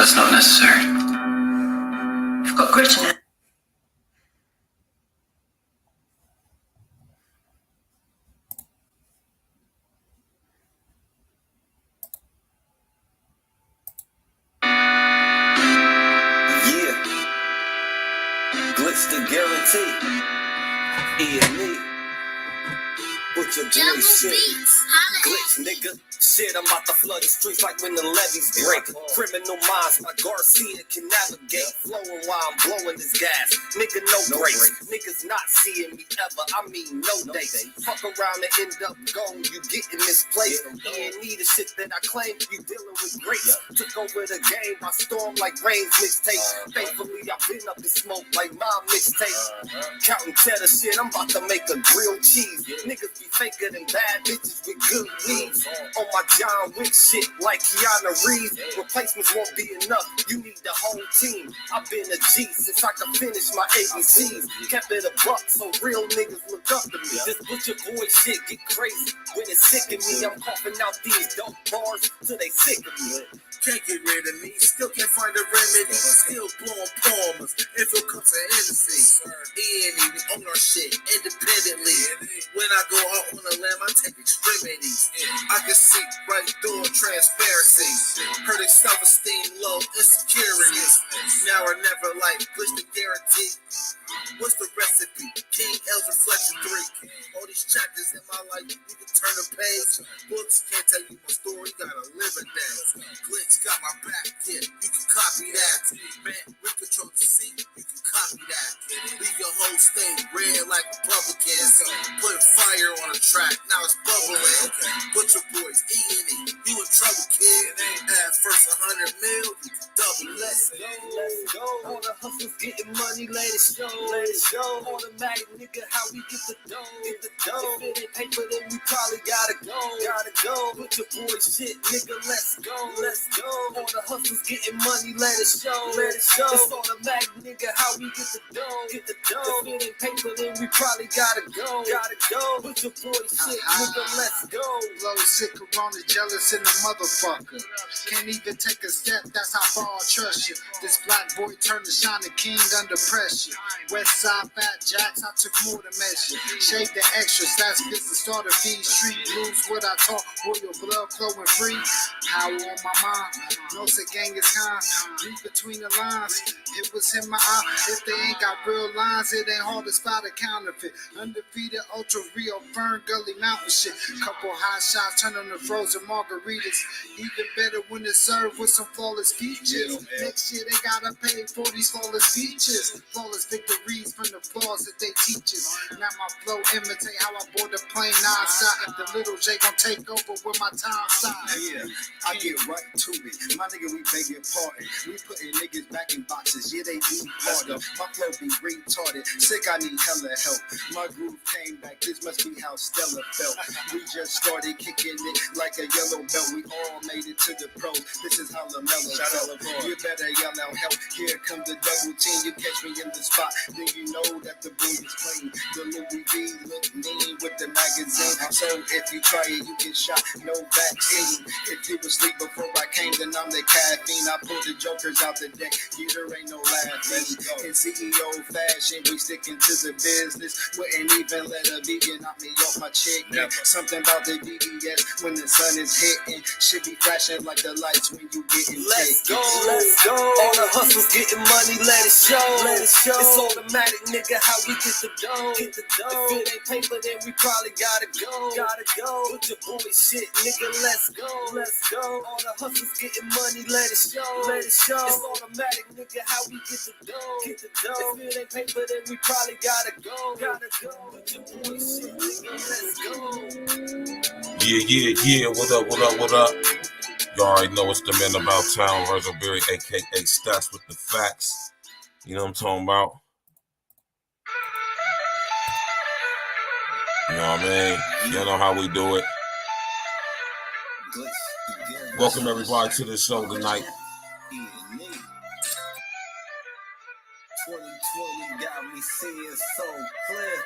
that's not necessary. You've got grit in it. Yeah, glitch the guarantee. E&E, with your boy shit. Glitch, nigga. Shit, I'm about to flood the streets like when the levees break. Criminal minds, my Garcia can navigate. Flowing while I'm blowing this gas. Nigga, no brakes. Niggas not seeing me ever. I mean, no dates. Fuck around and end up gone. You getting misplaced. E&E, the shit that I claim. You dealing with grace. Took over the game by storm like Rain's mixtape. Thankfully, I've been up in smoke like my mixtape. Counting cheddar shit, I'm about to make a grilled cheese. Niggas be faker than bad bitches with good weeds. On my John Wick shit like Keanu Reeves. Replacements won't be enough, you need the whole team. I've been a G since I could finish my ABCs. Kept it a buck so real niggas look up to me. This butcher boy shit get crazy when it's sick of me. I'm coughing out these dope bars till they sick of me. Can't get rid of me, still can't find a remedy. Still blowing palmers, if it comes to Hennessy. E&E, we own our shit independently. When I go out on the limb, I take extremities. I can see right through transparency. Hurt their self-esteem low, insecurities. Now or never, like push the guarantee. What's the recipe? King L's Reflection 3. All these chapters in my life, you can turn a page. Books can't tell you my story, gotta live a day. Glitch got my back, yeah, you can copy that. Man, we control the seat, you can copy that. Leave your whole state red like Republicans. Put fire on the track, now it's bubbling. Butcher boys, E&E, you in trouble, kid. At first 100 mil, you can double. Let's go. All the hustlers getting money, let it show. Automatic nigga, how we get the dough. If it ain't paper, then we probably gotta go. Put your boy shit, nigga, let's go. All the hustlers getting money, let it show. It's automatic nigga, how we get the dough. If it ain't paper, then we probably gotta go. Put your boy shit, nigga, let's go. Blow sick, corona, jealous in the motherfucker. Can't even take a step, that's how far I trust you. This black boy turned to shining king under pressure. West side fat jacks, I took more to measure. Shade the extras, that's business starter fees. Street blues, what I talk, royal blood flowing free. Power on my mind, knows the gang is kind. Read between the lines, it was in my eye. If they ain't got real lines, it ain't hard to spot a counterfeit. Undefeated, ultra real, Fern Gully Mountain shit. Couple hot shots, turn on the frozen margaritas. Even better when it's served with some flawless features. Next year they gotta pay for these flawless features. Flawless victories from the flaws that they teach us. Now my flow imitate how I board the plane non-stop. The little J gon' take over with my time side. Yeah, I get right to it. My nigga, we begging pardon. We putting niggas back in boxes. Yeah, they need harder. My flow be retarded. Sick, I need hella help. My groove came back. This must be how Stella felt. We just started kicking it like a yellow belt. We all made it to the pros. This is how LaMelo felt. You better yell out help. Here come the double team. You catch me in the spot, then you know that the boy is clean. The Louis V look mean with the magazine. So if you try it, you get shot. No vaccine. If you was asleep before I came, then I'm the caffeine. I pull the jokers out the deck. Yeah, there ain't no laughing. In CEO fashion, we sticking to the business. Wouldn't even let a vegan knock me off my chicken. Something about the BBS when the sun is hitting. Should be flashing like the lights when you getting Let's go. All the hustlers getting money, let it show. It's automatic, nigga, how we get the dough. If it ain't paper, then we probably gotta go. Put your boy shit, nigga, let's go. All the hustlers getting money, let it show. It's automatic, nigga, how we get the dough. If it ain't paper, then we probably gotta go. Put your boy shit, nigga, let's go. Yeah. What up? You already know it's the man about town, Virgil, aka Stats with the facts. You know what I'm talking about? You know what I mean? You know how we do it. Welcome everybody to the show tonight. 2020 got me seeing so clear.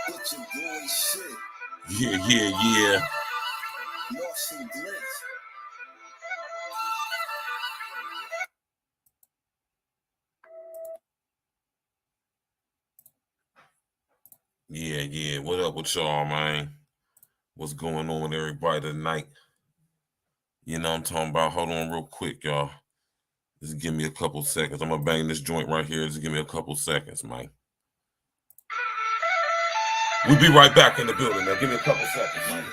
With your boy shit. Yeah. Marshall Glitch. Yeah. What up with y'all, man? What's going on with everybody tonight? You know what I'm talking about? Hold on real quick, y'all. Just give me a couple seconds. I'm gonna bang this joint right here. Just give me a couple seconds, man. We'll be right back in the building, man. Give me a couple seconds, man.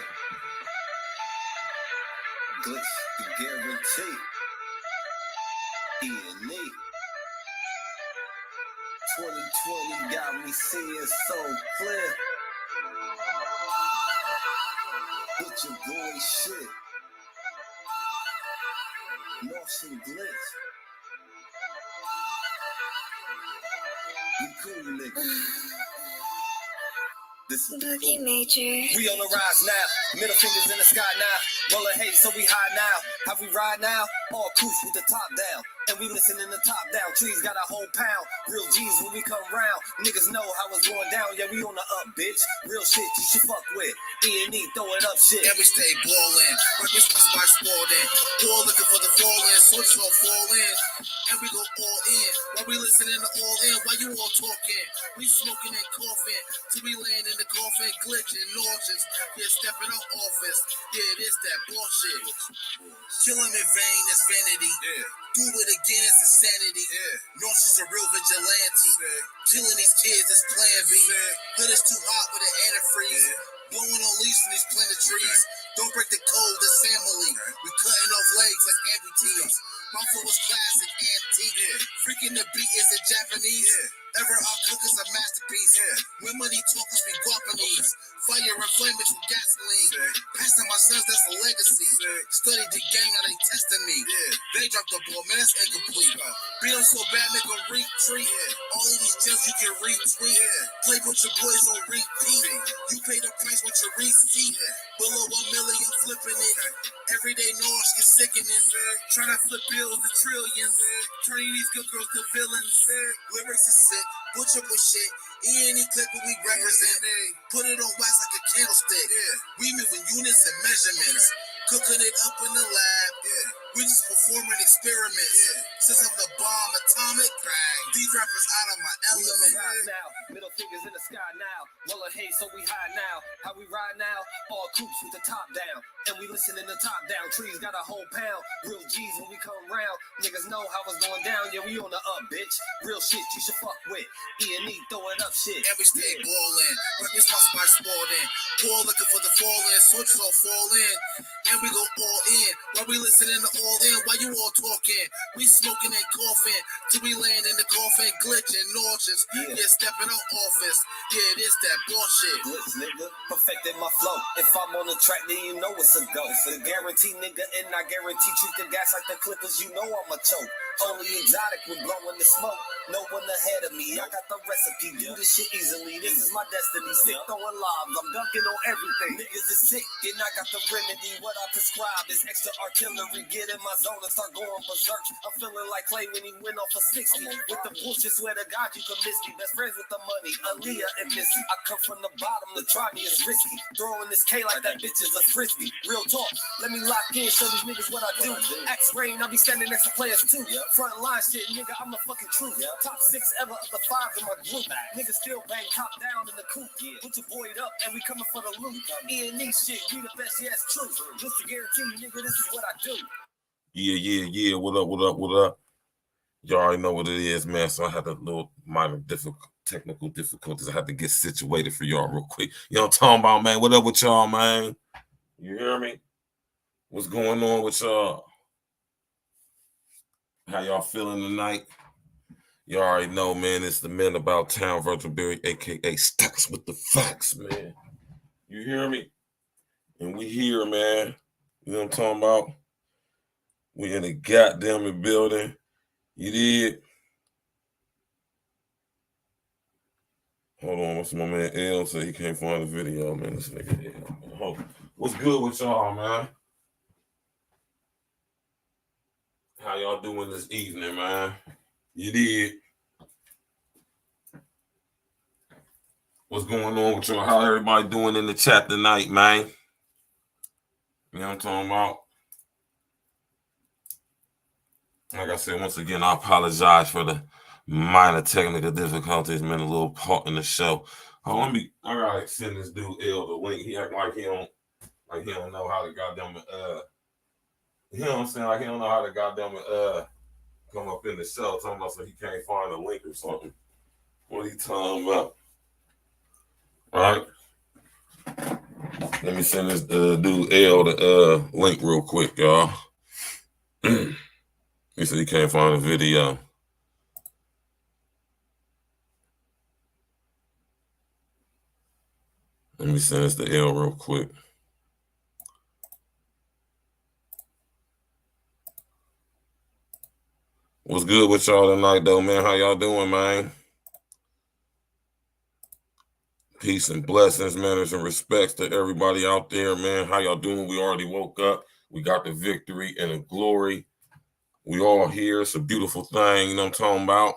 Glitch, the guarantee. E&E. 2020 got me seeing so clear. With your boy shit. Motion glitch. You cool nigga. This is Boogie Major. we on the rise now. Middle fingers in the sky now. Rolling hay, so we high now. How we ride now? All coops with the top down. And we listening to top down. Trees got a whole pound. Real G's when we come round. Niggas know how it's going down. Yeah, we on the up, bitch. Real shit you should fuck with. E&E, throw it up shit. And we stay ballin'. Like this was my sport in. All looking for the fall in. So it's gonna fall in. And we go all in. While we listening to all in. While you all talking. We smoking and coughing. Till we land in the coffin. Glitching, nauseous. Yeah, stepping out office. Yeah, it is that bullshit. Killing in vain is vanity. Yeah. Do it again is insanity. Yeah. Nauseous a real vigilante. Yeah. Killing these kids is plan B. Yeah. Hood is too hot with an antifreeze. Yeah. Blowing on leaves from these planted trees. Don't break the code, this family. We cutting off legs like amputees. My flow is classic, antique. Freaking the beat is it Japanese. Ever our cook is a masterpiece. When money talkers be Guapanese. Fire and flame it with gasoline. Passing my sons, that's a legacy. Studied the gang, how they testing me. They dropped the ball, man, that's incomplete. Beat them so bad, make them retreat. All of these gems you can retweet. Play with your boys on repeat. You pay the price with your receipt. Below 1 million, flipping it. Everyday noise get sickening. Trying to flip bills to trillions. Turning these good girls to villains. Lyrics is sick. Butcher with shit. Any clip what we represent. Put it on wax like a candlestick. We moving units and measurements. Cooking it up in the lab. We just performing experiments. Since I'm the bomb atomic, these rappers out of my We on the element. rise now. Middle fingers in the sky now. Rolling hay, so we high now. How we ride now? All coops with the top down. And we listening to top down. Trees got a whole pound. Real G's when we come round. Niggas know how it's going down. Yeah, we on the up, bitch. Real shit you should fuck with. E&E, throw it up shit. And we stay ballin'. Like this must my sport in. Ball looking for the fall in. So it's all fall in. And we go all in. While we listening to all in. While you all talking. We smoking and coughing. Till we land in the coffin. Glitching, nauseous. Yeah, stepping out office. Yeah, it is that bullshit. Glitch, nigga. Perfected my flow. If I'm on the track, then you know it's a go. So guarantee, nigga, and I guarantee treat the gas like the Clippers. You know I'm a choke. Only exotic when blowing the smoke. No one ahead of me. I got the recipe. Do this shit easily. This is my destiny. Sick throwing lobs. I'm dunking on everything. Niggas is sick, and I got the remedy. What I prescribe is extra artillery. Get in my zone and start going berserk. I'm feeling like Clay when he went off a 60. With the bullshit, swear to God you can miss me. Best friends with the money, Aaliyah and Missy. I come from the bottom, to try me is risky. Throwing this K like that bitch is a frisbee. Real talk, let me lock in, show these niggas what I do. Axe rain, I be standing next to players too. Front line shit, nigga, I'm the fucking truth. Top 6 ever of the 5 in my group. Niggas still bang top down in the coop. Put your boy up and we coming for the loot. E&E shit, we the best, yeah, it's true. Just to guarantee you, nigga, this is what I do. Yeah. What up? Y'all already know what it is, man. So I had a little minor technical difficulties. I had to get situated for y'all real quick. You know what I'm talking about, man? What up with y'all, man? You hear me? What's going on with y'all? How y'all feeling tonight? You already know, man. It's the men about town, Virgil, a.k.a. Stacks with the Facts, man. You hear me? And we here, man. You know what I'm talking about? We in the goddamn building. You did. Hold on, what's my man L say he can't find the video, man. This nigga L, man. Hold on. What's good with y'all, man? How y'all doing this evening, man? You did. What's going on with y'all? How everybody doing in the chat tonight, man? You know what I'm talking about? Like I said, once again, I apologize for the minor technical difficulties, man. A little part in the show. Oh, I gotta send this dude L the link. He act like he don't know how to goddamn you know what I'm saying? Like he don't know how to goddamn come up in the show. Talking about so he can't find a link or something. What are you talking about? All right. Let me send this dude L the link real quick, y'all. He said he can't find a video. Let me send this to L real quick. What's good with y'all tonight, though, man? How y'all doing, man? Peace and blessings, manners and respects to everybody out there, man. How y'all doing? We already woke up. We got the victory and the glory. We all here. It's a beautiful thing, you know what I'm talking about?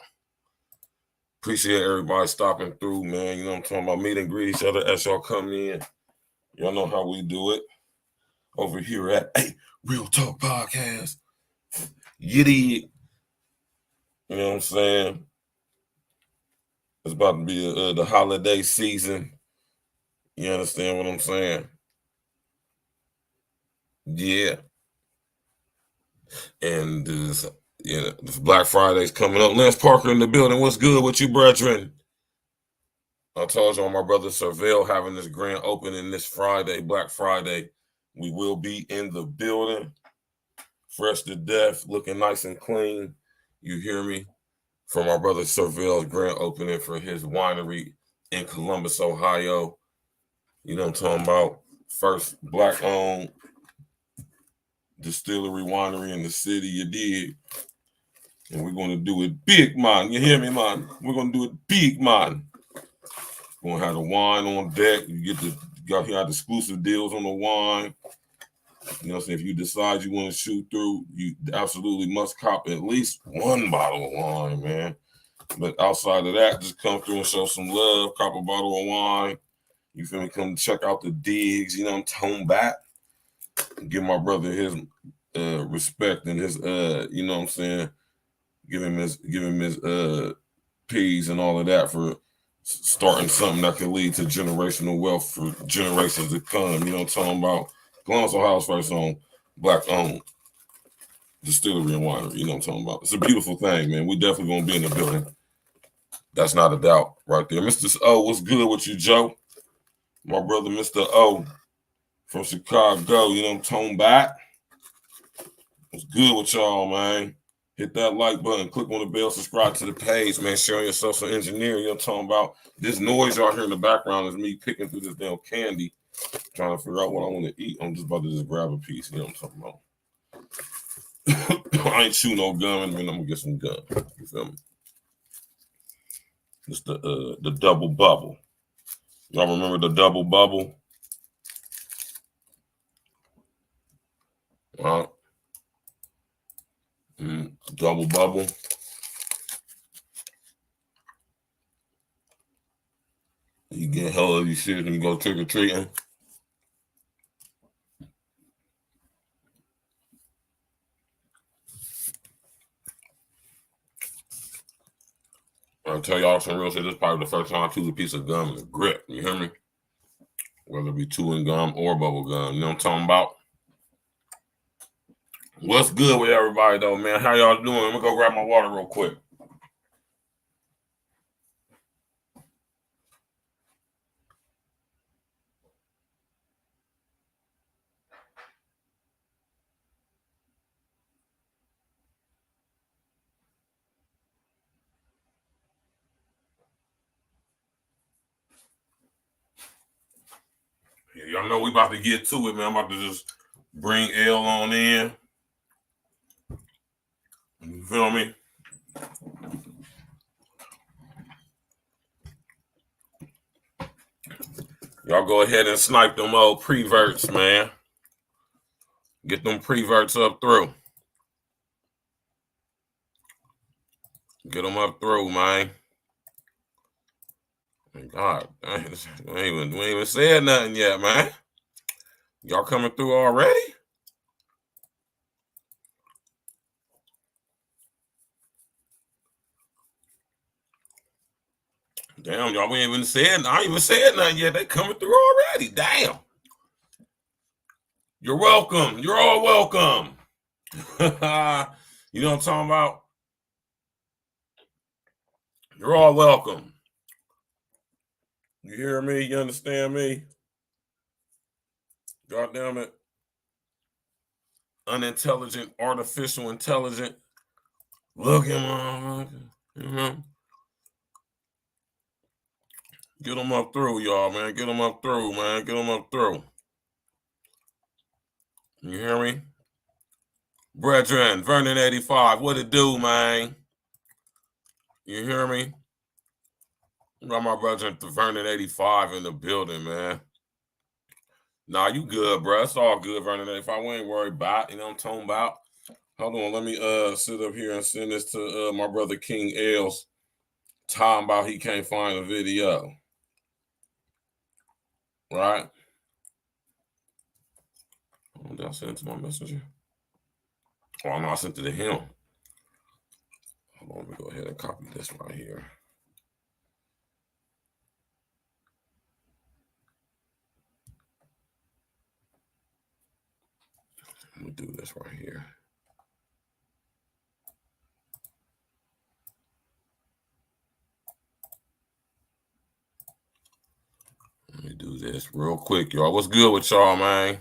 Appreciate everybody stopping through, man. You know what I'm talking about? Meet and greet each other as y'all come in. Y'all know how we do it. Over here at Real Talk Podcast. Yiddy. You know what I'm saying? It's about to be the holiday season. You understand what I'm saying? Yeah. And Black Friday's coming up. Lance Parker in the building. What's good with you, brethren? I told y'all my brother Virgil having this grand opening this Friday, Black Friday. We will be in the building. Fresh to death, looking nice and clean. You hear me? For my brother Virgil's grand opening for his winery in Columbus, Ohio. You know what I'm talking about? First black-owned distillery winery in the city, you did. And we're going to do it big, man. You hear me, man? We're going to do it big, man. We're going to have the wine on deck. You got exclusive deals on the wine. You know what I'm saying? If you decide you want to shoot through, you absolutely must cop at least one bottle of wine, man. But outside of that, just come through and show some love, cop a bottle of wine. You feel me? Come check out the digs, you know, I'm tone back. Give my brother his respect and his you know what I'm saying? Give him his P's and all of that for starting something that could lead to generational wealth for generations to come. You know what I'm talking about? Columbus, Ohio's first owned black-owned distillery and winery. You know what I'm talking about? It's a beautiful thing, man. We definitely gonna be in the building. That's not a doubt right there. Mr. O, what's good with you, Joe? My brother, Mr. O from Chicago. You know what I'm talking about? What's good with y'all, man? Hit that like button, click on the bell, subscribe to the page, man. Share your social engineering. You know what I'm talking about? This noise y'all hear in the background is me picking through this damn candy, trying to figure out what I want to eat. I'm just about to just grab a piece. You know what I'm talking about? I ain't chewing no gum, and I'm gonna get some gum. You feel me? It's the double bubble. Y'all remember the double bubble? Double bubble. You get hell of you shit when you go trick or treating. I'll tell y'all some real shit. This is probably the first time I chewed a piece of gum in a grip. You hear me? Whether it be chewing gum or bubble gum. You know what I'm talking about? What's good with everybody, though, man? How y'all doing? I'm going to go grab my water real quick. Yeah, y'all know we about to get to it, man. I'm about to just bring L on in. You feel me? Y'all go ahead and snipe them old preverts, man. Get them preverts up through. Get them up through, man. God, we ain't even said nothing yet, man. Y'all coming through already? Damn, y'all, we ain't even said. I ain't even said nothing yet. They coming through already. Damn. You're welcome. You're all welcome. You know what I'm talking about? You're all welcome. You hear me? You understand me? God damn it. Unintelligent, artificial intelligent. Look at my, you know. Get them up through, y'all, man. Get them up through, man. Get them up through. You hear me? Brethren, Vernon 85, what it do, man? You hear me? Got my brethren, Vernon 85 in the building, man. Nah, you good, bro. It's all good, Vernon 85. We ain't worried about, you know what I'm talking about? Hold on, let me sit up here and send this to my brother King L's. Talking about he can't find a video. Right? Oh, did I send it to my messenger? Oh, no, I sent it to him. Hold on, let me go ahead and copy this right here. Let me do this right here. Let me do this real quick, y'all. What's good with y'all, man?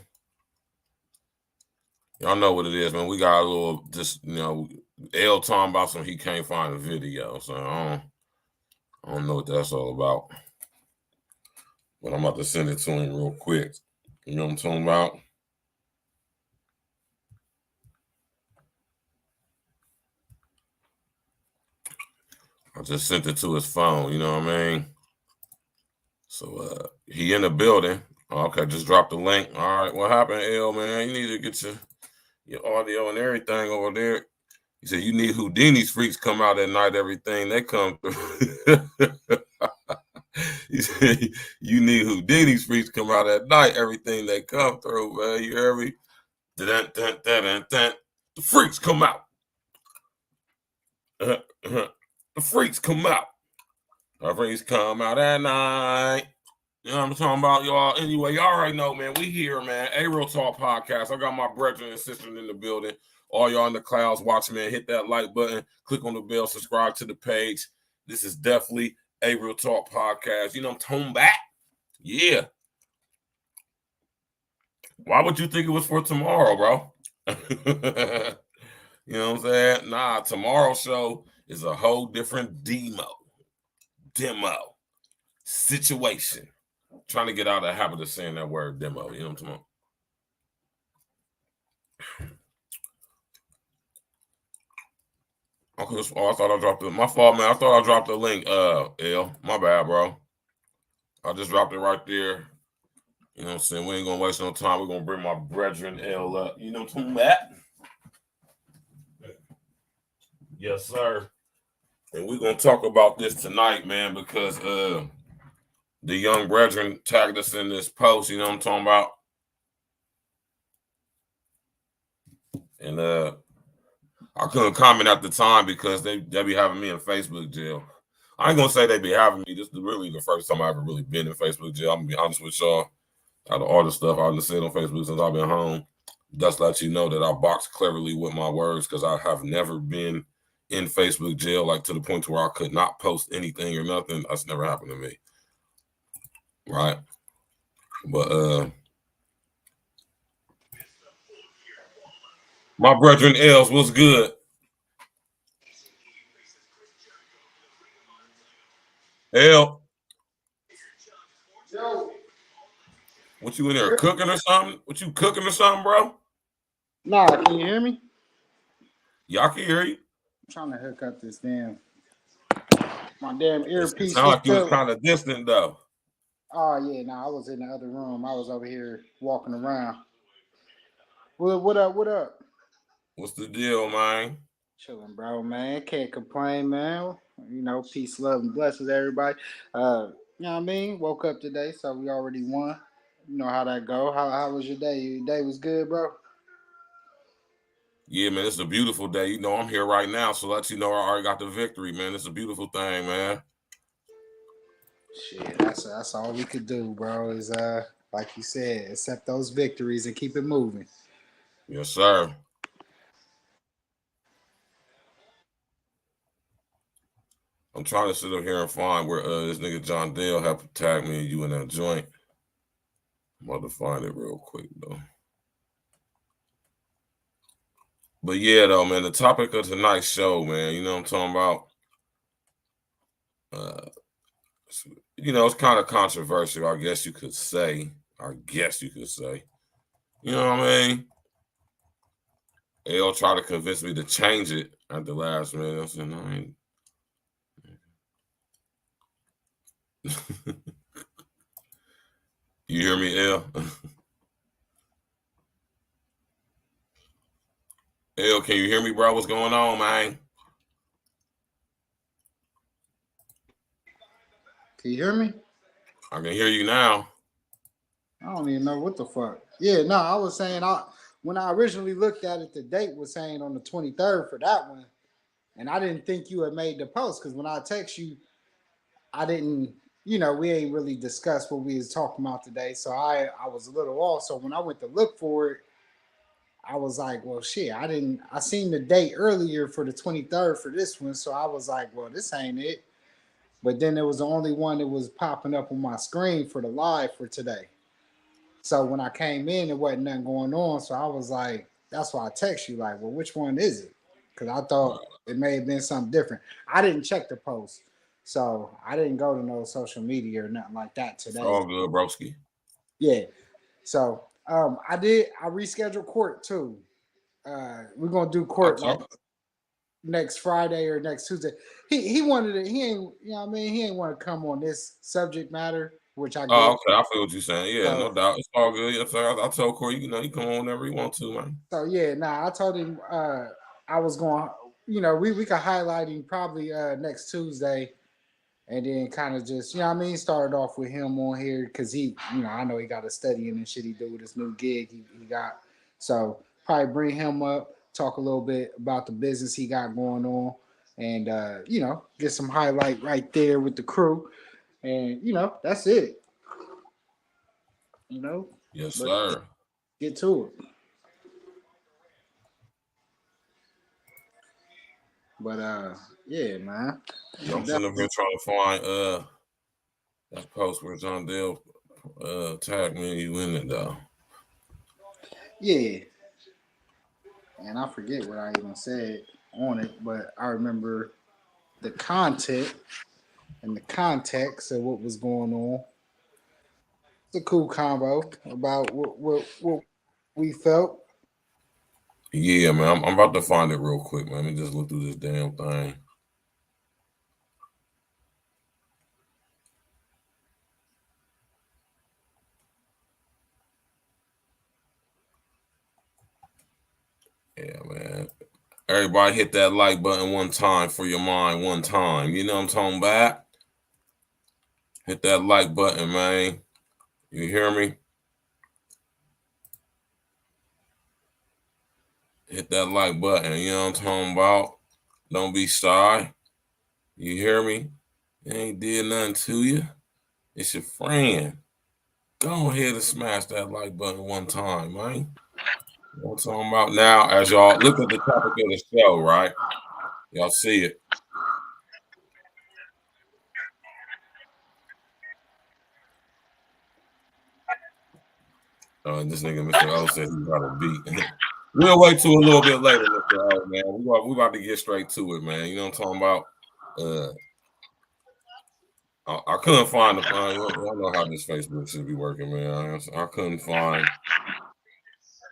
Y'all know what it is, man. We got a little, just, you know, L talking about some he can't find a video. So I don't know what that's all about. But I'm about to send it to him real quick. You know what I'm talking about? I just sent it to his phone, you know what I mean? So he in the building. Okay, just dropped the link. All right, what happened, L, man? You need to get your audio and everything over there. He said, you need Houdini's freaks come out at night, everything they come through. He said, you need Houdini's freaks come out at night, everything they come through, man. You hear me? Dun, dun, dun, dun, dun. The freaks come out. The freaks come out. The freaks come out at night. You know what I'm talking about, y'all? Anyway, y'all already know, man. We here, man. A Real Talk Podcast. I got my brethren and sisters in the building. All y'all in the clouds watching, man. Hit that like button. Click on the bell. Subscribe to the page. This is definitely A Real Talk Podcast. You know what I'm talking about? Yeah. Why would you think it was for tomorrow, bro? You know what I'm saying? Nah, tomorrow's show is a whole different demo situation. Trying to get out of the habit of saying that word demo. You know what I'm talking about? Okay, I thought I dropped it. My fault, man. I thought I dropped the link. L. My bad, bro. I just dropped it right there. You know what I'm saying? We ain't gonna waste no time. We're gonna bring my brethren L up. You know what I'm talking about? Yes, sir. And we're gonna talk about this tonight, man, because the young brethren tagged us in this post, you know what I'm talking about? And I couldn't comment at the time because they be having me in Facebook jail. I ain't gonna say they be having me. This is really the first time I ever really been in Facebook jail. I'm gonna be honest with y'all. Out of all the stuff I've said on Facebook since I've been home, just let you know that I box cleverly with my words because I have never been in Facebook jail, like to the point where I could not post anything or nothing. That's never happened to me. Right? But my brethren Els, what's good? El, what you in there cooking or something? What you cooking or something, bro? Nah, can you hear me? Y'all can hear you. I'm trying to hook up this my damn It earpiece. sounded like you was kind of distant though. Oh yeah, I was in the other room. I was over here walking around. What up? What up? What's the deal, man? Chilling, bro, man. Can't complain, man. You know, peace, love, and blessings, everybody. You know what I mean? Woke up today, so we already won. You know how that go. How was your day? Your day was good, bro? Yeah, man, it's a beautiful day. You know, I'm here right now, so let you know I already got the victory, man. It's a beautiful thing, man. Shit, that's all we could do, bro. Is like you said, accept those victories and keep it moving. Yes, sir. I'm trying to sit up here and find where this nigga John Dale have tagged me and you in that joint. I'm about to find it real quick though. But yeah, though, man, the topic of tonight's show, man, you know what I'm talking about? It's kind of controversial, I guess you could say. You know what I mean? They'll try to convince me to change it at the last minute. I said, no, I ain't. You hear me, L? L, can you hear me, bro? What's going on, man? Can you hear me? I can hear you now. I don't even know what the fuck. Yeah, no, I was saying when I originally looked at it, the date was saying on the 23rd for that one, and I didn't think you had made the post because when I text you, I didn't. We ain't really discussed what we was talking about today, so I was a little off. So when I went to look for it, I was like, well, shit, I didn't. I seen the date earlier for the 23rd for this one, so I was like, well, this ain't it. But then there was the only one that was popping up on my screen for the live for today. So when I came in, there wasn't nothing going on. So I was like, that's why I text you, like, well, which one is it? Because I thought it may have been something different. I didn't check the post. So I didn't go to no social media or nothing like that today. It's all good, broski. Yeah. So I rescheduled court too. We're gonna do court like next Friday or next Tuesday. He wanted it. He ain't, he ain't want to come on this subject matter, which I get. Oh, okay. I feel what you're saying. Yeah, no doubt. It's all good. Yes, sir. I told Corey, you come on whenever you want to, man. So yeah, I told him I was going. We could highlight him probably next Tuesday, and then kind of just started off with him on here because he, I know he got a studying and shit he do with his new gig he got. So probably bring him up, talk a little bit about the business he got going on, and get some highlight right there with the crew, and that's it. Yes, sir. Get to it. But yeah, man. I'm sitting up here trying to find that post where John Dale tagged me and you in it though. Yeah. And I forget what I even said on it, but I remember the content and the context of what was going on. It's a cool combo about what we felt. Yeah, man. I'm about to find it real quick, man. Let me just look through this damn thing. Yeah, man. Everybody hit that like button one time for your mind one time. You know what I'm talking about? Hit that like button, man. You hear me? Hit that like button. You know what I'm talking about? Don't be shy. You hear me? It ain't did nothing to you. It's your friend. Go ahead and smash that like button one time, man. You know what I'm talking about? Now, as y'all look at the topic of the show, right? Y'all see it. This nigga Mr. O said he got a beat. We'll wait till a little bit later, Mr. O, man. We about to get straight to it, man. You know what I'm talking about? I couldn't find the I don't know how this Facebook should be working, man. I couldn't find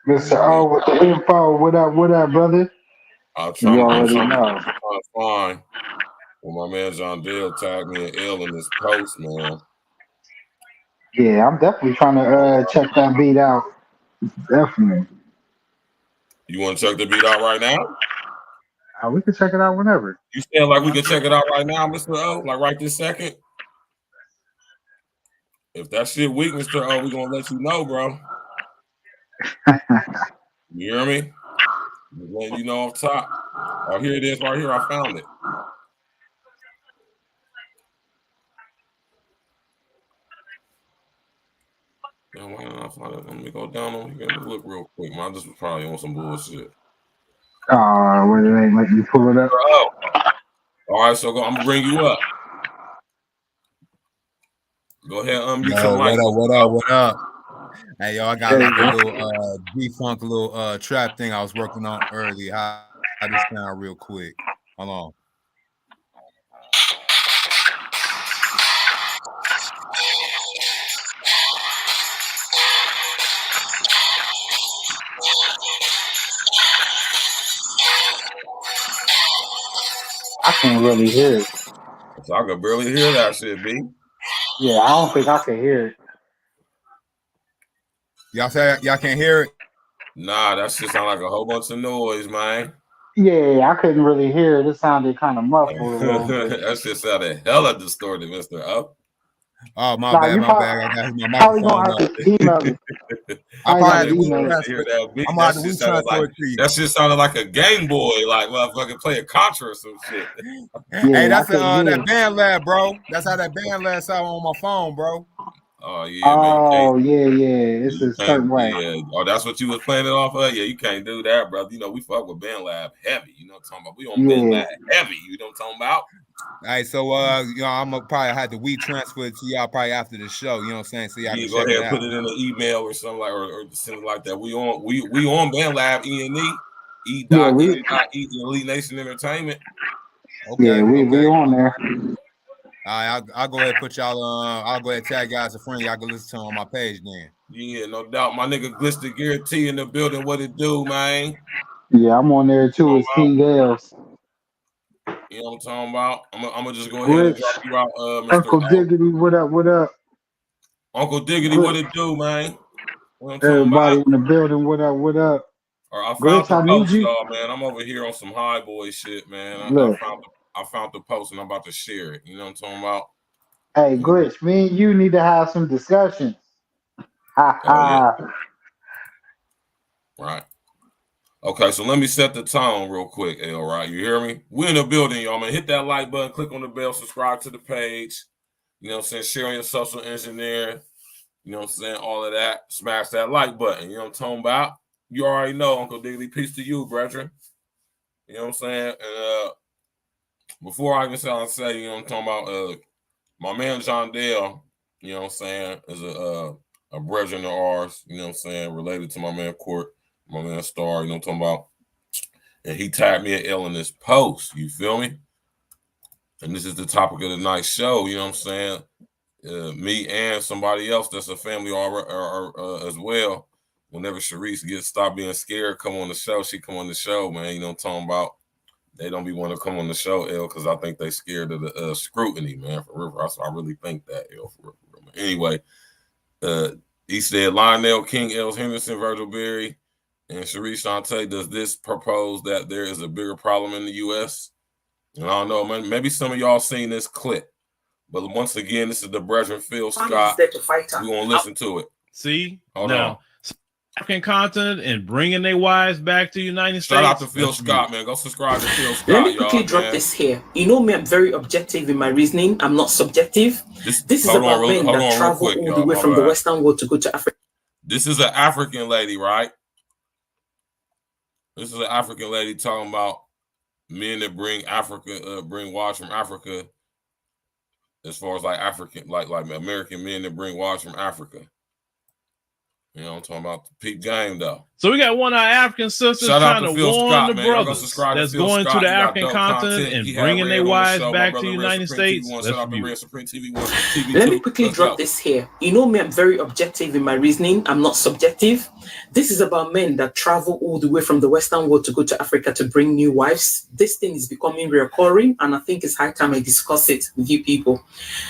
Mr. O with the info. What up, brother? I'm trying to find well, my man John Dale tagged me and L in this post, man. Yeah, I'm definitely trying to check that beat out. Definitely. You want to check the beat out right now? We can check it out whenever. You saying like we can check it out right now, Mr. O? Like right this second? If that shit weak, Mr. O, we gonna let you know, bro. You hear me? Just letting you know off top. Oh, here it is right here. I found it. Yeah, why not I find it? Let me go down on here. Let me look real quick, man. I just was probably on some bullshit. Wait, it ain't let me pull it up. Oh, all right. So I'm gonna bring you up. Go ahead, unmute your Yo, mic. what up? Hey, yo, I got like a little G-Funk little trap thing I was working on earlier. How this sound real quick. Hold on. I can't really hear it. So I could barely hear that shit, B. Yeah, I don't think I can hear it. Y'all say y'all can't hear it? Nah, that shit sound like a whole bunch of noise, man. Yeah, I couldn't really hear it. It sounded kind of muffled a little bit. That shit sounded hella distorted, Mr. Up. Oh, my Nah, bad, you my bad. I got my probably microphone gonna up. have to email me. I Probably probably have had to to email me. Hear WeTransfer. that beat? I'm That out to shit sounded like WeTransfer it to you. that shit sounded like a Game Boy, like motherfucking playing Contra or some shit. Hey, Yeah, I that's couldn't hear that it. band lab, bro. That's how that band lab sound on my phone, bro. Oh yeah, man, you can't. Oh, yeah. It's You a can't. certain way. Yeah. Oh, that's what you was playing it off of. Yeah, you can't do that, brother. You know we fuck with Ben Lab heavy. You know what I'm talking about? We on Ben Yeah. Lab heavy. You know what I'm talking about? All right, so you know, I'm gonna probably have to WeTransfer it to y'all probably after the show. You know what I'm saying? So y'all Yeah, can go check ahead it and out. put it in an email or something like, or send it like that. We on Ben Lab E&E. Yeah, Elite Nation Entertainment. Okay, we okay. on there. All right, I'll go ahead and put y'all. I'll go ahead and tag y'all as a friend. Y'all can listen to on my page then. Yeah, no doubt. My nigga Glister Guarantee in the building. What it do, man? Yeah, I'm on there too. It's King Gales. You know what I'm talking about? I'm gonna just go ahead and Rich, drop you out, Mr. Uncle L. Diggity, what up? What up? Uncle Diggity, what Glitch, it do, man? You know what I'm talking everybody about? in the building, what up? What up? Or I found Glitch, the I need post, you. y'all, man. I'm over here on some high boy shit, man. Look, I found the post and I'm about to share it. You know what I'm talking about? hey, Glitch, me and you need to have some discussions. Ha Oh yeah, ha. right. Okay, so let me set the tone real quick, L. Right, you hear me? We in the building, y'all, man. Hit that like button, click on the bell, subscribe to the page. You know what I'm saying? Share on your social engineer. You know what I'm saying? All of that. Smash that like button. You know what I'm talking about? You already know, Uncle Diggity. Peace to you, brethren. You know what I'm saying? And before I even say, you know what I'm talking about, my man John Dale, you know what I'm saying, is a brethren of ours, you know what I'm saying, related to my man Court, my man Star, you know what I'm talking about. And he tagged me at L in this post, you feel me? And this is the topic of the night show, you know what I'm saying? Me and somebody else that's a family as well. Whenever Sharice gets stopped being scared, come on the show. She come on the show, man. You know what I'm talking about? They don't be want to come on the show, L, because I think they scared of the scrutiny, man. For real, I really think that, L. For real. Anyway, he said Lionel King, Els Henderson, Virgil Berry, and Sharice Shante. Does this propose that there is a bigger problem in the U.S.? And I don't know, man. Maybe some of y'all seen this clip. But once again, this is the Brethren Phil Scott. We're going to listen to it. See? Hold now, on. African continent and bringing their wives back to the United States. Shout out to Phil Scott, man. Go subscribe to Phil Scott, Let me quickly y'all, drop this here. You know me, I'm very objective in my reasoning. I'm not subjective. This is about men that travel all the way from the Western world to go to Africa. This is an African lady, right? This is an African lady talking about men that bring bring wives from Africa, as far as like African, like American men that bring wives from Africa. You know, I'm talking about the peak game though. So we got one of our African sisters trying to warn the brothers that's going to the African continent and bringing their wives back to the United States. Let me quickly drop this here. You know me, I'm very objective in my reasoning. I'm not subjective. This is about men that travel all the way from the Western world to go to Africa to bring new wives. This thing is becoming recurring, and I think it's high time I discuss it with you people.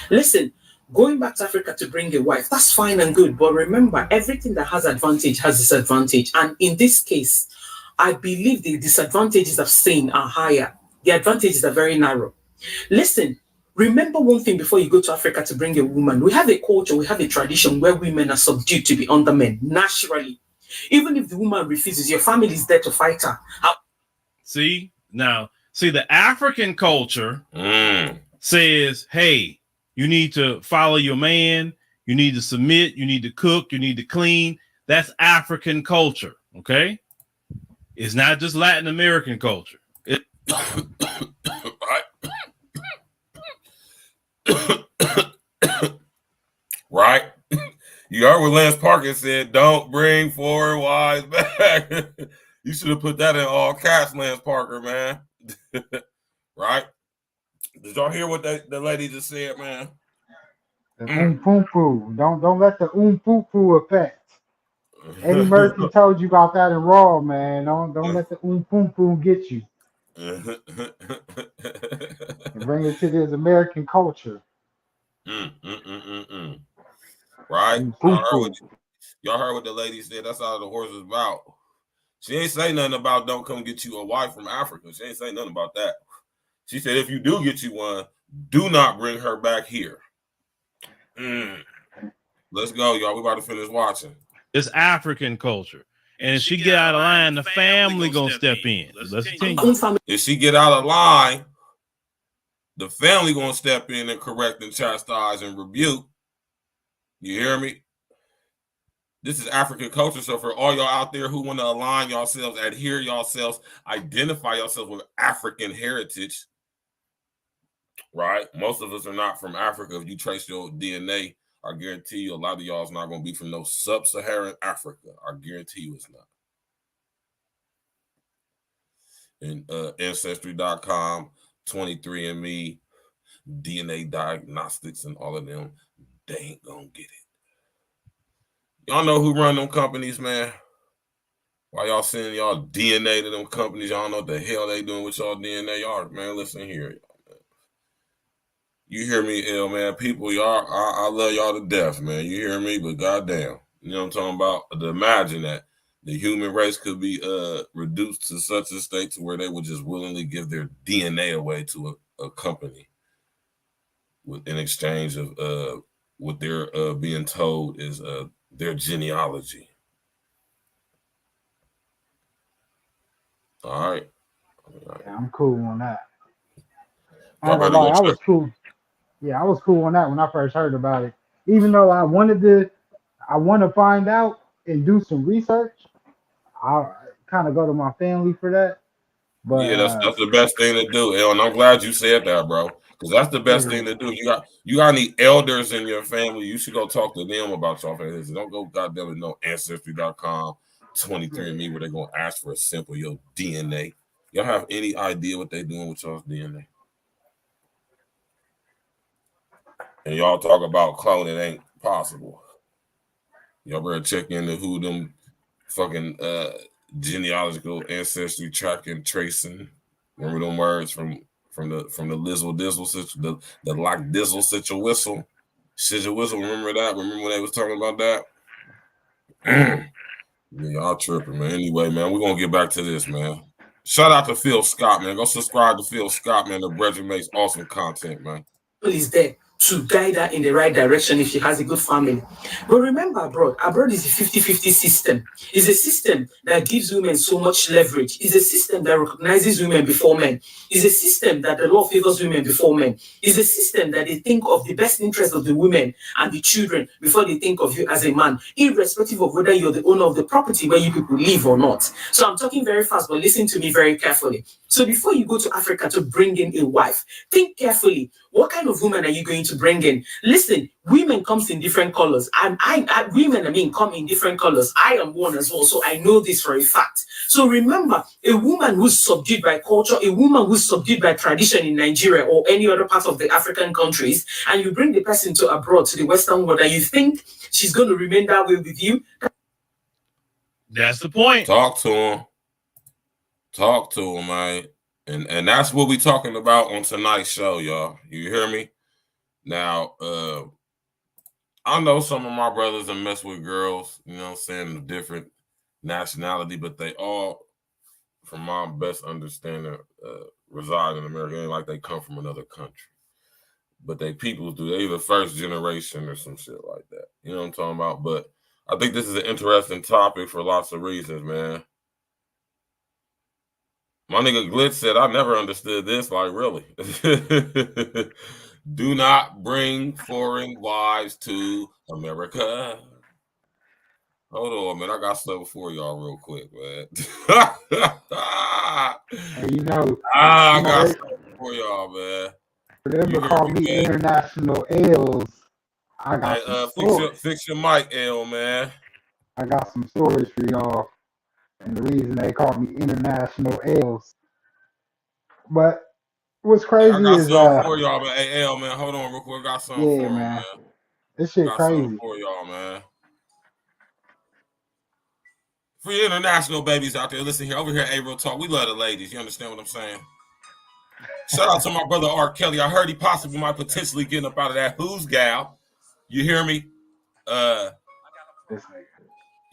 Listen, going back to Africa to bring a wife, that's fine and good. But remember, everything that has advantage has disadvantage. And in this case, I believe the disadvantages I've seen are higher. The advantages are very narrow. Listen, remember one thing before you go to Africa to bring a woman. We have a culture, we have a tradition where women are subdued to be under men, naturally. Even if the woman refuses, your family is there to fight her. See, the African culture says, hey, you need to follow your man. You need to submit. You need to cook. You need to clean. That's African culture. Okay. It's not just Latin American culture. Right. You heard what Lance Parker said, don't bring foreign wives back. You should have put that in all caps, Lance Parker, man. Right? Did y'all hear what the lady just said, man? The poo. Don't let the poo effect. Eddie Murphy told you about that in Raw, man. Don't let the poo get you. And bring it to this American culture. Right? Y'all heard what the lady said. That's all the horse is about. She ain't say nothing about don't come get you a wife from Africa. She ain't say nothing about that. She said if you do get you one, do not bring her back here. Let's go, y'all. We about to finish watching. It's African culture. And if she get out of line, the family gonna step in. Let's continue. If she get out of line, the family gonna step in and correct and chastise and rebuke. You hear me? This is African culture. So for all y'all out there who want to align yourselves, adhere yourselves, identify yourselves with African heritage, right? Most of us are not from Africa. If you trace your DNA, I guarantee you a lot of y'all is not going to be from no sub-Saharan Africa. I guarantee you it's not. And Ancestry.com, 23andMe, DNA Diagnostics, and all of them, they ain't going to get it. Y'all know who run them companies, man? Why y'all sending y'all DNA to them companies? Y'all know what the hell they doing with y'all DNA. Y'all, man, listen here. You hear me, L, man? People, y'all, I love y'all to death, man. You hear me? But goddamn, you know what I'm talking about? To imagine that the human race could be reduced to such a state to where they would just willingly give their DNA away to a company in exchange of what they're being told is their genealogy. All right. Yeah, I'm cool on that. I was cool. Yeah, I was cool on that when I first heard about it. Even though I want to find out and do some research. I kind of go to my family for that. But yeah, that's the best thing to do, El, and I'm glad you said that, bro. Because that's the best thing to do. You got any elders in your family, you should go talk to them about your family. Don't go goddamn it, no Ancestry.com, 23andMe, where they're gonna ask for a sample of your DNA. Y'all have any idea what they doing with y'all's DNA? And y'all talk about cloning ain't possible. Y'all better check into who them fucking genealogical ancestry tracking tracing. Remember them words from the Lizzle Dizzle the Lock Dizzle Sizzle Whistle. Sizzle Whistle, remember that? Remember when they was talking about that? Yeah, y'all tripping, man. Anyway, man, we're gonna get back to this, man. Shout out to Phil Scott, man. Go subscribe to Phil Scott, man. The Brethren makes awesome content, man. Is there to guide her in the right direction if she has a good family. But remember, abroad is a 50-50 system. It's a system that gives women so much leverage. It's a system that recognizes women before men. It's a system that the law favors women before men. It's a system that they think of the best interest of the women and the children before they think of you as a man, irrespective of whether you're the owner of the property where you people live or not. So I'm talking very fast, but listen to me very carefully. So before you go to Africa to bring in a wife, think carefully. What kind of woman are you going to bring in? Listen, women comes in different colors. Women come in different colors. I am one as well, so I know this for a fact. So remember, a woman who's subdued by culture, a woman who's subdued by tradition in Nigeria or any other part of the African countries, and you bring the person to abroad, to the Western world, and you think she's going to remain that way with you? That's the point. Talk to him, man. And that's what we talking about on tonight's show, y'all. You hear me? Now, I know some of my brothers that mess with girls, you know what I'm saying, of different nationality, but they all, from my best understanding, reside in America. It ain't like they come from another country. But they peoples do. They either first generation or some shit like that. You know what I'm talking about? But I think this is an interesting topic for lots of reasons, man. My nigga Glitch said, I never understood this, like, really. Do not bring foreign wives to America. Hold on, man. I got something for y'all real quick, man. And you know, I got something for y'all, man. For them to call me International L's, I got some stories. Fix your mic, L, man. I got some stories for y'all. And the reason they call me International L's. But what's crazy I got is something for y'all, man. Hey, L, man, hold on real quick. I got something for him, man. This shit got crazy. Something for y'all, man. For your international babies out there, listen here. Over here at A-Real Talk, we love the ladies. You understand what I'm saying? Shout out to my brother R. Kelly. I heard he possibly might potentially get up out of that who's gal. You hear me?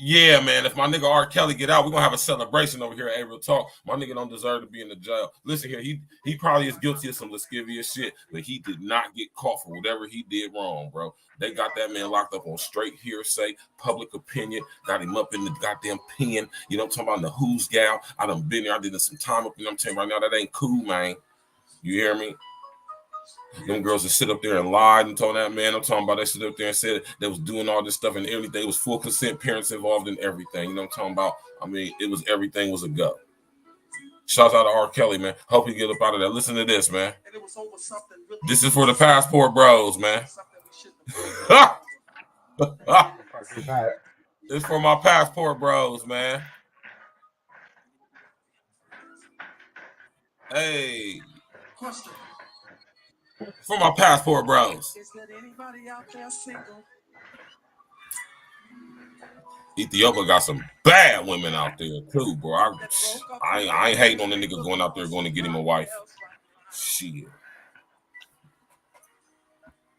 Yeah, man. If my nigga R. Kelly get out, we're gonna have a celebration over here at A-Real Talk. My nigga don't deserve to be in the jail. Listen here, he probably is guilty of some lascivious shit, but he did not get caught for whatever he did wrong, bro. They got that man locked up on straight hearsay, public opinion, got him up in the goddamn pen. You know what I'm talking about? The who's gal. I done been there. I did some time up, you know what I'm saying? Right now, that ain't cool, man. You hear me? Them girls that sit up there and lied and told that man, I'm talking about, they sit up there and said they was doing all this stuff and everything. It was full consent, parents involved in everything. You know what I'm talking about? I mean, it was everything was a go. Shouts out to R. Kelly, man. Hope you get up out of there. Listen to this, man. This is for the passport bros, man. It's for my passport bros, man. Hey. For my passport bros. Is there anybody out there single? Ethiopia got some bad women out there too, bro. I ain't hating on the nigga going out there going to get him a wife. Shit.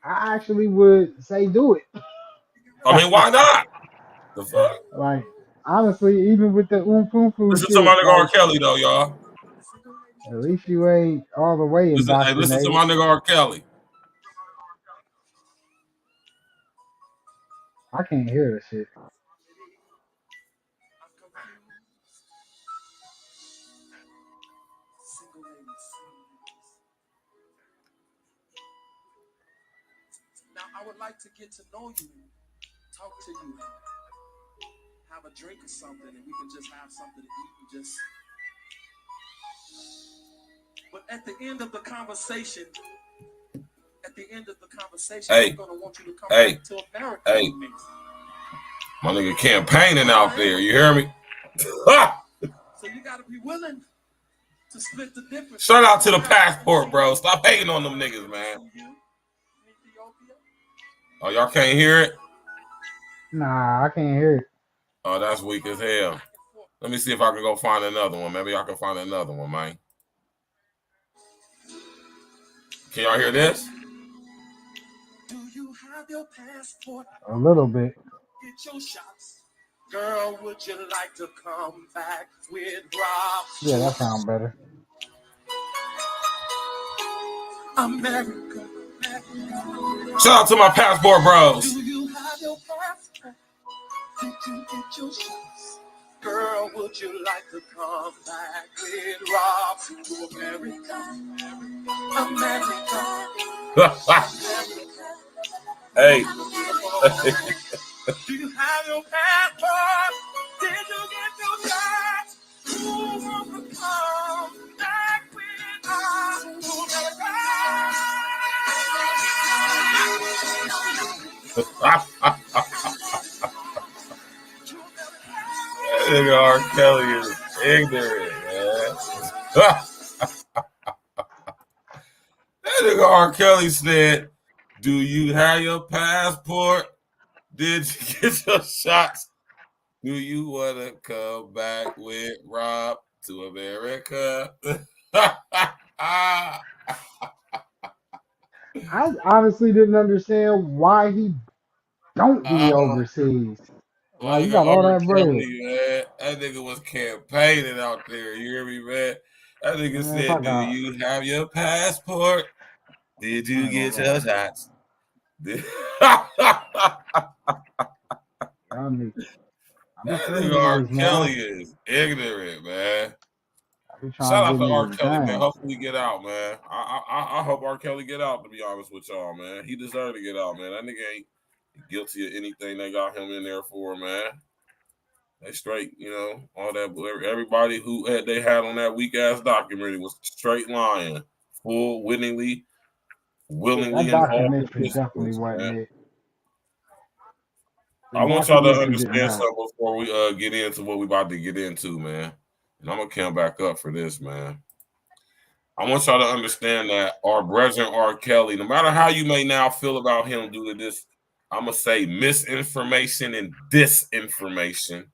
I actually would say do it. I mean, why not? The fuck? Like, honestly, even with the Listen shit, to my nigga like, R. Kelly though, y'all. At least you ain't all the way indoctrinated. Listen to my nigga R. Kelly. I can't hear the shit. Now, I would like to get to know you, talk to you, have a drink or something, and we can just have something to eat and just. But at the end of the conversation, I'm gonna want you to come back to America with me. My nigga campaigning out there, you hear me? So you gotta be willing to split the difference. Shout out to the passport, bro. Stop hating on them niggas, man. Oh, y'all can't hear it? Nah, I can't hear it. Oh, that's weak as hell. Let me see if I can go find another one. Maybe I can find another one, man. Can y'all hear this? Do you have your passport? A little bit. Get your shots. Girl, would you like to come back with Rob? Yeah, that sounds better. America. Shout out to my passport bros. Do you have your passport? Did you get your shots? Girl, would you like to come back with Rob to America? America. Hey. Do you have your passport? Did you get your shots? Who wants to come back with us to America? That nigga R. Kelly is ignorant, man. That nigga R. Kelly said, do you have your passport? Did you get your shots? Do you want to come back with Rob to America? I honestly didn't understand why he don't be overseas. Like, you got all that bread. Man. That nigga was campaigning out there. You hear me, man? That nigga said, do you have your passport? Did you get your shots? That nigga R. Kelly is ignorant, man. Shout out to R. Kelly, man. Hopefully get out, man. I hope R. Kelly get out, to be honest with y'all, man. He deserved to get out, man. That nigga ain't guilty of anything they got him in there for, man. They straight, all that. Everybody who they had on that weak ass documentary was straight lying, willingly that documentary definitely wasn't it. I want y'all to understand something before we get into what we about to get into, man. And I'm gonna come back up for this, man. I want y'all to understand that our brethren R. Kelly, no matter how you may now feel about him due to this, I'm gonna say misinformation and disinformation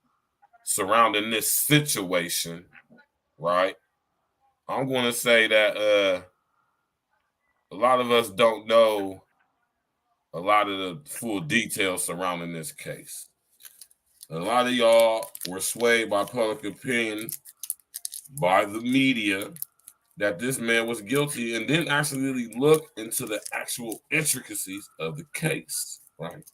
surrounding this situation, right? I'm gonna say that a lot of us don't know a lot of the full details surrounding this case. A lot of y'all were swayed by public opinion, by the media, that this man was guilty and didn't actually really look into the actual intricacies of the case, right?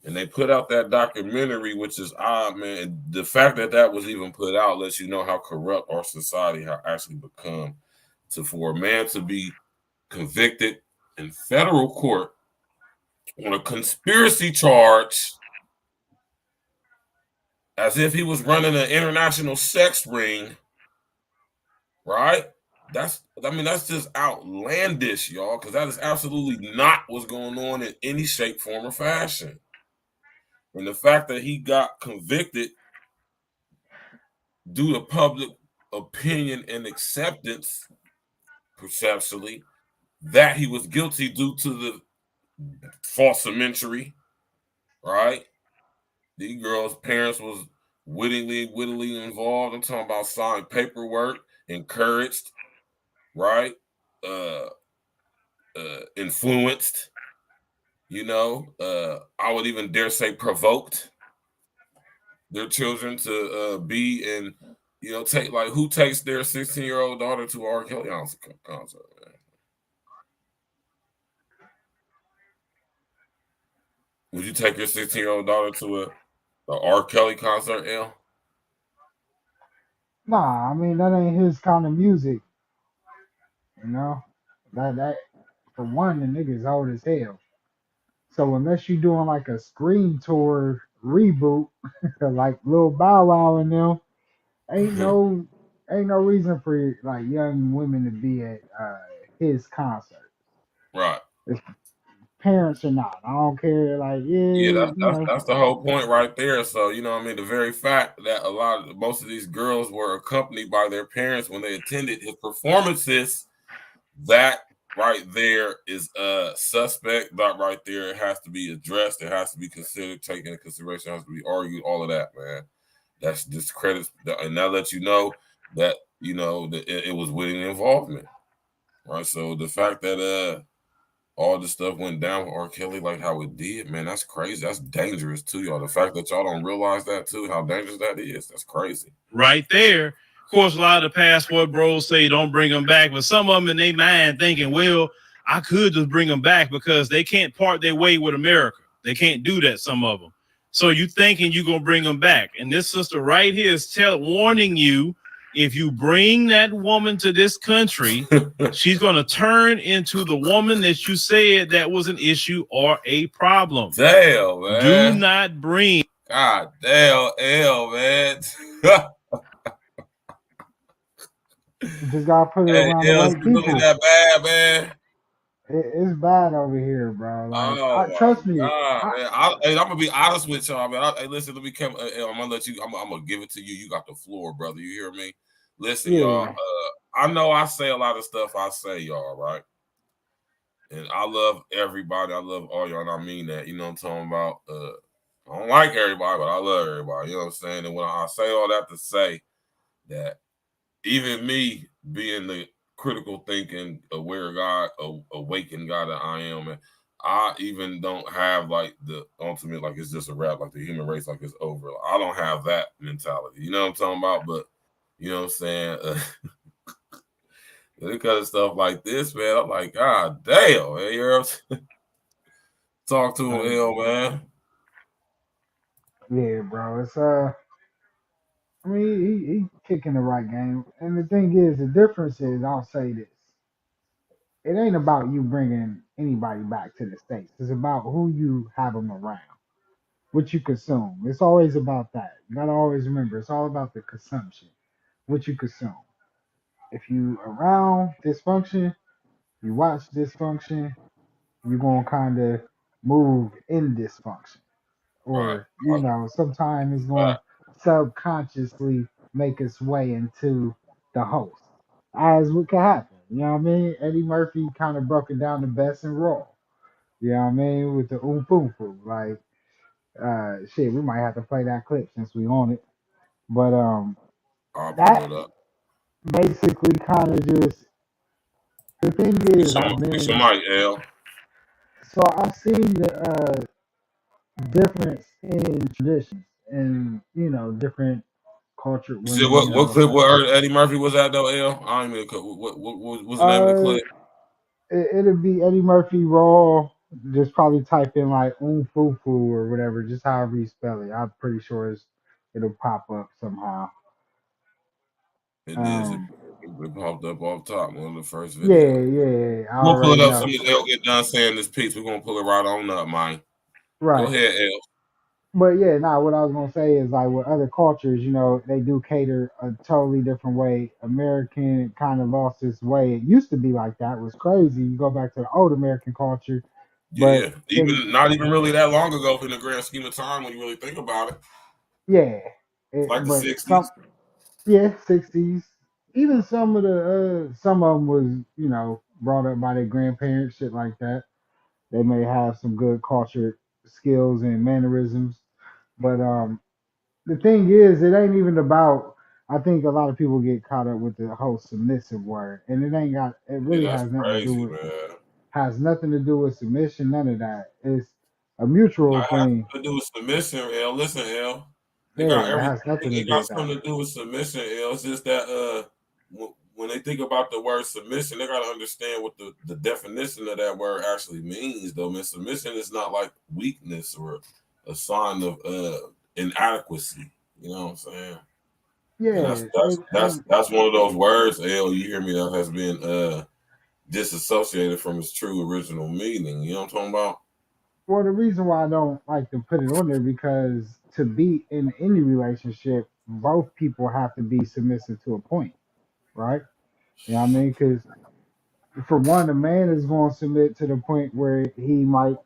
And they put out that documentary, which is odd, man. And the fact that that was even put out lets you know how corrupt our society has actually become. For a man to be convicted in federal court on a conspiracy charge as if he was running an international sex ring, right? That's just outlandish, y'all, because that is absolutely not what's going on in any shape, form, or fashion. And the fact that he got convicted due to public opinion and acceptance, perceptually, that he was guilty due to the falsimentary, right? These girls' parents was wittingly involved. I'm talking about signed paperwork, encouraged, right? Influenced, I would even dare say provoked their children to be and, take, like, who takes their 16-year-old daughter to R. Kelly concert, man? Would you take your 16-year-old daughter to a R. Kelly concert, L? Nah, I mean, that ain't his kind of music. That for one, the nigga's old as hell. So unless you doing like a Scream Tour reboot, like Lil Bow Wow and them, ain't no reason for like young women to be at his concert. Right. If parents or not, I don't care. Like, that's the whole point right there. So, the very fact that most of these girls were accompanied by their parents when they attended his performances, that right there is a suspect. That right there, it has to be addressed. It has to be considered, taken into consideration. It has to be argued. All of that, man. That's discredits, and that lets you know that it was witting involvement, right? So the fact that all this stuff went down with R. Kelly like how it did, man, that's crazy. That's dangerous too, y'all. The fact that y'all don't realize that too, how dangerous that is, that's crazy. Right there. Of course, a lot of the passport bros say don't bring them back, but some of them in their mind thinking, well, I could just bring them back because they can't part their way with America. They can't do that, some of them. So you thinking you're going to bring them back. And this sister right here is warning you, if you bring that woman to this country, she's going to turn into the woman that you said that was an issue or a problem. Damn, man. Do not bring. God damn, L, man. You just got to put it around the right people. Really that bad, man? It's bad over here, bro. Like, trust me. I'm gonna be honest with y'all, man. Listen, let me come. I'm gonna let you. I'm gonna give it to you. You got the floor, brother. You hear me? Listen, y'all. I know I say a lot of stuff. I say, y'all, right? And I love everybody. I love all y'all, and I mean that. You know what I'm talking about? I don't like everybody, but I love everybody. You know what I'm saying? And when I say all that to say that, even me being the critical thinking, aware God, awakened God that I am, and I even don't have like the ultimate, like it's just a wrap, like the human race, like it's over. Like, I don't have that mentality. You know what I'm talking about? But you know what I'm saying? Because of stuff like this, man, I'm like, God damn, man, you know what I'm saying? Talk to him, man. Yeah, bro. It's I mean, he kicking the right game. And the thing is, the difference is, I'll say this: it ain't about you bringing anybody back to the states. It's about who you have them around, what you consume. It's always about that. You gotta always remember, it's all about the consumption, what you consume. If you around dysfunction, you watch dysfunction, you're gonna kind of move in dysfunction, Right. or sometimes it's Right. gonna subconsciously make its way into the host, as what can happen. You know what I mean? Eddie Murphy kind of broke it down the best in Raw. You know what I mean? With the like shit, we might have to play that clip since we own it. But I'll pull that it up. basically kind of just the thing is I've Fix your been mic, L. so I've seen the difference in traditions and different cultured You said women and what all clip? type of What shit. Eddie Murphy was at though, L? I don't even. What was the name of the Uh, clip? it'd be Eddie Murphy Raw. Just probably type in like Fufu or whatever, just however you spell it. I'm pretty sure it'll pop up somehow. It is. Um, It popped up off top. One of the first yeah, videos. yeah, I We'll pull it already up as soon know. as L get done saying this piece. We're gonna pull it right on up, man. Go Right. ahead, L. But yeah, nah, what I was gonna say is like with other cultures, they do cater a totally different way. American kind of lost its way. It used to be like that. It was crazy. You go back to the old American culture, but Yeah, even not even really that long ago in the grand scheme of time when you really think about it. yeah, Like the but some, '60s. yeah, 60s. Even some of them was brought up by their grandparents, shit like that. They may have some good culture skills and mannerisms, but the thing is, it ain't even about. I think a lot of people get caught up with the whole submissive word, and it ain't got. It Yeah, really that's has nothing to do crazy, with man. submission. None of that. It's a mutual Now, it has thing. to do with submission, L. Listen, L. Yeah, It got it everything. has nothing to It do got with that. something to do with submission, L. It's just that when they think about the word submission, they gotta understand what the definition of that word actually means, though. Man, submission is not like weakness or a sign of inadequacy. You know what I'm saying? And Yeah, that's one of those words, L. You hear me? That has been disassociated from its true original meaning. You know what I'm talking about? well, the reason why I don't like to put it on there because to be in any relationship, both people have to be submissive to a point, right? You know what I mean? Because for one, a man is going to submit to the point where he's going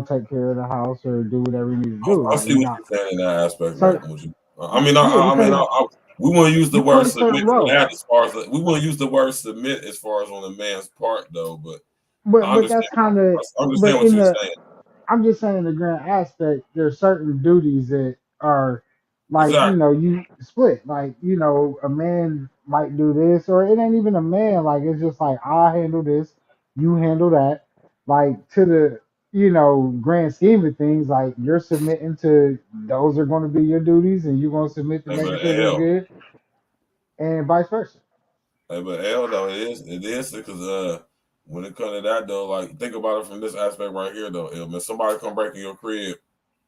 to take care of the house or do whatever he needs to do. I Like see you what got you're saying in that aspect, man. certain, I, yeah, I mean, because we want to use the you word play certain submit for roles, that as far as we want to use the word submit as far as on the man's part, though. But I but understand. that's kind of, I but understand what in you're the saying. I'm just saying the grand aspect, there's certain duties that are like, Exactly. you split. Like, a man might do this, or it ain't even a man. Like, it's just like, I handle this, you handle that. Like, to the, grand scheme of things, like, you're submitting to those are going to be your duties, and you're going to submit to Hey, making but sure they're L, good, and vice versa. though it is because when it comes to that though, like think about it from this aspect right here though, L, man, somebody come break in your crib,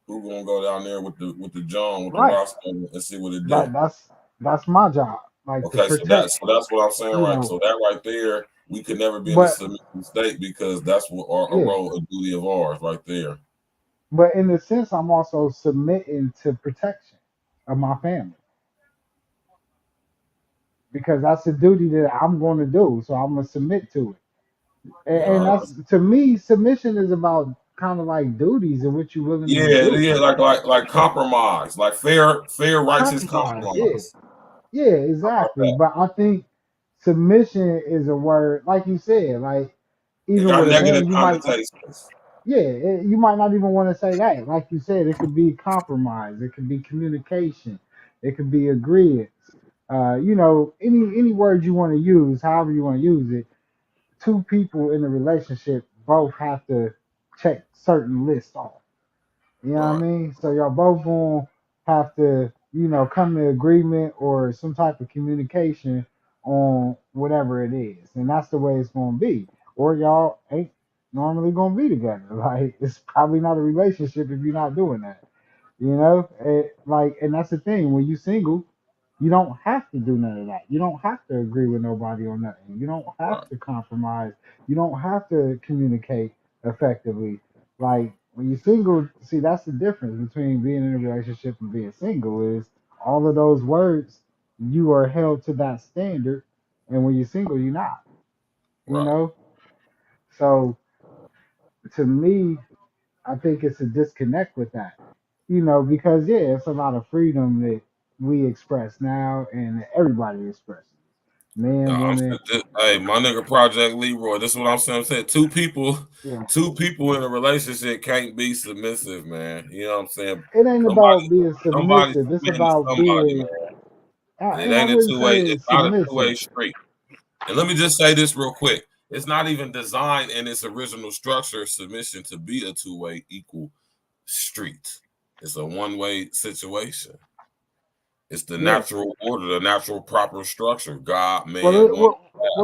who gonna go down there with the John with the Right. Roscoe and see what it do? That's my job, like, to Okay, so protect, that's what I'm saying, you right? know. So that right there, we could never be in a But submissive state because that's what a yeah, role, a duty of ours, right there. but in a sense, I'm also submitting to protection of my family because that's a duty that I'm going to do. So I'm gonna submit to it, and Yeah, that's to me, submission is about kind of like duties and what you're willing to do. yeah, like compromise, like fair, righteous Compromise, yeah, compromise. yeah, How about exactly. that? But I think submission is a word, like you said, like It even got with a negative man, connotations. you might not even want to say that. Like you said, it could be compromise, it could be communication, it could be agreement. Any word you want to use, however you want to use it. Two people in a relationship both have to check certain lists off. You know what I Right. mean? So y'all both gonna have to, come to agreement or some type of communication on whatever it is, and that's the way it's gonna be. Or y'all ain't normally gonna be together. Like it's probably not a relationship if you're not doing that. And that's the thing. When you single, You don't have to do none of that. You don't have to agree with nobody on nothing. You don't Right. have to compromise. You don't have to communicate effectively. Like when you're single, see that's the difference between being in a relationship and being single is all of those words you are held to that standard, and when you're single, you're not. You Right. know. So to me, I think it's a disconnect with that. You know, because yeah, it's a lot of freedom that we express now and that everybody expresses. Men, women, Hey, my nigga Project Leroy. This is what I'm saying. Two people, yeah. in a relationship can't be submissive, man. You know what I'm saying? It ain't about being Somebody's submissive. It's submitting to about somebody, being, man. and It I ain't a wouldn't two-way. say It's not a two-way submissive, street. And let me just say this real quick. It's not even designed in its original structure, submission, to be a two-way equal street. It's a one-way situation. It's the yeah. natural order, the natural proper structure. God, Well, man, woman.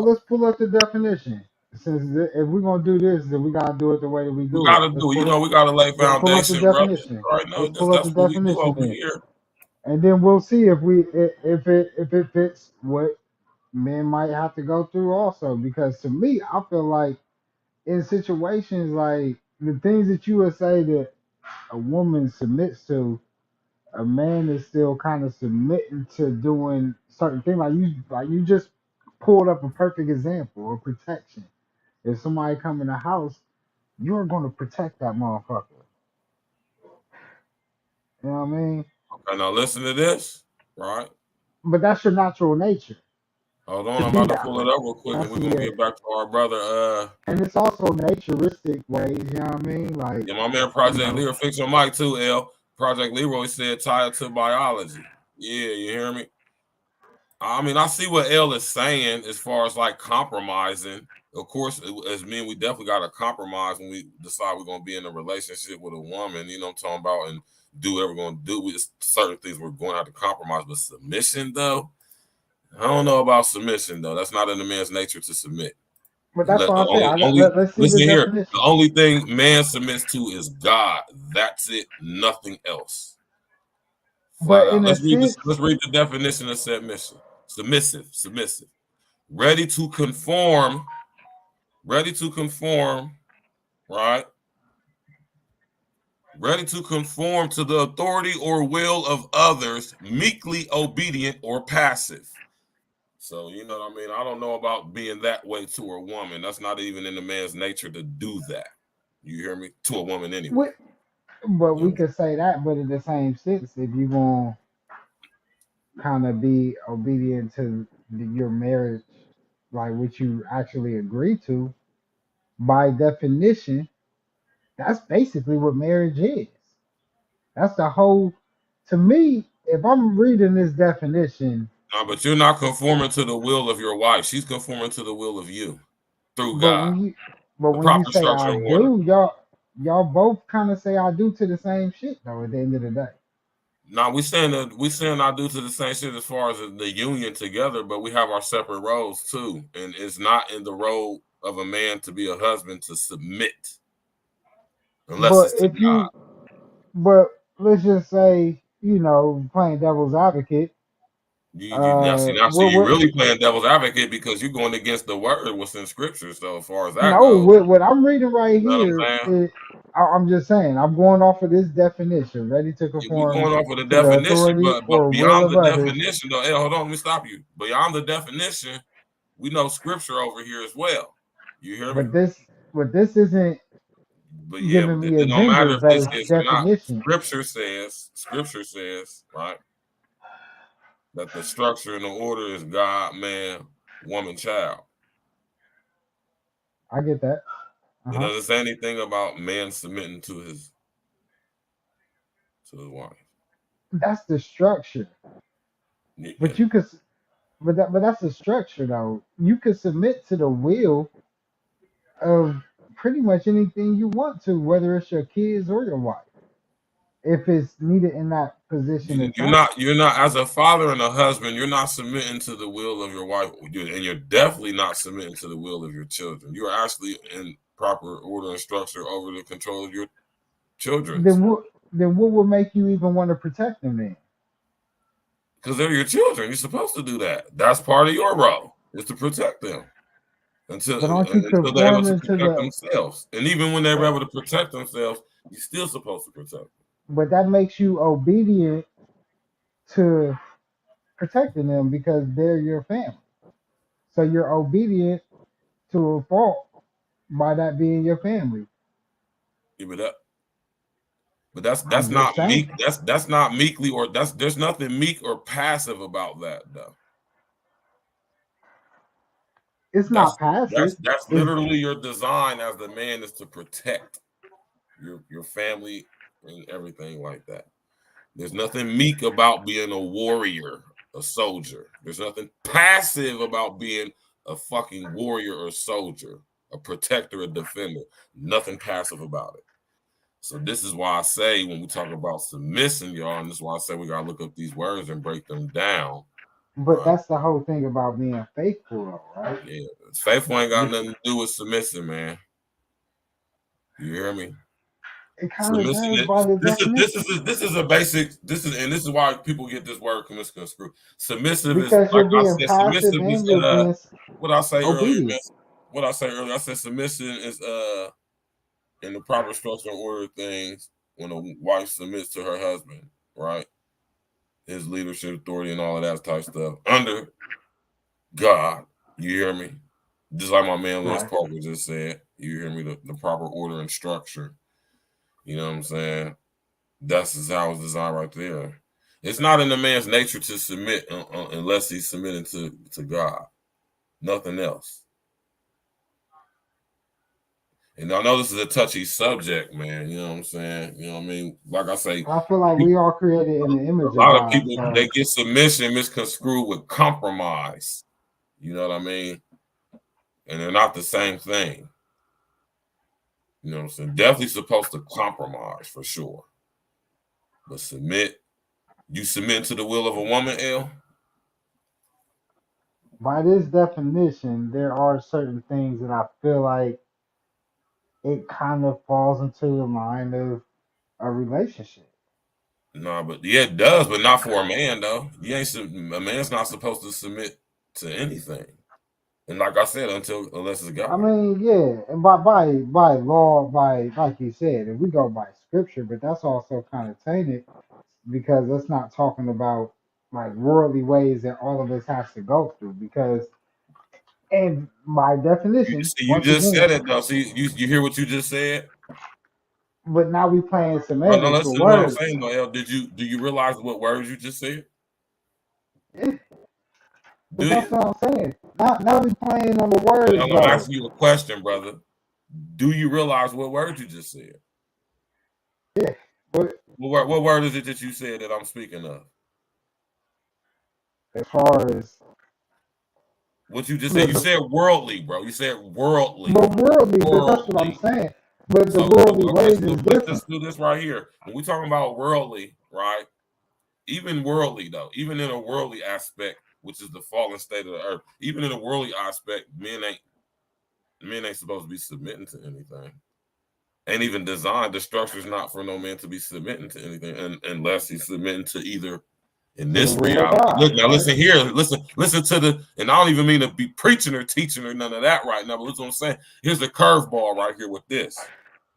let's pull up the definition. Since if we're gonna do this, then we gotta do it the way that we We do it. gotta do it. You know, we gotta lay Let's pull up the foundation, bro. definition. Right now, Let's pull up the that's what we do definition over then, here. and then we'll see if it fits what men might have to go through also. Because to me, I feel like in situations like the things that you would say that a woman submits to, a man is still kind of submitting to doing certain things. Like you just pulled up a perfect example of protection. If somebody come in the house, you're going to protect that motherfucker. You know what I mean? Okay, now listen to this, right? But that's your natural nature Hold on, to I'm be about to that pull way. it up real quick, and That's we're gonna yeah. get back to our brother. And it's also naturistic ways. You know what I mean? Like Yeah, my man you Project know. Leroy, fix your mic too, L. Project Leroy said tied to biology. Yeah, you hear me? I mean, I see what L is saying as far as like compromising. Of course, as men, we definitely got to compromise when we decide we're going to be in a relationship with a woman, you know what I'm talking about, and do what we're going to do. We just certain things we're going to have to compromise. But submission, though, I don't know about submission, though. That's not in the man's nature to submit. But that's why I say let's see the Listen here, the definition. only thing man submits to is God. That's it, nothing else. Flat But out. in a sense, Let's read the definition of submission. Submissive. Ready to conform, right? Ready to conform to the authority or will of others, meekly obedient or passive. So, you know what I mean? I don't know about being that way to a woman. That's not even in the man's nature to do that. You hear me? To a woman anyway. but You we know? could say that. But in the same sense, if you gonna kind of be obedient to your marriage, like what you actually agree to, by definition, that's basically what marriage is. That's the whole. To me, if I'm reading this definition, No, but you're not conforming to the will of your wife. She's conforming to the will of you through but God. when you, but The when you proper say structure I and order. do, y'all both kind of say I do to the same shit though. At the end of the day, Now we saying I do to the same shit as far as the union together, but we have our separate roles too, and it's not in the role of a man to be a husband to submit, unless but it's to if you, God. but let's just say, playing devil's advocate. You now see you're What really playing devil's advocate because you're going against the word what's in scripture. So as far as that No, goes, what I'm reading right you know what here I'm saying? is, I'm just saying, I'm going off of this definition, ready to Yeah, we conform going off of the to the definition, authority but or will beyond of the others. definition, though, hey, hold on, let me stop you. Beyond the definition, we know scripture over here as well. You hear me? But this isn't But yeah, giving but me a it don't matter gender if this based is or not. definition. Scripture says, right, that the structure and the order is God, man, woman, child. I get that. It Uh-huh. doesn't say anything about man submitting to his wife. That's the structure. Yeah. But you could, but that's the structure though. You could submit to the will of pretty much anything you want to, whether it's your kids or your wife, if it's needed in that position of time. You're not as a father and a husband, you're not submitting to the will of your wife, and you're definitely not submitting to the will of your children. You are actually in proper order and structure over the control of your children's. Then what? Then what would make you even want to protect them then? Because they're your children. You're supposed to do that. That's part of your role, is to protect them until But aren't you they're able to conforming to protect the? themselves. And even when they're able to protect themselves, you're still supposed to protect them. But that makes you obedient to protecting them because they're your family. So you're obedient to a fault by that being your family. Yeah, but that's I'm not just saying. meek. That's not meekly, or there's nothing meek or passive about that though. It's not passive. That's It's literally your design as the man, is to protect your family and everything like that. There's nothing meek about being a warrior, a soldier. There's nothing passive about being a fucking warrior or soldier, a protector, a defender. Nothing passive about it. So this is why I say when we talk about submission, y'all, and this is why I say we gotta look up these words and break them down. but Right? that's the whole thing about being faithful, though, right? Yeah, faithful ain't got You, nothing to do with submission, man. You hear me? it kind of Submission. does by the definition This is a basic. This is why people get this word misconstrued. Submissive is, because you're like I being said. passive Submissive is and you're being what I say earlier, man. obedient. What I say earlier. I said submission is in the proper structure and order of things when a wife submits to her husband, right? His leadership, authority, and all of that type stuff under God. You hear me? Just like my man Lance Right. Parker just said. You hear me? The proper order and structure. You know what I'm saying? That's just how it's designed right there. It's not in the man's nature to submit unless he's submitting to God. Nothing else. And I know this is a touchy subject, man. You know what I'm saying? You know what I mean? Like I say, I feel like we all created in the a image of lot of God. people, So they get submission misconstrued with compromise. You know what I mean? And they're not the same thing. You know what I'm saying? Definitely supposed to compromise for sure. But submit, you submit to the will of a woman, L? by this definition, there are certain things that I feel like it kind of falls into the line of a relationship. No, but yeah, it does, but not for a man though. A man's not supposed to submit to anything. And like I said, unless it's I God. mean, yeah, and by law, by like you said, if we go by scripture, but that's also kind of tainted because that's not talking about like worldly ways that all of us have to go through. Because, and by You definition, see, you once just again, said it though. See, you hear what you just said? but now we playing Oh no, semantics with listen to what I'm words. saying though, L. Do you realize what words you just said? Yeah, Do but you? that's what I'm saying. Now we playing on the words I'm though. asking you a question, brother. Do you realize what word you just said? Yeah, but What word is it that you said that I'm speaking of? as far as What you just said? You look, said worldly, bro. You said worldly. but worldly, but that's what I'm Worldly. saying. But the So worldly okay, ways so is let's different. just do this right here. When we talking about worldly, right? Even worldly though, even in a worldly aspect, which is the fallen state of the earth, even in a worldly aspect, men ain't supposed to be submitting to anything. Ain't even designed. The structure's not for no man to be submitting to anything, unless he's submitting to either in To the this will of reality. God, Look now, right? listen here, listen to the, and I don't even mean to be preaching or teaching or none of that right now, but listen what I'm saying. Here's the curveball right here with this,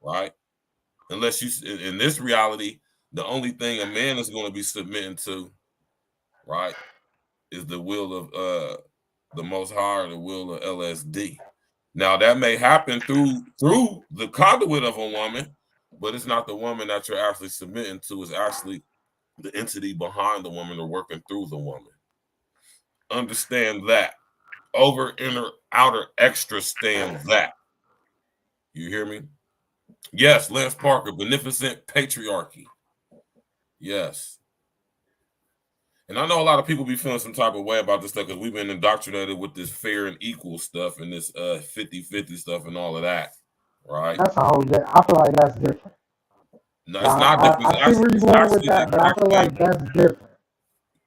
right? Unless you in this reality, the only thing a man is going to be submitting to, right, is the will of the Most High, or the will of LSD. Now that may happen through the conduit of a woman, but it's not the woman that you're actually submitting to. It's actually the entity behind the woman or working through the woman. Understand that. Over, inner, outer, extra stand that. You hear me? Yes, Lance Parker, beneficent patriarchy. Yes. And I know a lot of people be feeling some type of way about this stuff because we've been indoctrinated with this fair and equal stuff and this 50-50 stuff and all of that. Right? That's a whole. I feel like that's different. No, it's not different. I see where you're It's going with actually the that, but I exact feel same. like that's different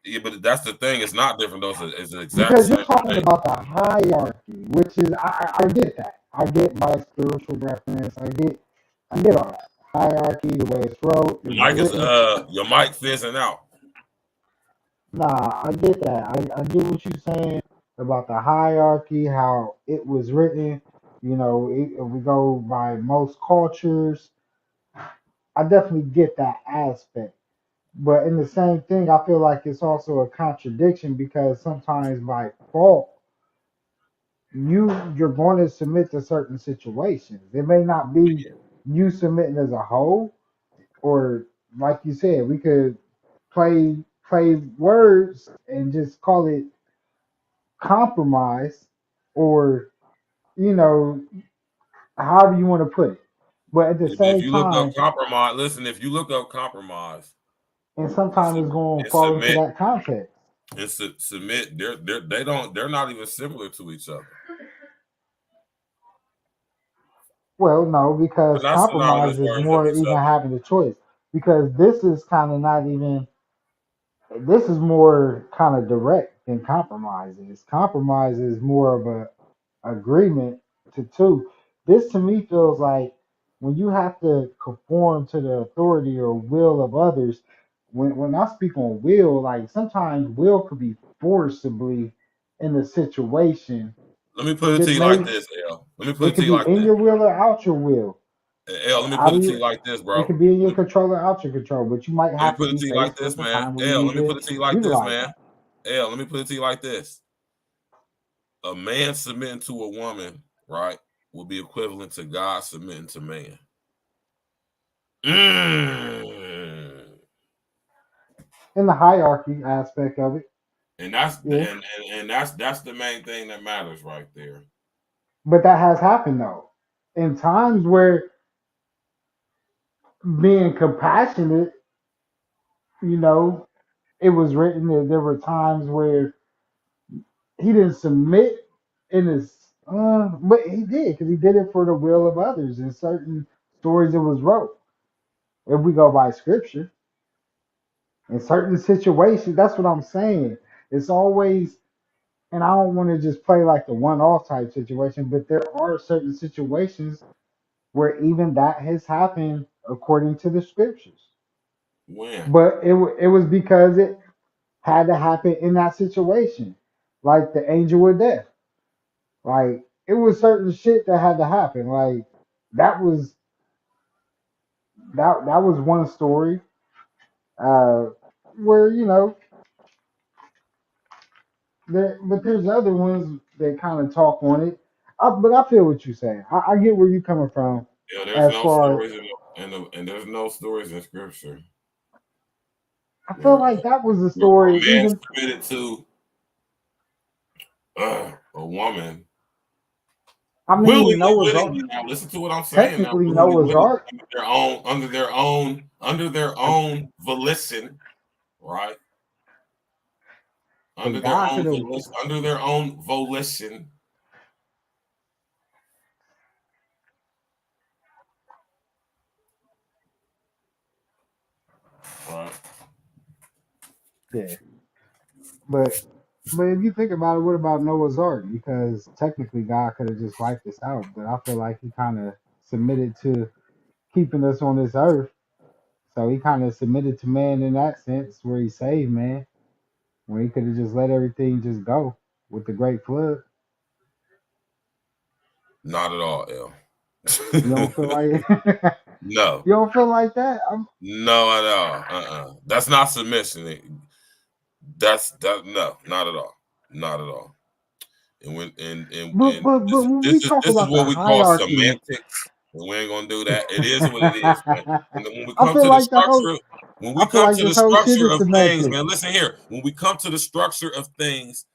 Yeah, but that's the thing. It's not different though. It's the exact because you're same talking thing. about the hierarchy, which is I get that. I get my spiritual reference. I get all that hierarchy, the way it's wrote, the way it's written. Your mic fizzing out. Nah, I get that. I get what you're saying about the hierarchy, how it was written. You know, if we go by most cultures, I definitely get that aspect. But in the same thing, I feel like it's also a contradiction because sometimes by fault, you're going to submit to certain situations. It may not be you submitting as a whole, or like you said, we could play words and just call it compromise, or you know, however you want to put it. But at the If same you look up time, compromise, listen. If you look up compromise and and, sometimes it's going to and fall into submit that context. and submit, they're not even similar to each other. Well, no, They're because not synonymous compromise is words of more each even other. having a choice. Because this is kind of not even. This is more kind of direct than compromise is. Compromise is more of a agreement to two. This to me feels like when you have to conform to the authority or will of others. When I speak on will, like sometimes will could be forcibly in the situation. Let me put it It to you like may this, L. Let me put it it to could you be like in this. your will or out your will. L, let me Out put of it to you your, like this, it bro. could be in your control or out your control, but you might Let me have to put it be to you like faced this, with a man. time where you L, need let me to put it to you like this, utilize man. that. L, let me put it to you like this. A man submitting to a woman, right, will be equivalent to God submitting to man. Mm. In the hierarchy aspect of it, And that's yeah. that's the main thing that matters right there. But that has happened though. In times where being compassionate, you know, it was written that there were times where he didn't submit in his, but he did because he did it for the will of others. In certain stories, it was wrote. If we go by scripture, in certain situations, that's what I'm saying. It's always, and I don't want to just play like the one-off type situation, but there are certain situations where even that has happened according to the scriptures. When? But it was because it had to happen in that situation, like the angel of death. Like it was certain shit that had to happen. Like that was that was one story uh, where but there's other ones that kind of talk on it. But I feel what you're saying. I get where you're coming from Yeah, there's as no far. stories and there's no stories in scripture I feel where like that was the where a story. man Even submitted to a woman I willingly, mean Noah's Ark. wittingly. Now, listen to what I'm saying. Now, Technically willingly, Noah's wittingly, Ark. under their Cause own volition, right? cause God could have. Under their own volition, right? Yeah, but if you think about it, what about Noah's Ark? Because technically God could have just wiped us out, but I feel like he kind of submitted to keeping us on this earth. So he kind of submitted to man in that sense, where he saved man, when he could have just let everything just go with the great flood. Not at all, L. You don't feel like No, you don't feel like that. no, at all. That's not submission. That's that. No, not at all. Not at all. And when But when we talk this is about the what we call hierarchy, semantics. And we ain't gonna do that. It is what it is, man. And then when we I come feel to the like the whole. structure, when we I feel come like to the this whole shit structure is of things, semantics. man, listen here. When we come to the structure of things,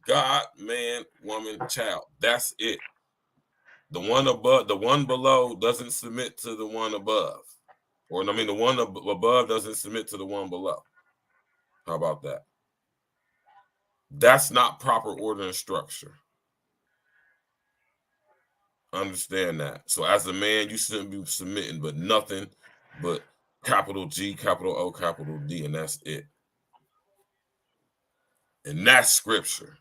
God, man, woman, child. That's it. The one above, the one below doesn't submit to the one above. Or I mean the one above doesn't submit to the one below. How about that? That's not proper order and structure. Understand that. So as a man, you shouldn't be submitting, but nothing but capital G, capital O, capital D, and that's it. And that's scripture.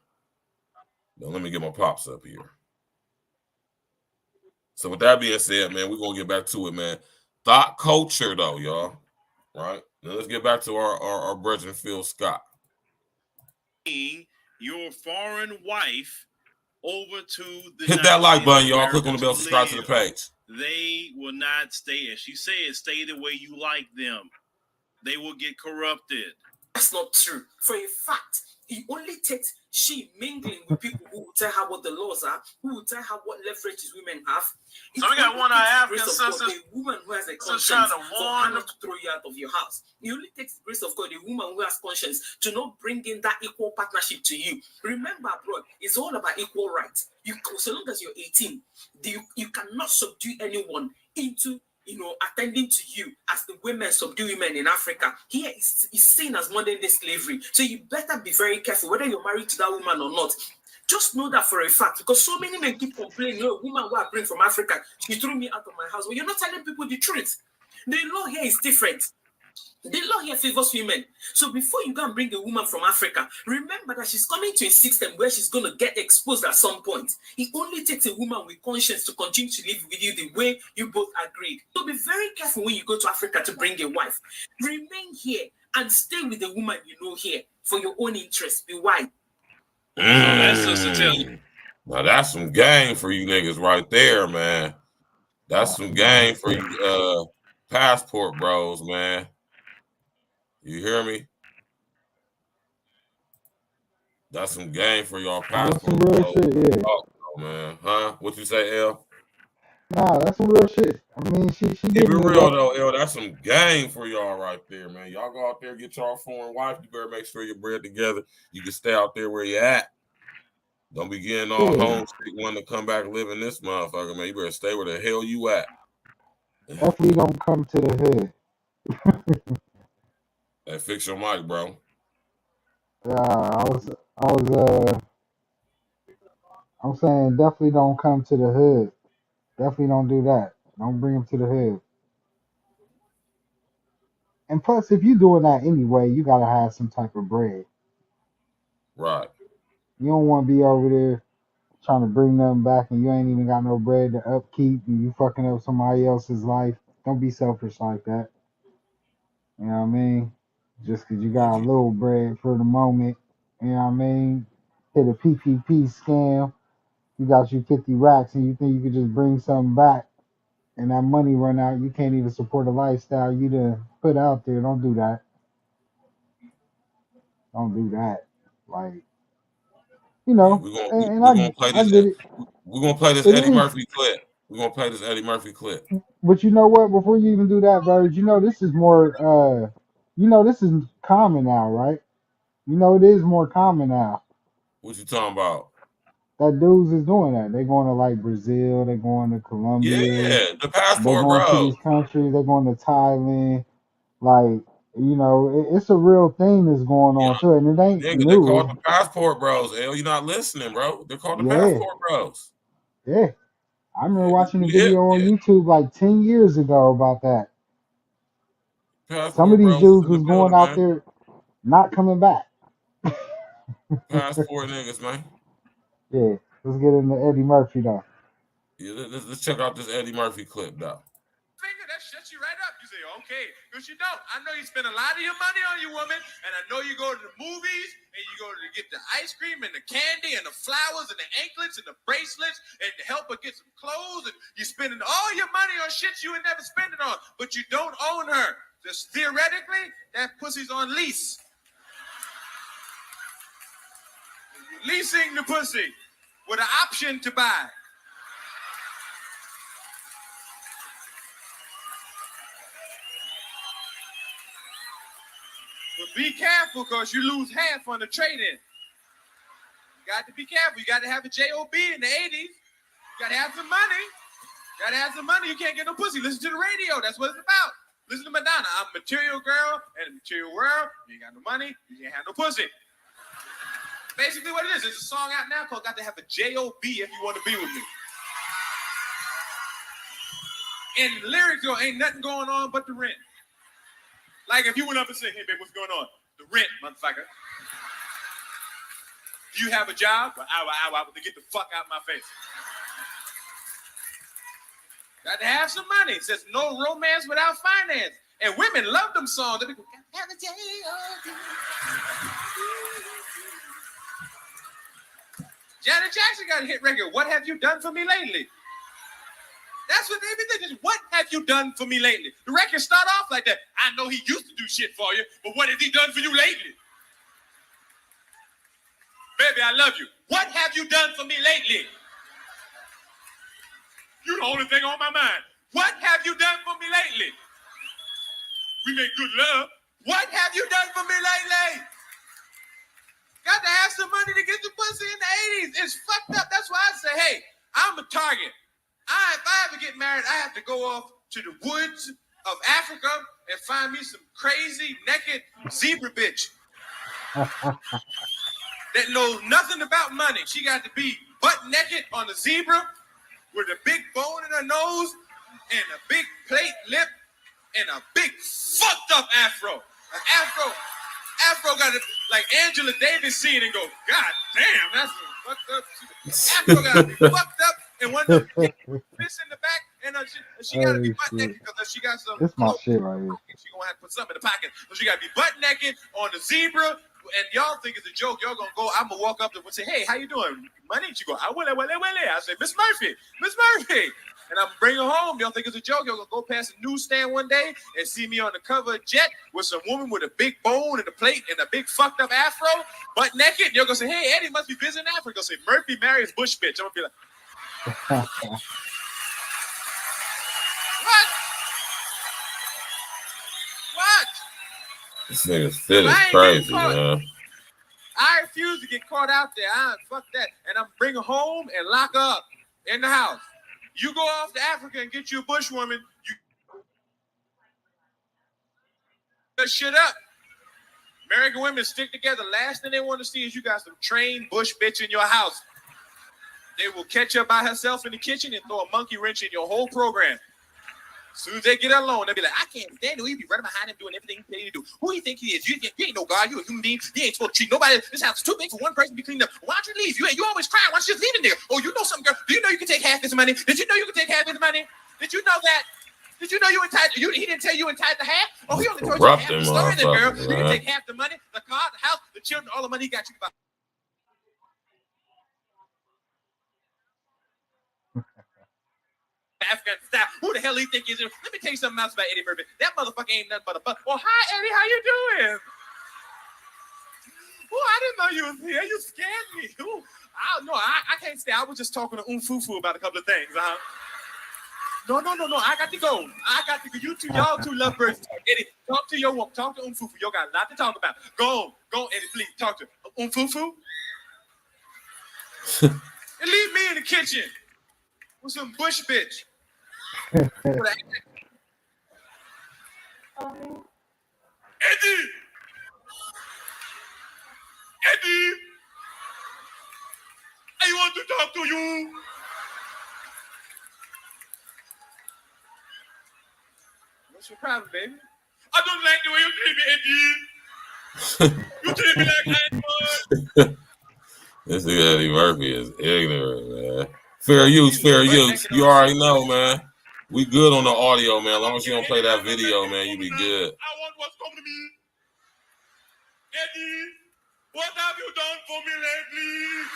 Now let me get my pops up here. So with that being said, man, we're gonna get back to it, man. Thought culture, though, y'all. Right? Now let's get back to our brethren Phil Scott. your foreign wife over to the hit that like button, y'all. Click on the bell, subscribe to the page. They will not stay, as she said, stay the way you like them. They will get corrupted. That's not true. For a fact, it only takes she mingling with people who will tell her what the laws are, who will tell her what leverages women have. So we got one of our African sisters, sisters, a woman who has a conscience for her not to throw you out of your house. It only takes the grace of God, a woman who has conscience, to not bring in that equal partnership to you. Remember, abroad, it's all about equal rights. So long as you're 18, you cannot subdue anyone into attending to you as the women subdue women in Africa. Here is seen as modern day slavery. So you better be very careful whether you're married to that woman or not. Just know that for a fact, because so many men keep complaining, woman who I bring from Africa, she threw me out of my house. Well, you're not telling people the truth. The law here is different. The law here favors women. So before you go and bring a woman from Africa, remember that she's coming to a system where she's going to get exposed at some point. It only takes a woman with conscience to continue to live with you the way you both agreed. So be very careful when you go to Africa to bring a wife. Remain here and stay with the woman you know here for your own interest. Be wise. Now that's some game for you niggas right there, man. That's some game for you passport bros, man. You hear me? That's some game for y'all passport some real bros. shit, yeah. Oh, man. Huh? What you say, L? Nah, that's some real shit. I mean, she Keep it real though, L. That's some game for y'all right there, man. Y'all go out there, get y'all foreign wife. You better make sure your bread together. You can stay out there where you at. Don't be getting all homesick wanting to come back live in this motherfucker, man. You better stay where the hell you at. Definitely don't come to the hood. Hey, fix your mic, bro. I'm saying definitely don't come to the hood. Definitely don't do that. Don't bring them to the hood. And plus, if you're doing that anyway, you gotta have some type of bread. Right. You don't want to be over there trying to bring them back and you ain't even got no bread to upkeep and you fucking up somebody else's life. Don't be selfish like that. You know what I mean? Just because you got a little bread for the moment. You know what I mean? Hit a PPP scam. You got you 50 racks and you think you could just bring something back and that money run out. You can't even support the lifestyle you done put out there. Don't do that. Don't do that. Like, you know, We're I gonna play this. get it. We're gonna play this It Eddie is. Murphy clip. We're gonna play this Eddie Murphy clip. But you know what? Before you even do that, Virg, you know this is more this is common now, right? You know it is more common now. What you talking about? That dudes is doing that. They're going to like Brazil, they're going to Colombia, Yeah, the passport, they're going to bro. these countries, they're going to Thailand. Like, it's a real thing that's going on too, and it ain't Nigga, new. they called the passport bros. L, you're not listening, bro. They're called the passport bros. Yeah. I remember watching a video on YouTube like 10 years ago about that. Passport Some of these bros dudes in the was going building, out man. there not coming back. Passport niggas, man. Yeah, let's get into Eddie Murphy though. Yeah, let's check out this Eddie Murphy clip though. That shuts you right up. You say, okay, because you don't. I know you spend a lot of your money on your woman, and I know you go to the movies, and you go to get the ice cream and the candy and the flowers and the anklets and the bracelets and to help her get some clothes, and you're spending all your money on shit you would never spend it on, but you don't own her. Just theoretically, that pussy's on lease. Leasing the pussy with an option to buy. But be careful, because you lose half on the trade-in. You got to be careful. You got to have a JOB in the 80s. You got to have some money. You got to have some money. You can't get no pussy. Listen to the radio. That's what it's about. Listen to Madonna. I'm a material girl in a material world. You ain't got no money. You can't have no pussy. Basically what it is. There's a song out now called Got to Have a JOB If You Want to Be With Me. And the lyrics go, ain't nothing going on but the rent. Like if you went up and said, hey, babe, what's going on? The rent, motherfucker. Do you have a job? Well, ow, to get the fuck out of my face. Got to have some money. It says no romance without finance. And women love them songs. They go, have a J-O-D. Janet Jackson got a hit record. What have you done for me lately? That's what everything is. What have you done for me lately? The record start off like that. I know he used to do shit for you, but what has he done for you lately? Baby, I love you. What have you done for me lately? You're the only thing on my mind. What have you done for me lately? We make good love. What have you done for me lately? Got to have some money to get the pussy in the 80s. It's fucked up. That's why I say, hey, I'm a target. If I ever get married, I have to go off to the woods of Africa and find me some crazy, naked zebra bitch that knows nothing about money. She got to be butt naked on a zebra with a big bone in her nose and a big plate lip and a big fucked up afro. An afro got to, like Angela Davis see it and go, God damn, that's fucked up. Afro got to be fucked up and one of the fists in the back, and she got to be butt naked because she got some. This my shit right here. She gonna have to put something in the pocket, so she got to be butt naked on the zebra. And y'all think it's a joke. Y'all gonna go. I'm gonna walk up to her and say, "Hey, how you doing, money?" She go, "I will." I say, "Miss Murphy," and I'm bring her home. Y'all think it's a joke. Y'all gonna go past a newsstand one day and see me on the cover of Jet with some woman with a big bone and a plate and a big fucked up afro, butt naked. And you're gonna say, "Hey, Eddie must be busy in Africa." Gonna say, "Murphy marries Bush bitch." I'm gonna be like, what? This nigga shit is crazy, man. I refuse to get caught out there. Fuck that. And I'm bring her home and lock her up in the house. You go off to Africa and get you a bush woman. You shit up. American women stick together. Last thing they want to see is you got some trained bush bitch in your house. They will catch her by herself in the kitchen and throw a monkey wrench in your whole program. As soon as they get alone, they'll be like, I can't stand it. He be running behind him doing everything he need to do. Who do you think he is? You ain't no God. You a human being. You ain't supposed to treat nobody. This house is too big for one person to be cleaned up. Why don't you leave? You always crying. Why don't you just leave it there? Oh, you know something, girl. Do you know you can take half his money? Did you know you can take half his money? Did you know that? Did you know you entitled? He didn't tell you entitled to half? Oh, he only told you half the story, then, girl. You can take half the money, the car, the house, the children, all the money he got you about. African style. Who the hell do you think is? Let me tell you something else about Eddie Murphy. That motherfucker ain't nothing but a butt. Well, hi Eddie, how you doing? Oh, I didn't know you was here. You scared me. Ooh, I can't stay. I was just talking to Fufu about a couple of things. No. I got to go. You two, y'all two lovebirds. Eddie, talk to Fufu. You got a lot to talk about. Go on, Eddie, please talk to Fufu. And leave me in the kitchen with some bush bitch. Eddie, I want to talk to you. What's your problem, baby? I don't like the way you treat me, Eddie. You treat me like animal. This nigga Eddie Murphy is ignorant, man. Fair use. You already know, man. We good on the audio, man. As long as you don't play that video, man, you be good. I want what's coming to me. Eddie, what have you done for me lately?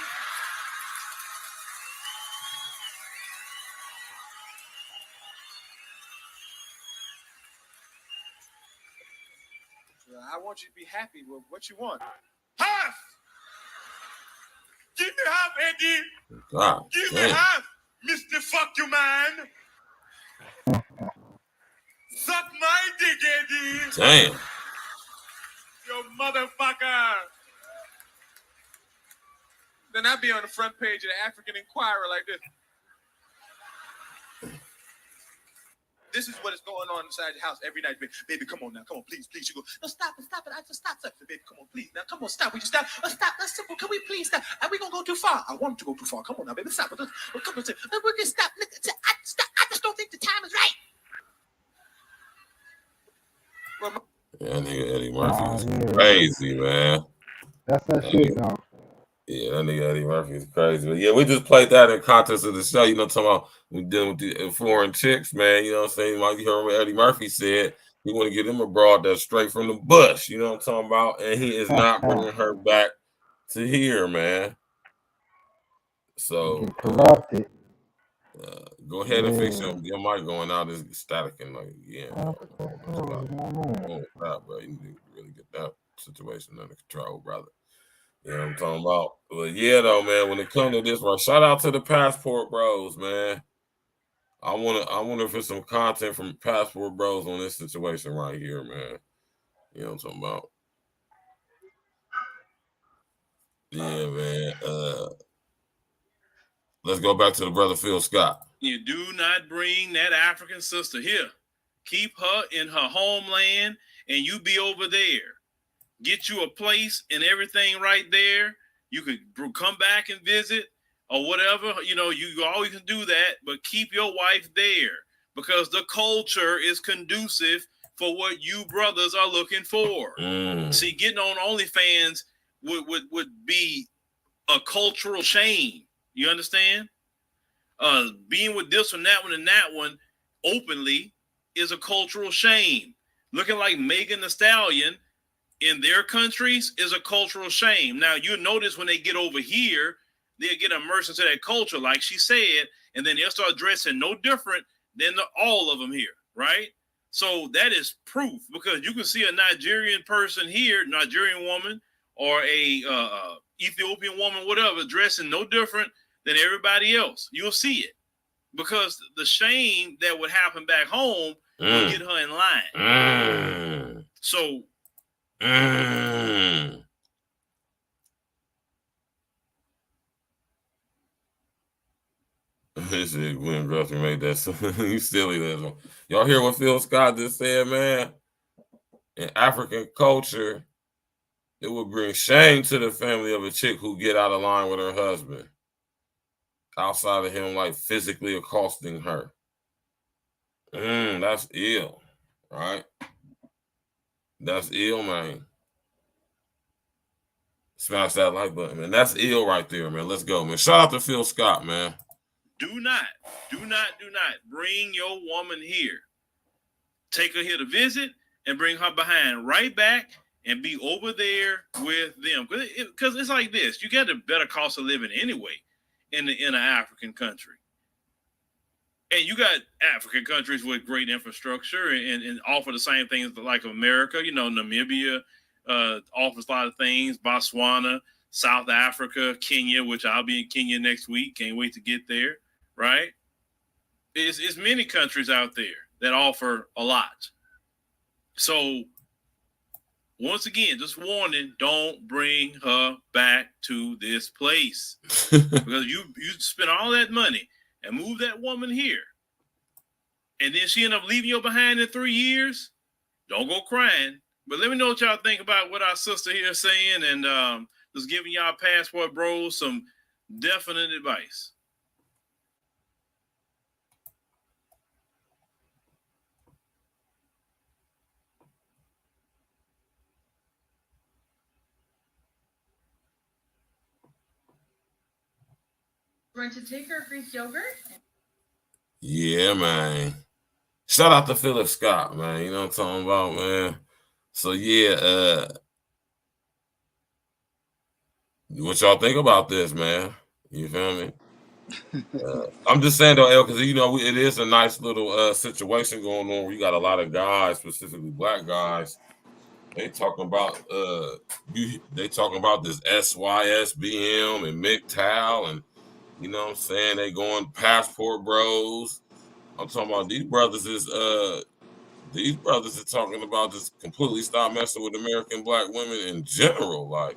I want you to be happy with what you want. Half! Give me half, Eddie! God, give me half, Mr. Fuck You Man! Suck my dick, Eddie! Damn. You motherfucker! Then I'd be on the front page of the African Inquirer like this. This is what is going on inside the house every night. Baby, come on now. Come on, please. You go, no, stop it. I just stop. Baby, come on, please. Now, come on, stop. Will you stop? Stop. That's simple. Can we please stop? Are we going to go too far? I want to go too far. Come on now, baby. Stop. Come on. We can stop. I just don't think the time is right. Yeah, nigga Eddie Murphy is crazy, man. That's that shit, though. Yeah, that nigga Eddie Murphy is crazy. But yeah, we just played that in context of the show. You know, talking about we dealing with the foreign chicks, man. You know what I'm saying? Like you heard what Eddie Murphy said. You want to get him a broad that's straight from the bush. You know what I'm talking about? And he is not bringing her back to here, man. So Get corrupted. go ahead and fix Yeah. your mic going out. Is static and like What's going on? bro. You need to really get that situation under control, brother. You know what I'm talking about? But yeah, though, man. When it comes to this, right? Shout out to the Passport Bros, man. I wonder if there's some content from Passport Bros on this situation right here, man. You know what I'm talking about? Yeah, man. Let's go back to the brother Phil Scott. You do not bring that African sister here. Keep her in her homeland, and you be over there. Get you a place and everything right there. You could come back and visit or whatever. You know, you always can do that, but keep your wife there because the culture is conducive for what you brothers are looking for. See, getting on OnlyFans would be a cultural shame. You understand? Being with this one, that one, and that one openly is a cultural shame. Looking like Megan Thee Stallion in their countries is a cultural shame. Now, you notice when they get over here, they'll get immersed into that culture, like she said, and then they'll start dressing no different than all of them here, right? So that is proof because you can see a Nigerian person here, Nigerian woman, or a Ethiopian woman, whatever, dressing no different than everybody else. You'll see it because the shame that would happen back home will get her in line. So This is Glenn Guthrie made that. You silly little. Y'all hear what Phil Scott just said, man? In African culture, it would bring shame to the family of a chick who get out of line with her husband. Outside of him, like physically accosting her. That's ill, right? That's ill, man. Smash that like button, man. That's ill right there, man. Let's go, man. Shout out to Phil Scott, man. Do not bring your woman here. Take her here to visit and bring her behind right back and be over there with them. Because it's like this. You get a better cost of living anyway in an African country. And you got African countries with great infrastructure and offer the same things like America. You know, Namibia offers a lot of things. Botswana, South Africa, Kenya, which I'll be in Kenya next week. Can't wait to get there, right? It's many countries out there that offer a lot. So, once again, just warning, don't bring her back to this place. Because you spend all that money and move that woman here. And then she end up leaving you behind in 3 years. Don't go crying. But let me know what y'all think about what our sister here is saying and just giving y'all Passport Bros some definite advice. Going to take our Greek yogurt. Yeah, man. Shout out to Philip Scott, man. You know what I'm talking about, man. So yeah, what y'all think about this, man? You feel me? I'm just saying though, El, because you know it is a nice little situation going on where you got a lot of guys, specifically black guys. They talking about they talking about this SYSBM and MGTOW and you know what I'm saying? They going Passport Bros. I'm talking about these brothers are talking about just completely stop messing with American black women in general. Like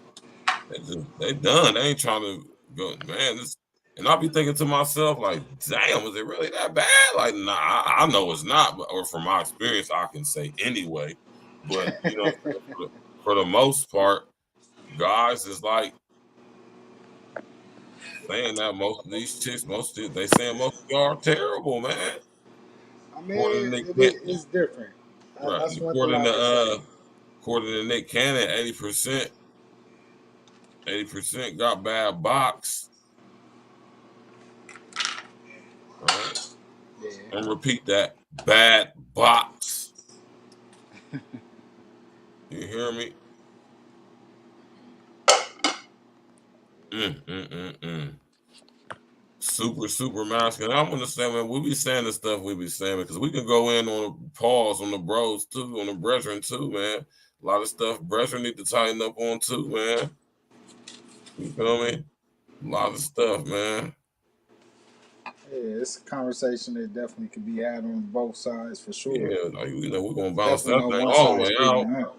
they done. They ain't trying to go, man. And I'll be thinking to myself, like, damn, is it really that bad? Like, nah, I know it's not, or from my experience, I can say anyway. But you know, for the most part, guys is like saying that most of these chicks, they saying most of y'all are terrible, man. I mean, it's different. Right. That's one thing I can say. According to Nick Cannon, 80% got bad box. All right. Yeah. And repeat that. Bad box. You hear me? super masculine. I'm gonna say, man, we be saying the stuff we be saying because we can go in on a pause on the bros too, on the brethren too, man. A lot of stuff brethren need to tighten up on too, man. You feel me? A lot of stuff, man. Yeah, it's a conversation that definitely could be had on both sides for sure. Yeah, like, we're gonna balance Definitely that no thing one all the size way fitting out. out.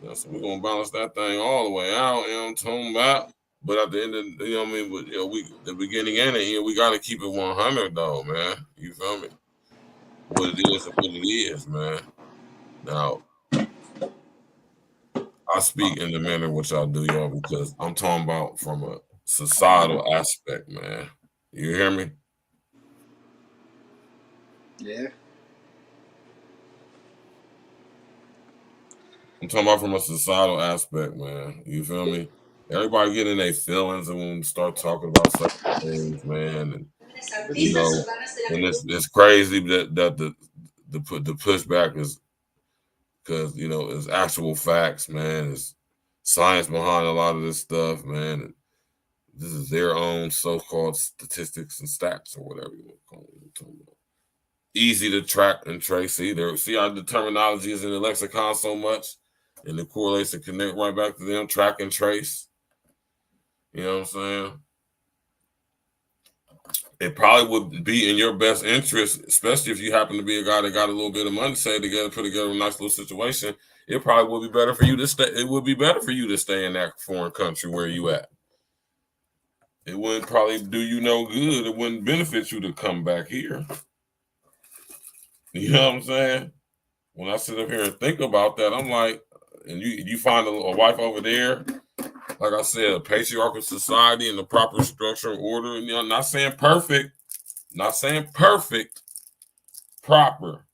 Yeah, so we're gonna balance that thing all the way out. You know what I'm talking about? But at the end of you know what I mean, but, you know, we the beginning and the end, we gotta keep it 100 though, man. You feel me? What it is and what it is, man. Now, I speak in the manner which I do, y'all, because I'm talking about from a societal aspect, man. You hear me? Yeah. I'm talking about from a societal aspect, man. You feel me? Everybody getting their feelings and when we start talking about certain things, man, and But you you, know, and it's crazy that the pushback is because you know it's actual facts, man. It's science behind a lot of this stuff, man. And this is their own so-called statistics and stats or whatever you want to call it. Easy to track and trace. See how the terminology is in the lexicon so much, and the correlates and connect right back to them. Track and trace. You know what I'm saying? It probably would be in your best interest, especially if you happen to be a guy that got a little bit of money saved together, put together a nice little situation. It probably would be better for you to stay. It would be better for you to stay in that foreign country where you at. It wouldn't probably do you no good. It wouldn't benefit you to come back here. You know what I'm saying? When I sit up here and think about that, I'm like, and you find a wife over there, like I said, a patriarchal society and the proper structure and order. And, you know, not saying perfect, proper.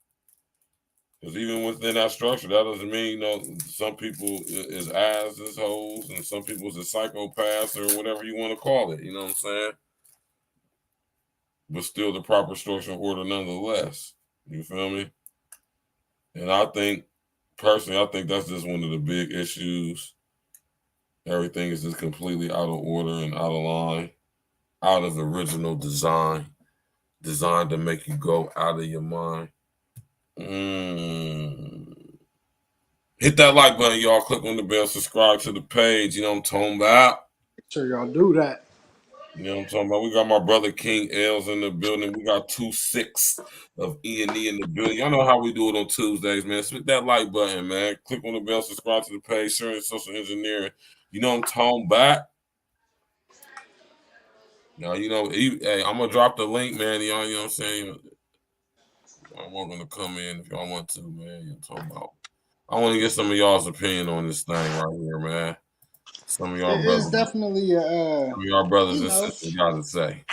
Because even within that structure, that doesn't mean, you know, some people is asses, hoes, and some people is psychopaths or whatever you want to call it. You know what I'm saying? But still the proper structure and order nonetheless. You feel me? And I think, personally, I think that's just one of the big issues. Everything is just completely out of order and out of line, out of original design, designed to make you go out of your mind. Hit that like button, y'all. Click on the bell, subscribe to the page. You know what I'm talking about? make sure y'all do that. You know what I'm talking about? We got my brother King L's in the building. We got 2-6 of E&E in the building. Y'all know how we do it on Tuesdays, man. Hit that like button, man. Click on the bell, subscribe to the page, sharing social engineering. You know what I'm talking about? Now, you know, hey, I'm going to drop the link, man. Y'all, you know what I'm saying? Y'all welcome to come in if y'all want to, man. You know what I'm talking about? I want to get some of y'all's opinion on this thing right here, man. Some of y'all It's brothers, definitely and you know, sisters got to say.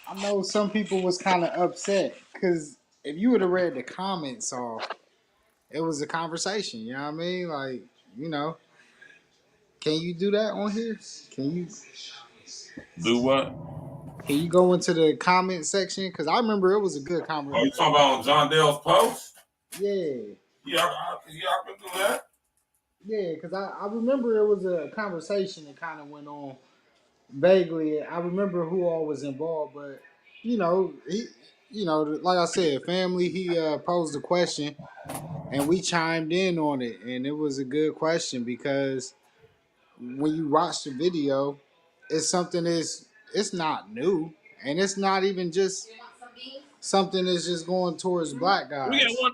I know some people was kind of upset because if you would have read the comments off, it was a conversation. You know what I mean? Like, you know, can you do that on here? Can you Do what? can you go into the comment section? Because I remember it was a good Oh, you comment. talking about on John Dale's post? Yeah, I can do that. yeah. Because I remember it was a conversation that kind of went on vaguely. I remember who all was involved, but you know, you know, like I said, family. He posed a question, and we chimed in on it, and it was a good question because when you watch the video, it's something that's it's not new, and it's not even just something that's just going towards black We got guys. one.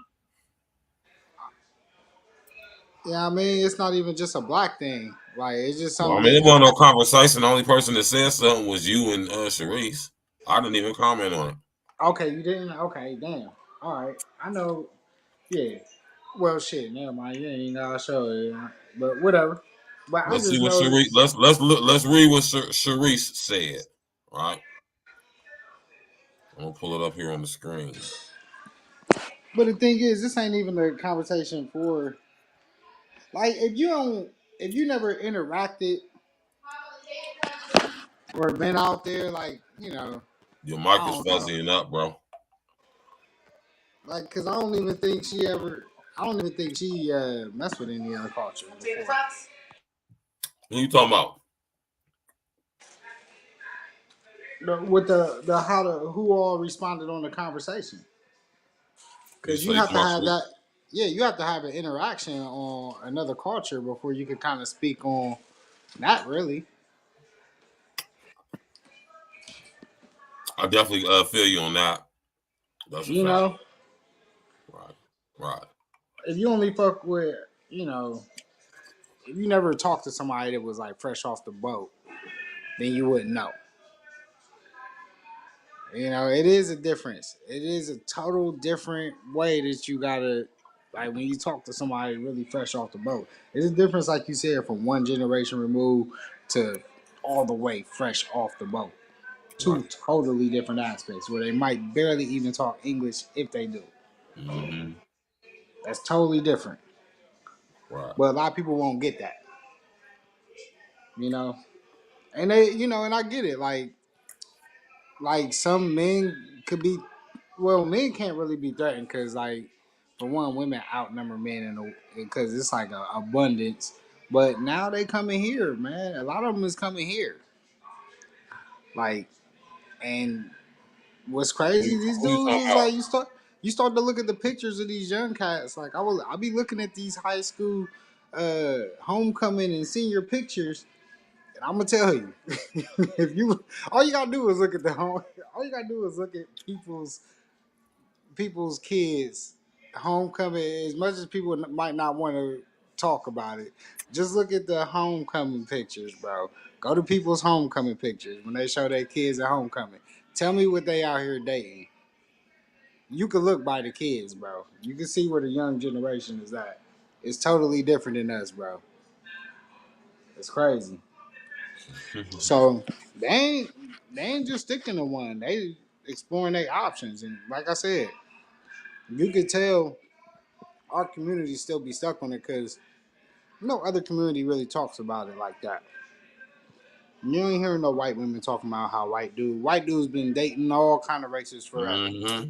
Yeah, I mean, it's not even just a black thing. Like it's just Well, I something mean, it that wasn't no conversation. The only person that said something was you and Sharice. I didn't even comment on it. okay, you didn't. Okay, damn. All right, I know. Yeah. Well, shit. Never mind. You ain't gotta show it, but whatever. But I Let's see just what know that. Sharice. Let's read what Sharice said. All right, I'm gonna pull it up here on the screen. But the thing is, this ain't even a conversation for like if you never interacted or been out there, like you know, Your mic I is don't know, fuzzying up, bro. like because I don't even think she ever. I don't even think she messed with any other culture before. Who you talking about? with the how the who all responded on the conversation, You because say you you have to come out have with that. Yeah, you have to have an interaction on another culture before you can kind of speak on that. Really, I definitely feel you on that. That's a you fact. know, Right. Right. if you only fuck with, you know, if you never talked to somebody that was like fresh off the boat, then you wouldn't know. You know, it is a difference. It is a total different way that you gotta like when you talk to somebody really fresh off the boat. It's a difference, like you said, from one generation removed to all the way fresh off the boat. Right. Two totally different aspects where they might barely even talk English if they do. Mm-hmm. That's totally different. Right. But a lot of people won't get that. You know? And they, you know, and I get it. Like some men could be, well, men can't really be threatened because, like, for one, women outnumber men because it's like a abundance. But now they coming here, man. A lot of them is coming here. Like, and what's crazy, these Who you dudes talking is about? like you start to look at the pictures of these young cats. Like I'll be looking at these high school homecoming and senior pictures. And I'm gonna tell you, if you all you gotta do is look at the home. All you gotta do is look at people's kids homecoming. As much as people might not want to talk about it, just look at the homecoming pictures, bro. Go to people's homecoming pictures when they show their kids at homecoming. Tell me what they out here dating. You can look by the kids, bro. You can see where the young generation is at. It's totally different than us, bro. It's crazy. So they ain't they ain't just sticking to one. They exploring their options, and like I said, you could tell our community still be stuck on it because no other community really talks about it like that. You ain't hearing no white women talking about how white dudes been dating all kind of races forever. Mm-hmm.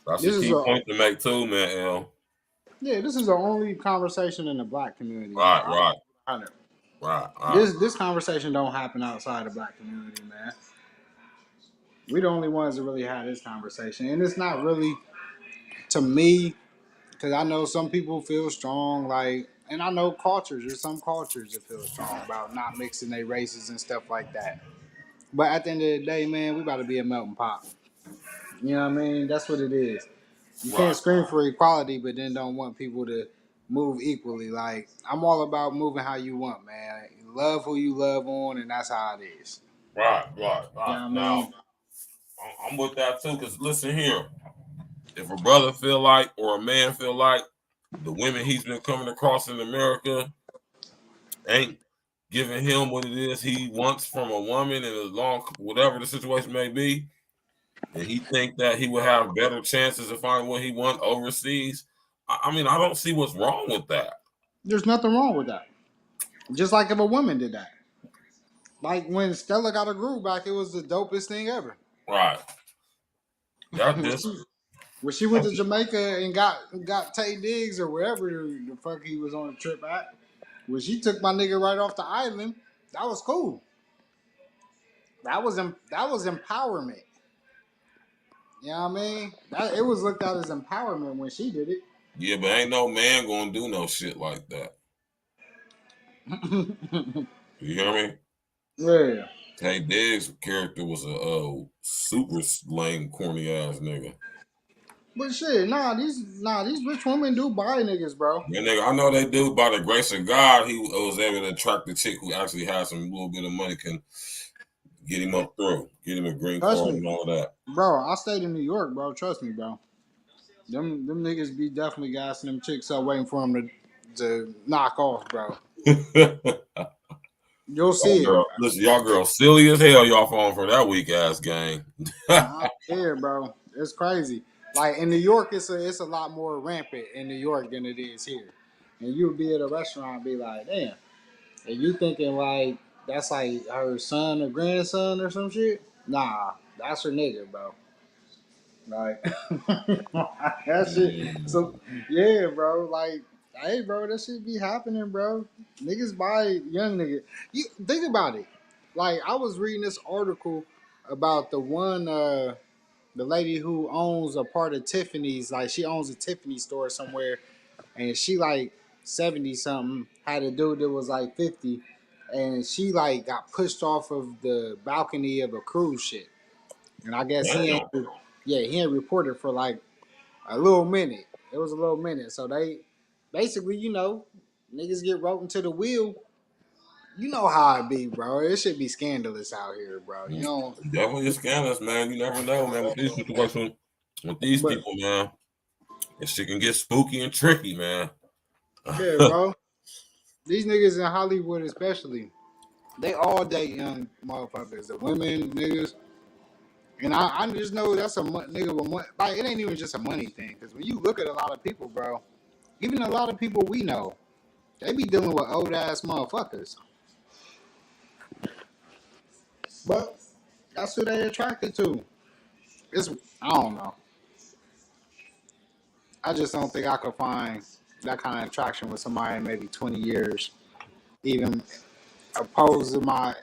That's a This is key a point to make too, man. L. yeah, this is the only conversation in the black community. Right. I Right. don't know. Right. Right. This conversation don't happen outside the black community, man. We the only ones that really had this conversation, and it's not really to me because I know some people feel strong, like, and I know cultures. There's some cultures that feel strong about not mixing their races and stuff like that. But at the end of the day, man, we about to be a melting pot. You know what I mean? That's what it is. You can't Right. scream for equality, but then don't want people to move equally. Like I'm all about moving how you want, man. Love who you love on, and that's how it is. Right. Right. You Right. know what I Now, mean? I'm with that too. Cause listen here, if a brother feel like or a man feel like the women he's been coming across in America ain't giving him what it is he wants from a woman, and as long whatever the situation may be, and he think that he would have better chances of finding what he want overseas. I mean, I don't see what's wrong with that. There's nothing wrong with that. Just like if a woman did that. Like when Stella got her groove back, it was the dopest thing ever. Right. That when, just she, when she went to Jamaica and got Tay Diggs or wherever the fuck he was on the trip at, when she took my nigga right off the island, that was cool. That was empowerment. You know what I mean? It was looked at as empowerment when she did it. yeah, but ain't no man gonna do no shit like that. You hear me? Yeah. Tay Diggs' character was a super lame, corny ass nigga. But shit, these rich women do buy niggas, bro. Yeah, nigga, I know they do. By the grace of God, he was able to attract the chick who actually has some little bit of money, can get him up through, get him a green Trust card me, and all that. bro. I stayed in New York, bro. Trust me, bro. Them niggas be definitely gassing them chicks up, waiting for them to knock off, bro. You'll Y'all see it. girl, listen, y'all girls silly as hell. Y'all falling for that weak ass game. Nah, yeah, bro. It's crazy. Like in New York, it's a lot more rampant in New York than it is here. And you'll be at a restaurant and be like, damn. And you thinking like that's like her son or grandson or some shit? Nah, that's her nigga, bro. Like that shit. So yeah, bro. Like, hey, bro, that shit be happening, bro. Niggas buy young nigga. You think about it. Like I was reading this article about the one the lady who owns a part of Tiffany's, like she owns a Tiffany store somewhere, and she like 70 something, had a dude that was like 50, and she like got pushed off of the balcony of a cruise ship, and I guess Damn. he ain't reported for like a little minute. It was a little minute, so they basically, niggas get roped into the wheel. You know how it be, bro. It should be scandalous out here, bro. You know, Definitely a scandalous, man. You never know, man. With these situations, with these but people, man, this shit can get spooky and tricky, man. yeah, bro. These niggas in Hollywood, especially, they all date young motherfuckers. The women, niggas, and I just know that's a nigga with money. Like, it ain't even just a money thing. Because when you look at a lot of people, bro, even a lot of people we know, they be dealing with old ass motherfuckers. But that's who they attracted to. It's I don't know. I just don't think I could find that kind of attraction with somebody in maybe 20 years, even opposed to my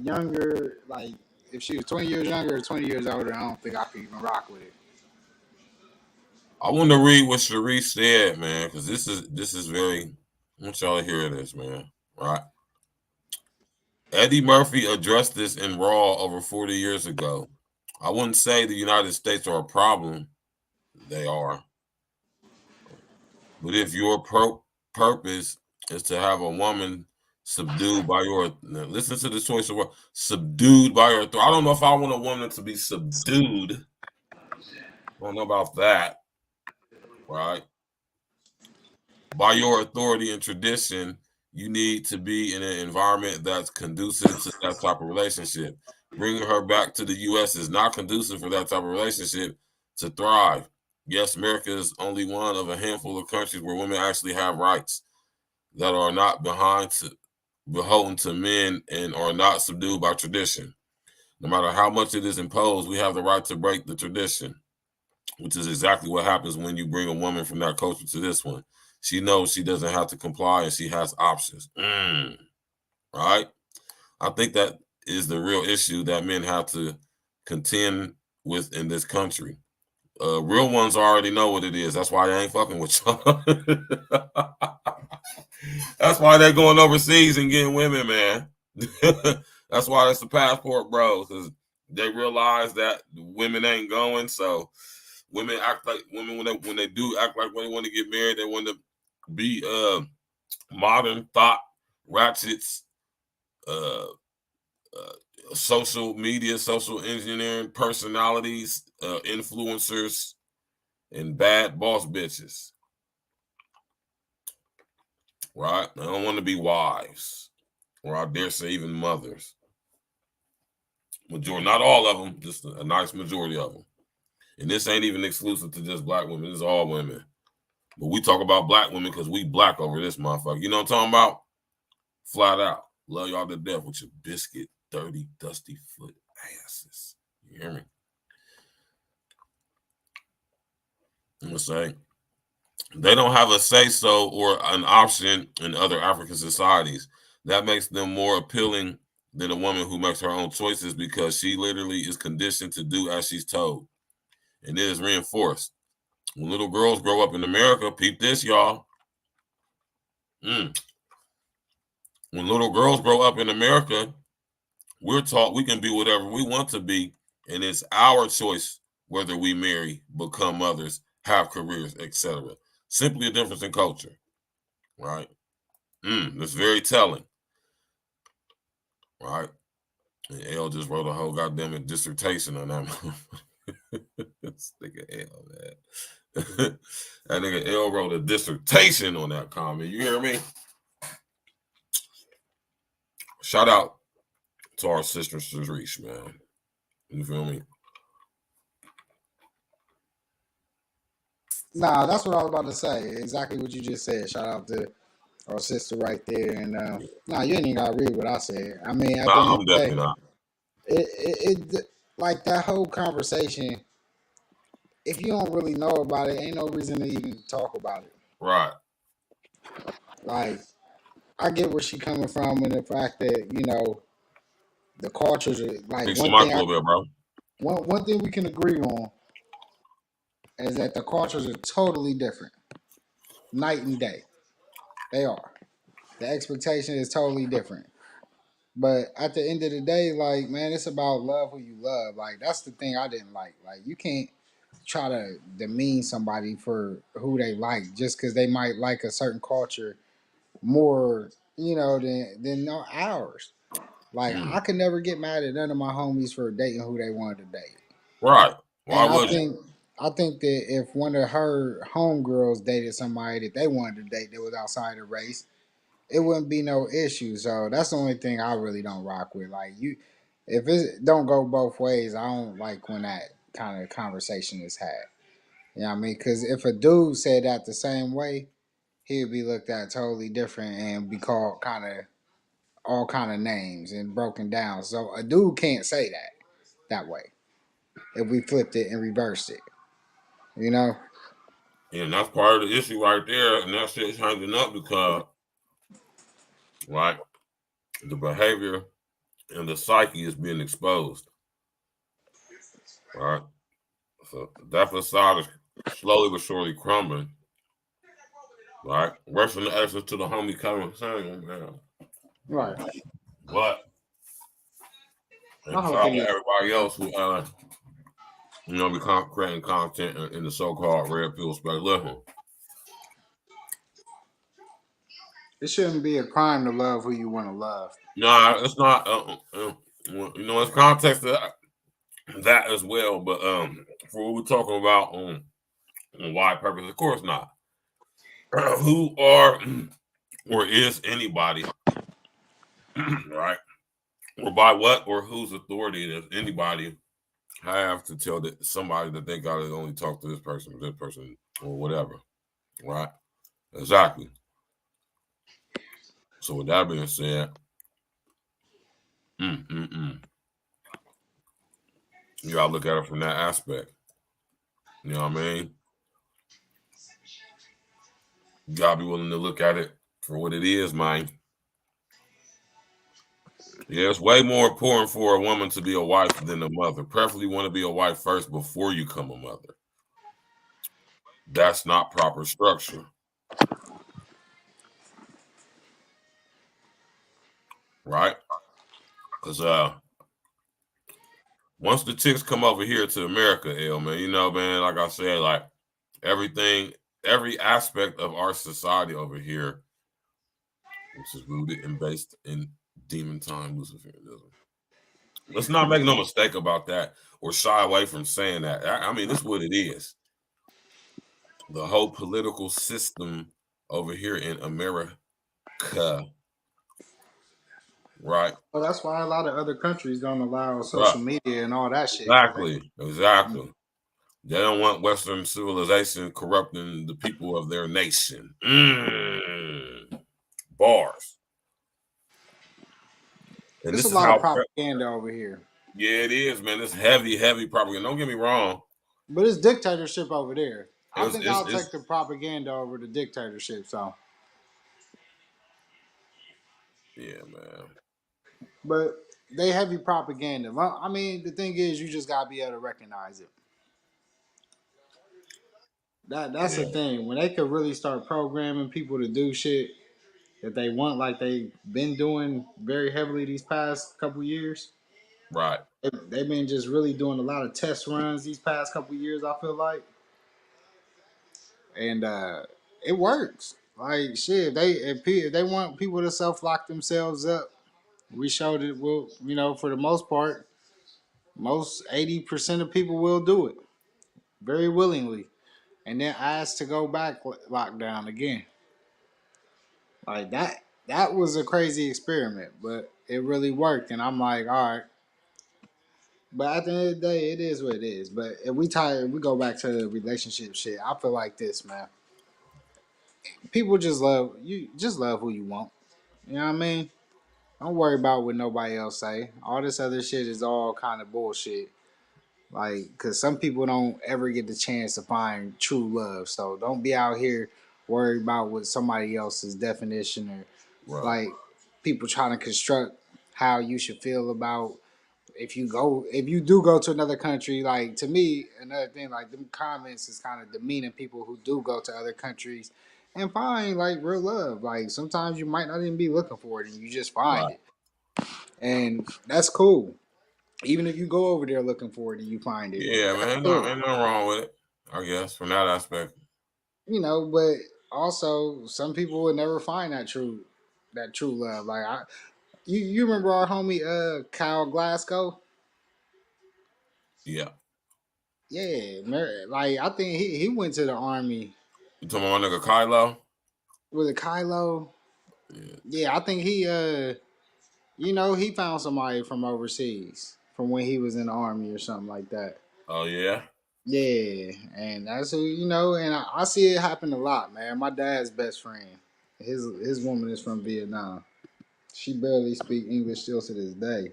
younger, like if she was 20 years younger or 20 years older, I don't think I could even rock with it. I want to read what Sharice said, man, because this is very. I want y'all to hear this, man. Right? Eddie Murphy addressed this in Raw over 40 years ago. I wouldn't say the United States are a problem. They are. But if your purpose is to have a woman subdued by your, listen to the choice of word, subdued by your, I don't know if I want a woman to be subdued. I don't know about that, right? By your authority and tradition, you need to be in an environment that's conducive to that type of relationship. Bringing her back to the U.S. is not conducive for that type of relationship to thrive. Yes, America is only one of a handful of countries where women actually have rights that are not beholden to men and are not subdued by tradition. No matter how much it is imposed, we have the right to break the tradition, which is exactly what happens when you bring a woman from that culture to this one. She knows she doesn't have to comply and she has options. Right? I think that is the real issue that men have to contend with in this country. Real ones already know what it is. That's why they ain't fucking with y'all. That's why they're going overseas and getting women, man. That's why that's the passport, bro, because they realize that women ain't going. So women act like women when they do act like when they want to get married, they want to be modern thought ratchets, social media, social engineering personalities, influencers, and bad boss bitches. Right? I don't want to be wives, or I dare say even mothers. Majority, not all of them, just a nice majority of them. And this ain't even exclusive to just black women. This is all women. But we talk about black women because we black over this motherfucker. You know what I'm talking about? Flat out. Love y'all to death with your biscuit, dirty, dusty foot asses. You hear me? I'm going to say, they don't have a say-so or an option in other African societies. That makes them more appealing than a woman who makes her own choices because she literally is conditioned to do as she's told. And it is reinforced. When little girls grow up in America, peep this, y'all. When little girls grow up in America, we're taught we can be whatever we want to be, and it's our choice whether we marry, become mothers, have careers, etc. Simply a difference in culture, right? That's very telling, right? And L just wrote a whole goddamn dissertation on that. This nigga L, man. That nigga L wrote a dissertation on that comment. You hear me? Shout out to our sister Sharice, man. You feel me? Nah, that's what I was about to say. Exactly what you just said. Shout out to our sister right there. And nah, you ain't even gotta read what I said. I mean, at the end Nah, of I'm the day, definitely not. it like that whole conversation. If you don't really know about it, ain't no reason to even talk about it. Right. Like, I get where she coming from and the fact that the cultures are like Fix your mic a little bit, bro. one thing we can agree on is that the cultures are totally different, night and day. They are. The expectation is totally different. But at the end of the day, like man, it's about love who you love. Like that's the thing I didn't like. Like you can't try to demean somebody for who they like just because they might like a certain culture more, than ours. Like I could never get mad at none of my homies for dating who they wanted to date. Right. Why And I would you? think I think that if one of her homegirls dated somebody that they wanted to date that was outside the race, it wouldn't be no issue. So that's the only thing I really don't rock with. Like if it don't go both ways, I don't like when that kind of conversation is had. You know what I mean? Because if a dude said that the same way, he would be looked at totally different and be called kind of all kind of names and broken down. So a dude can't say that way. If we flipped it and reversed it, you know. And that's part of the issue right there. And that shit's hanging up because, right, the behavior and the psyche is being exposed. Right. So that facade is slowly but surely crumbling. Right. Rushing the essence to the homie coming saying, man. Right. What? My And whole shout out thing to is everybody else who be creating content in the so-called red pill space. Listen, it shouldn't be a crime to love who you want to love. no, it's not. It's context to that as well. But for what we're talking about on why purpose, of course not. Who are or is anybody, right? Or by what or whose authority does anybody have to tell that somebody that they got to only talk to this person, or whatever, right? Exactly. So with that being said, you gotta look at it from that aspect. You know what I mean? You gotta be willing to look at it for what it is, man. Yeah, it's way more important for a woman to be a wife than a mother. Preferably want to be a wife first before you become a mother. That's not proper structure. Right? Because once the chicks come over here to America, man, like I said, like everything, every aspect of our society over here, which is rooted and based in demon time Luciferianism. Let's not make no mistake about that or shy away from saying that. I mean, this is what it is. The whole political system over here in America, right? Well, that's why a lot of other countries don't allow social media and all that shit. Exactly. They don't want Western civilization corrupting the people of their nation. Bars. And There's this a is lot how of propaganda over here. Yeah, it is, man. It's heavy propaganda. Don't get me wrong. But it's dictatorship over there. I think I'll It's take the propaganda over the dictatorship. So, yeah, man. but they heavy propaganda. Well, I mean, the thing is, you just gotta be able to recognize it. That's the thing. When they could really start programming people to do shit that they want, like they've been doing very heavily these past couple years. Right. They've been just really doing a lot of test runs these past couple years. I feel like, and it works. Like shit, if they want people to self lock themselves up, we showed it. Will for the most part, most 80% of people will do it very willingly, and then ask to go back lockdown again. Like that. That was a crazy experiment, but it really worked. And I'm like, all right. But at the end of the day, it is what it is. But if we go back to the relationship shit. I feel like this, man. People just love you. Just love who you want. You know what I mean? Don't worry about what nobody else say. All this other shit is all kind of bullshit. Like, cause some people don't ever get the chance to find true love. So don't be out here worried about what somebody else's definition or like people trying to construct how you should feel about if you do go to another country. Like to me, another thing like them comments is kind of demeaning people who do go to other countries and find like real love. Like sometimes you might not even be looking for it and you just find Right. it, and that's cool. Even if you go over there looking for it and you find it, Yeah, that's man. cool. Ain't nothing wrong with it. I guess from that aspect. But also some people would never find that true love. Like you remember our homie Kyle Glasgow? Yeah. Yeah, like I think he went to the army. You talking about my nigga Kylo? Was it Kylo? Yeah. Yeah, I think he found somebody from overseas from when he was in the army or something like that. Oh yeah. Yeah, and that's who. And I see it happen a lot, man. My dad's best friend, his woman is from Vietnam. She barely speak English still to this day,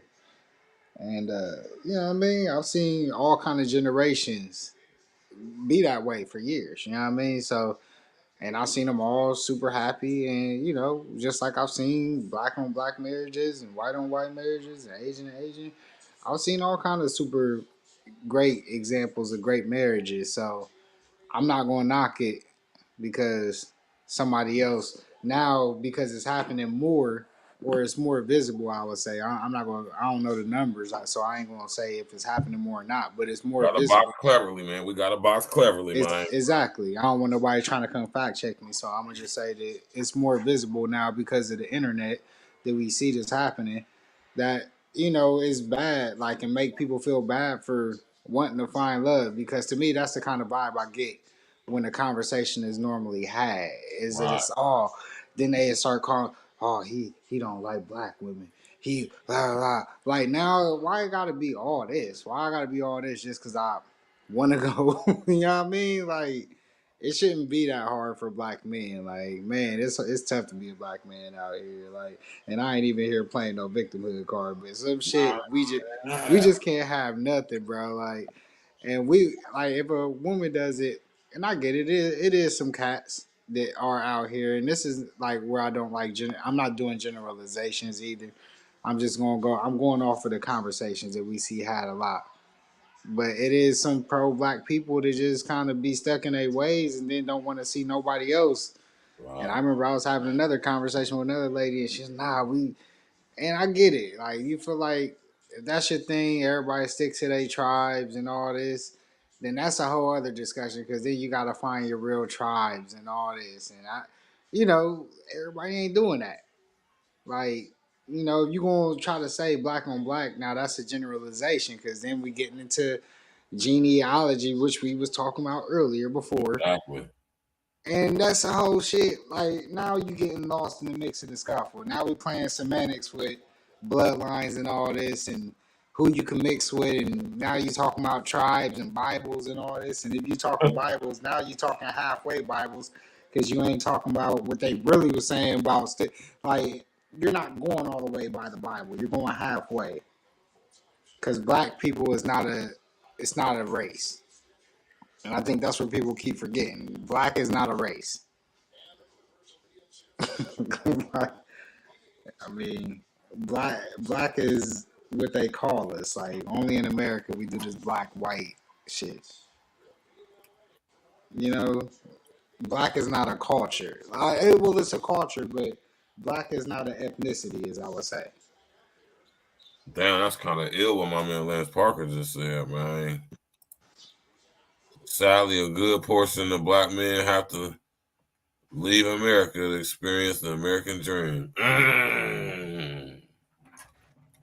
and you know what I mean. I've seen all kind of generations be that way for years. You know what I mean? So, and I've seen them all super happy, and just like I've seen black on black marriages and white on white marriages and Asian and Asian. I've seen all kind of super great examples of great marriages. So I'm not going to knock it because somebody else now because it's happening more or it's more visible. I would say I'm not going. I don't know the numbers, so I ain't going to say if it's happening more or not. But it's more Gotta box visible. cleverly, man. We gotta box cleverly, It's man. exactly. I don't want nobody trying to come fact check me, so I'm gonna just say that it's more visible now because of the internet that we see this happening. That is bad, like, and make people feel bad for wanting to find love. Because to me, that's the kind of vibe I get when the conversation is normally had. Is that Right. it's all? Then they start calling. Oh, he don't like black women. He blah, blah, blah. Like now, why it gotta be all this? Why I gotta be all this just because I want to go? You know what I mean? Like it shouldn't be that hard for black men. Like man, it's tough to be a black man out here. Like, and I ain't even here playing no victimhood card, but some shit we just can't have nothing, bro. Like, and we like if a woman does it, and I get it. It is some cats that are out here, and this is like where I don't like. I'm not doing generalizations either. I'm just gonna go. I'm going off of the conversations that we see had a lot. But it is some pro black people that just kind of be stuck in their ways and then don't want to see nobody else. And I Right. remember I was having another conversation with another lady, and she's and I get it. Like you feel like if that's your thing, everybody stick to their tribes and all this. Then that's a whole other discussion because then you got to find your real tribes and all this. And everybody ain't doing that. Like, if you gonna try to say black on black, now that's a generalization because then we getting into genealogy, which we was talking about earlier before, Exactly. and that's the whole shit. Like now you getting lost in the mix of the scuffle. Now we playing semantics with bloodlines and all this, and who you can mix with, and now you talking about tribes and Bibles and all this. And if you talking Bibles, now you talking halfway Bibles because you ain't talking about what they really was saying about like you're not going all the way by the Bible. You're going halfway because black people is not a it's not a race. And I think that's what people keep forgetting. Black is not a race. I mean, black is what they call us. Like only in America we do this black white shit. You know, black is not a culture. Well, it's a culture, but black is not an ethnicity, as I would say. Damn, that's kind of ill what my man Lance Parker just said, man. Sadly, a good portion of black men have to leave America to experience the American dream.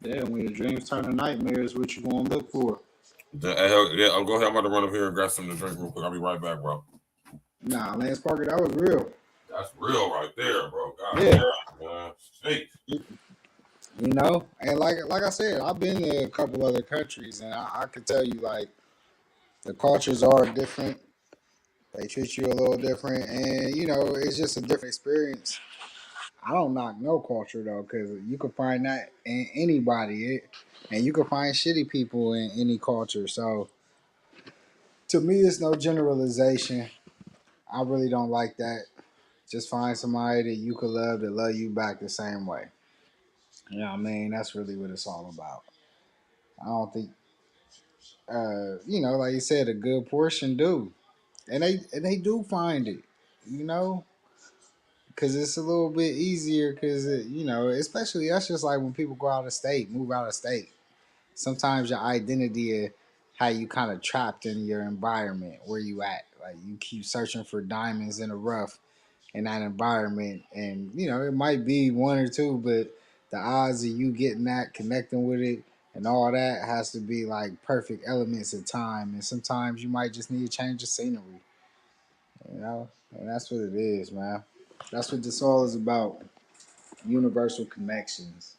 Yeah, when your dreams turn to nightmares, what you gonna look for? Yeah, I'll go ahead. I'm about to run up here and grab something to drink real quick. I'll be right back, bro. Nah, Lance Parker, that was real. That's real right there, bro. God Yeah. damn, man. Shit. And like I said, I've been to a couple other countries, and I can tell you like the cultures are different. They treat you a little different, and it's just a different experience. I don't knock no culture though, because you can find that in anybody, and you can find shitty people in any culture. So to me, it's no generalization. I really don't like that. Just find somebody that you could love that love you back the same way, You know what I mean? That's really what it's all about. I don't think, like you said, a good portion do, and they do find it, you know, because it's a little bit easier. Because especially that's just like when people go out of state, move out of state. Sometimes your identity, how you kind of trapped in your environment, where you at, like you keep searching for diamonds in the rough in that environment, and it might be one or two, but the odds of you getting that, connecting with it, and all that has to be like perfect elements of time. And sometimes you might just need a change of scenery, and that's what it is, man. That's what this all is about. Universal connections.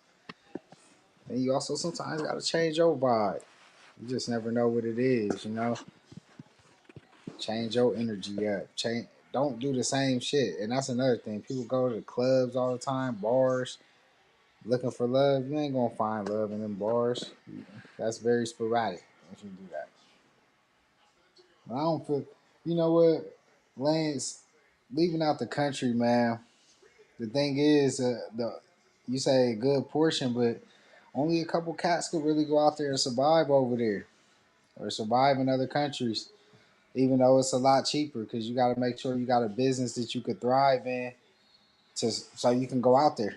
And you also sometimes got to change your vibe. You just never know what it is. Change your energy up. Change. Don't do the same shit. And that's another thing. People go to the clubs all the time, bars, looking for love. You ain't gonna find love in them bars. That's very sporadic if you do that. But I don't feel. You know what, Lance? Leaving out the country, man. The thing is, the you say a good portion, but only a couple cats could really go out there and survive over there or survive in other countries. Even though it's a lot cheaper, because you got to make sure you got a business that you could thrive in, so you can go out there.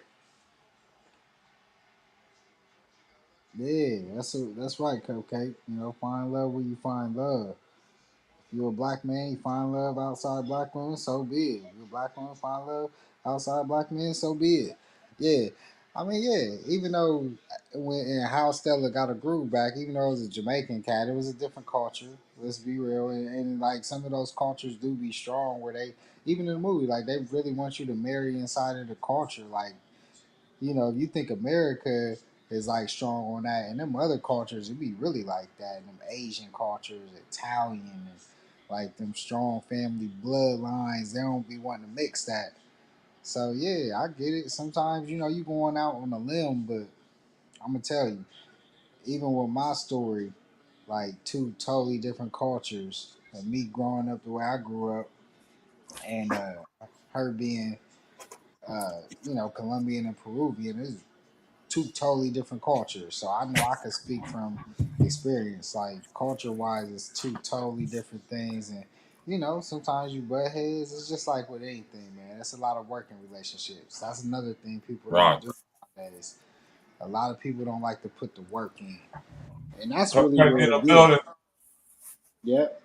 Yeah, that's right, Cupcake. Find love where you find love. If you're a black man, you find love outside black women, so be it. If you're a black woman, find love outside black men, so be it. Yeah. I mean, yeah, even though when How Stella got a groove back, even though it was a Jamaican cat, it was a different culture. Let's be real. And like some of those cultures do be strong where they, even in the movie, like they really want you to marry inside of the culture. Like, if you think America is like strong on that, and them other cultures, it be really like that. And them Asian cultures, Italian, and like them strong family bloodlines, they don't be wanting to mix that. So yeah, I get it. Sometimes you going out on a limb, but I'm gonna tell you, even with my story, like two totally different cultures, and me growing up the way I grew up, and her being, Colombian and Peruvian, is two totally different cultures. So I know I could speak from experience. Like culture wise, it's two totally different things, and sometimes you butt heads. It's just like with anything, man. It's a lot of work in relationships. That's another thing people don't Right. do nowadays. A lot of people don't like to put the work in, and that's Okay, really in what the it is. building. Yep.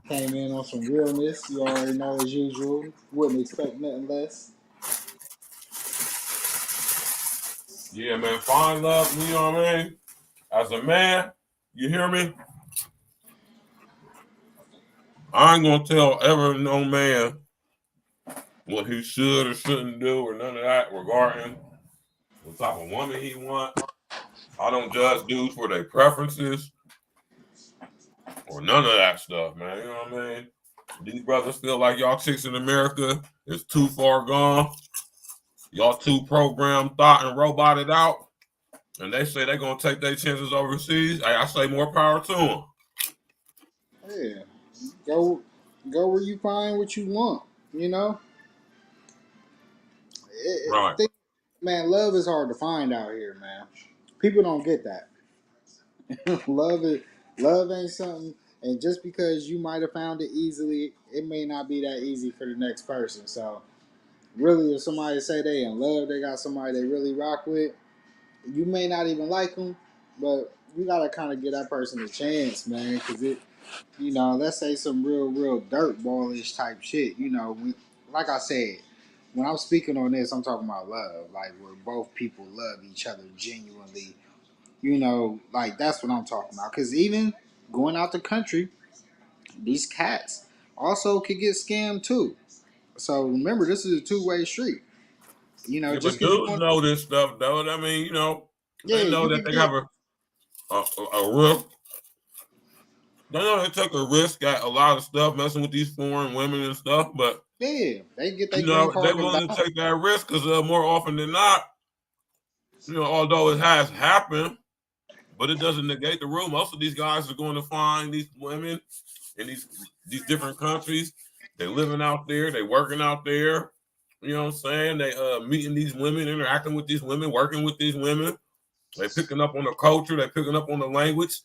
Came in on some realness. You already know as usual. Wouldn't expect nothing less. Yeah, man. Find love. You know what I mean? As a man, you hear me? I ain't gonna tell ever no man what he should or shouldn't do or none of that regarding what type of woman he want. I don't judge dudes for their preferences or none of that stuff, man. You know what I mean? These brothers feel like y'all chicks in America is too far gone. Y'all too programmed, thought, and roboted out. And they say they're gonna take their chances overseas. I say more power to them. Yeah. Go, go where you find what you want. You know. Right. Man, love is hard to find out here, man. People don't get that. love it. Love ain't something. And just because you might have found it easily, it may not be that easy for the next person. So, really, if somebody say they in love, they got somebody they really rock with, you may not even like them, but you gotta kind of give that person a chance, man. Because let's say some real dirt ballish type shit. Like I said, when I'm speaking on this, I'm talking about love, like where both people love each other genuinely. Like that's what I'm talking about. Because even going out the country, these cats also could get scammed too. So remember, this is a two-way street. Yeah, Just but because you dudes want, know this stuff, though. I mean, yeah, they know you that could they get, have a risk. They know they take a risk at a lot of stuff, messing with these foreign women and stuff. But yeah, they get their green they card and willing to bounce. take that risk because more often than not, although it has happened, but it doesn't negate the rule. Most of these guys are going to find these women in these different countries. They living out there, they working out there. You know what I'm saying? They meeting these women, interacting with these women, working with these women. They picking up on the culture. They picking up on the language.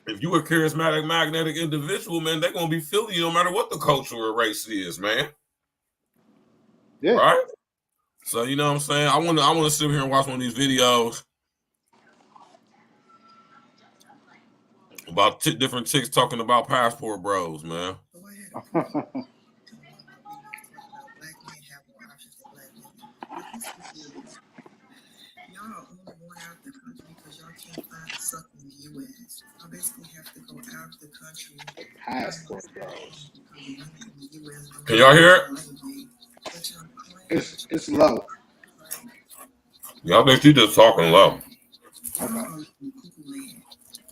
If you a charismatic, magnetic individual, man, they're gonna be feeling you no matter what the culture or race is, man. Yeah. Right? So you know what I'm saying? I wanna sit here and watch one of these videos about different chicks talking about passport bros, man. Y'all are only going out of the country because y'all can't find suck in the U.S. Y'all basically have to go out of the country. Passport bros. Can y'all hear it? It's low. Y'all think she just talking low? Okay.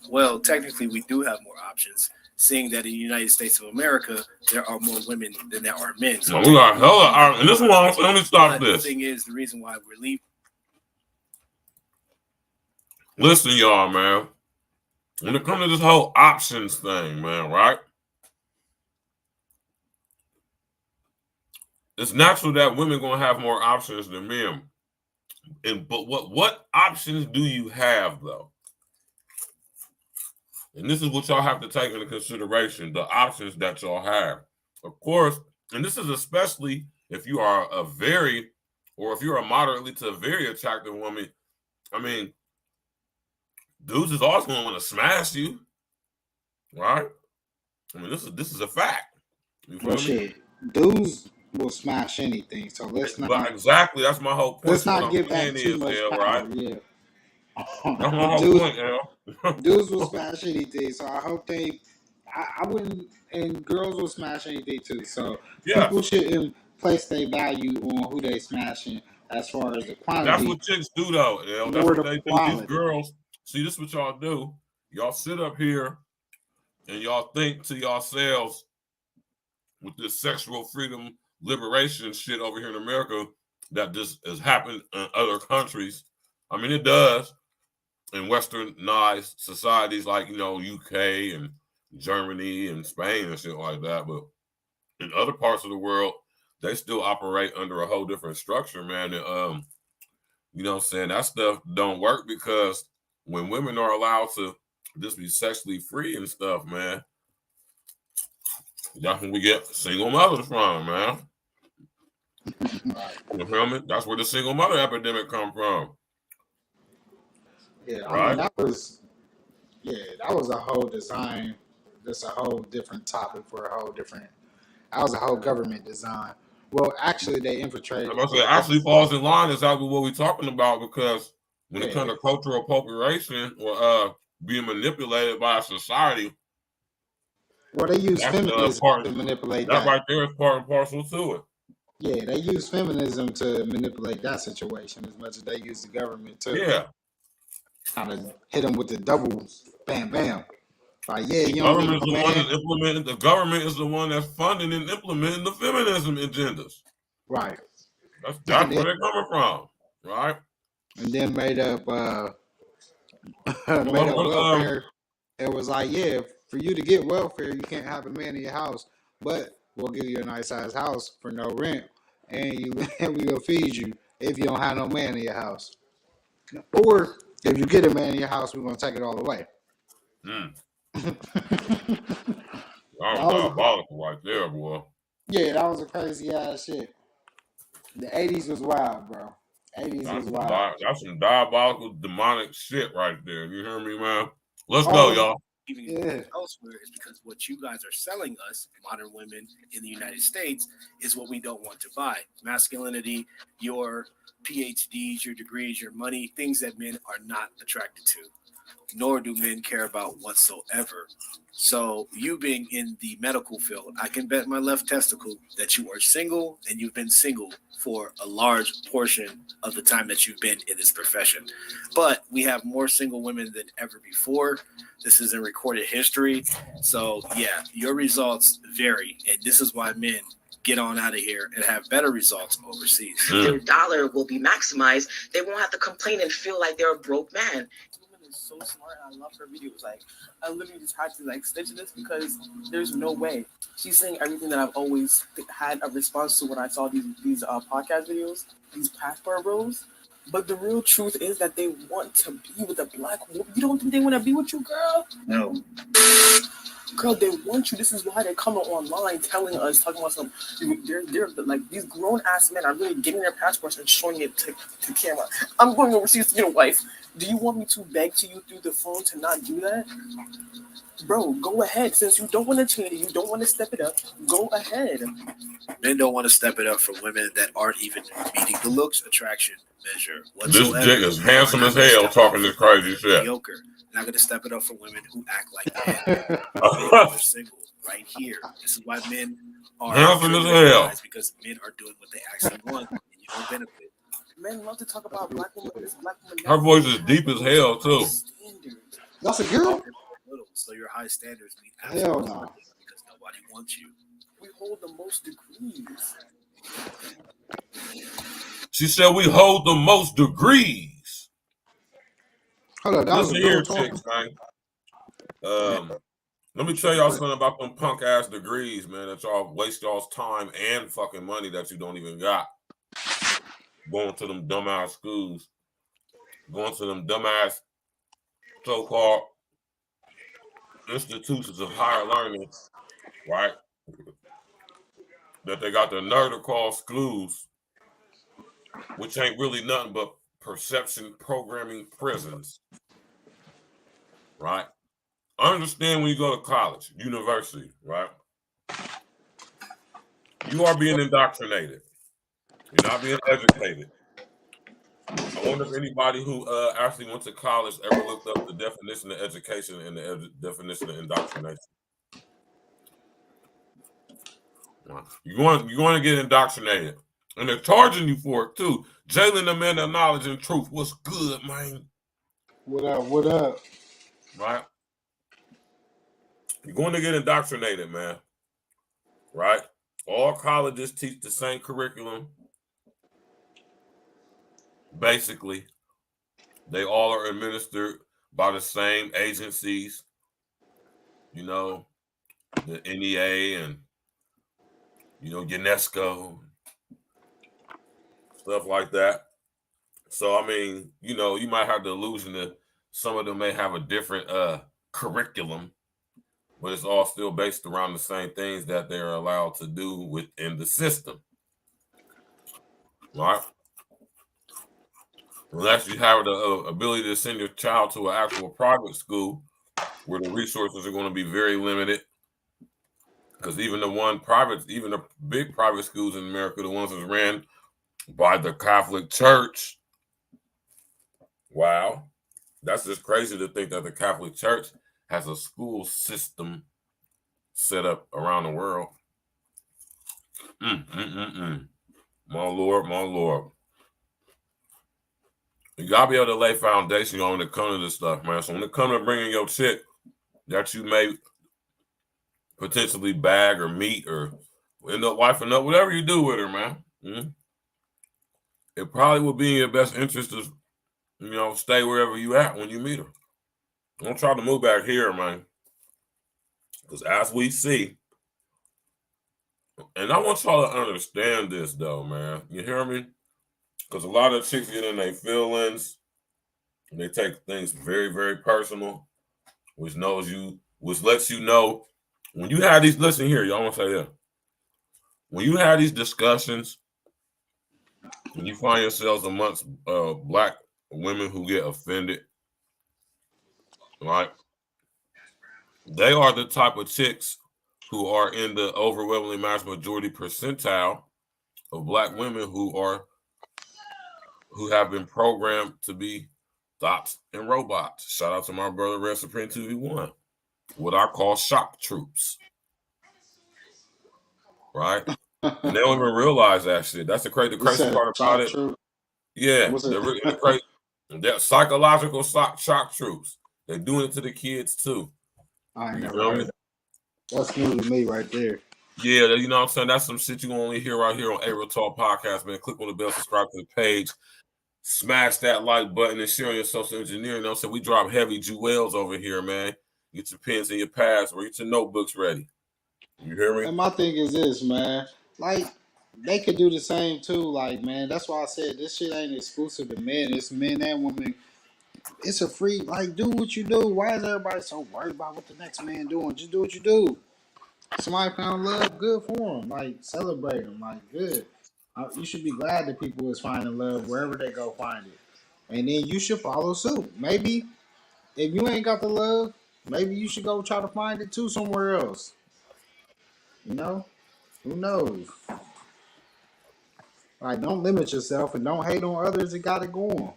Well, technically, we do have more options, seeing that in the United States of America, there are more women than there are men. So we got hella, and this one, let me stop this. The thing is, the reason why we're leaving. Listen, y'all, man. When it comes to this whole options thing, man, right? It's natural that women gonna have more options than men. But what options do you have though? And this is what y'all have to take into consideration: the options that y'all have, of course. And this is especially if you are if you're a moderately to a very attractive woman. I mean, dudes is always going to want to smash you, right? I mean, this is a fact. Well, shit, dudes will smash anything. So let's not. But exactly, that's my whole point. Let's not give back too much power. Right? Yeah. That's my whole point, L. Dudes will smash anything. So I hope I wouldn't, and girls will smash anything too. So people shouldn't place their value on who they smashing as far as the quantity. That's what chicks do, though. L. That's what they do. These girls, see, this is what y'all do. Y'all sit up here and y'all think to yourselves with this sexual freedom liberation shit over here in America that this has happened in other countries. I mean, it does in westernized societies like, UK and Germany and Spain and shit like that. But in other parts of the world, they still operate under a whole different structure, man. And, you know what I'm saying? That stuff don't work because when women are allowed to just be sexually free and stuff, man, that's when we get single mothers from, man. You feel me? That's where the single mother epidemic come from. Yeah, I mean, that was a whole design. That's a whole different topic for a whole different. That was a whole government design. Well, actually, they infiltrated. It actually falls in line exactly what we're talking about because when it comes to cultural appropriation or being manipulated by a society. Well, they use feminism to manipulate that. That right there is part and parcel to it. Yeah, they use feminism to manipulate that situation as much as they use the government to. Yeah. Kind of hit them with the double bam bam. Like, yeah, the government is the one that's implementing. The government is the one that's funding and implementing the feminism agendas. Right. That's where they're coming from, right? And then made up welfare. It was like, yeah, for you to get welfare, you can't have a man in your house, but we'll give you a nice size house for no rent, and we will feed you if you don't have no man in your house. Or if you get a man in your house, we're gonna take it all away. That was diabolical right there, boy. Yeah, that was a crazy ass shit. The 80s was wild, bro. 80s was wild. That's some diabolical, demonic shit right there. You hear me, man? Let's go, y'all. Even elsewhere is because what you guys are selling us, modern women in the United States, is what we don't want to buy. Masculinity, your PhDs, your degrees, your money, things that men are not attracted to, nor do men care about whatsoever. So you being in the medical field, I can bet my left testicle that you are single and you've been single for a large portion of the time that you've been in this profession. But we have more single women than ever before. This is in recorded history. So yeah, your results vary. And this is why men get on out of here and have better results overseas. Their dollar will be maximized. They won't have to complain and feel like they're a broke man. is so smart, and I love her videos. Like, I literally just had to like stitch this because there's no way she's saying everything that I've always had a response to when I saw these podcast videos, these passport bros. But the real truth is that they want to be with a black woman. You don't think they want to be with you, girl? No. Girl, they want you. This is why they're coming online telling us, talking about some. They're like these grown ass men are really getting their passports and showing it to camera. I'm going overseas to get a wife. Do you want me to beg to you through the phone to not do that? Bro, go ahead. Since you don't want to change it, you don't want to step it up, go ahead. Men don't want to step it up for women that aren't even meeting the looks attraction measure This whatsoever. chick is handsome as hell talking this crazy shit. Mediocre. Not going to step it up for women who act like men. They're single right here. This is why men are handsome as hell because men are doing what they actually want and you don't benefit. Men love to talk about black women. Her voice is deep as hell too. That's a girl. So your high standards mean Hell absolutely no. nothing because nobody wants you. We hold the most degrees. She said we hold the most degrees. Hold on, that was Listen a here, girl talking. chicks, man. Let me tell y'all something about them punk ass degrees, man, that y'all waste y'all's time and fucking money that you don't even got. Going to them dumbass schools, going to them dumbass so-called institutions of higher learning, right? That they got the nerve to call schools, which ain't really nothing but perception programming prisons, right? Understand when you go to college, university, right? You are being indoctrinated. You're not being educated. I wonder if anybody who actually went to college ever looked up the definition of education and the definition of indoctrination. You're going to get indoctrinated. And they're charging you for it, too. Jalen, the man of knowledge and truth. What's good, man? What up? What up? Right? You're going to get indoctrinated, man. Right? All colleges teach the same curriculum. Basically, they all are administered by the same agencies. You know, the NEA and, you know, UNESCO. Stuff like that. So, I mean, you know, you might have the illusion that some of them may have a different curriculum, but it's all still based around the same things that they're allowed to do within the system. Right? Unless you have the ability to send your child to an actual private school where the resources are going to be very limited. Because even the big private schools in America, the ones that's ran by the Catholic Church. Wow. That's just crazy to think that the Catholic Church has a school system set up around the world. My Lord, my Lord. You gotta be able to lay foundation on when it comes to this stuff, man. So when it comes to bringing your chick that you may potentially bag or meet or end up wifing up, whatever you do with her, man, it probably would be in your best interest to, you know, stay wherever you at when you meet her. Don't try to move back here, man. Because as we see, and I want y'all to understand this, though, man. You hear me? Because a lot of chicks get in their feelings and they take things very, very personal, which lets you know when you have these, listen here, y'all want to say this. When you have these discussions, when you find yourselves amongst black women who get offended, right? They are the type of chicks who are in the overwhelmingly mass majority percentile of black women who have been programmed to be thoughts and robots. Shout out to my brother Red Supreme 2v1. What I call shock troops. Right? And they don't even realize that shit. That's the crazy part about it. Troop. Yeah. They're psychological shock troops. They're doing it to the kids too. I ain't never heard that. That's new to me right there. Yeah, you know what I'm saying? That's some shit you only hear right here on A Real Talk Podcast, man. Click on the bell, subscribe to the page. smash that like button and share on your social engineering. So we drop heavy jewels over here, man. Get your pens and your pads, or get your notebooks ready. You hear me? And my thing is this, man. Like, they could do the same too. Like, man, that's why I said this shit ain't exclusive to men. It's men and women. It's a free, like, do what you do. Why is everybody so worried about what the next man doing? Just do what you do. Somebody found love, good for them. Like, celebrate them. Like, good. You should be glad that people is finding love wherever they go find it. And then you should follow suit. Maybe if you ain't got the love, maybe you should go try to find it too somewhere else. You know? Who knows? Like, don't limit yourself and don't hate on others that got it going.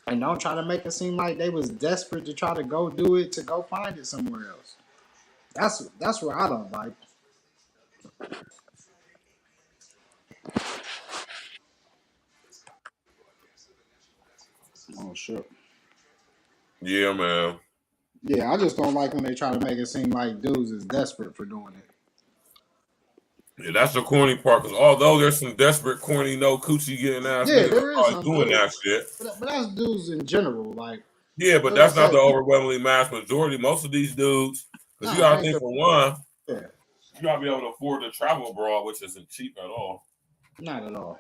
And don't try to make it seem like they was desperate to try to go do it to go find it somewhere else. That's what I don't like. Oh shit. Yeah, man. Yeah, I just don't like when they try to make it seem like dudes is desperate for doing it. Yeah, that's the corny part. Because although there's some desperate, corny, no coochie getting ass Yeah, niggas there is some doing that dudes, shit. but that's dudes in general. Like, Yeah, but that's not the overwhelmingly mass majority. Most of these dudes, because you gotta think for one, yeah, you gotta be able to afford to travel abroad, which isn't cheap at all. Not at all.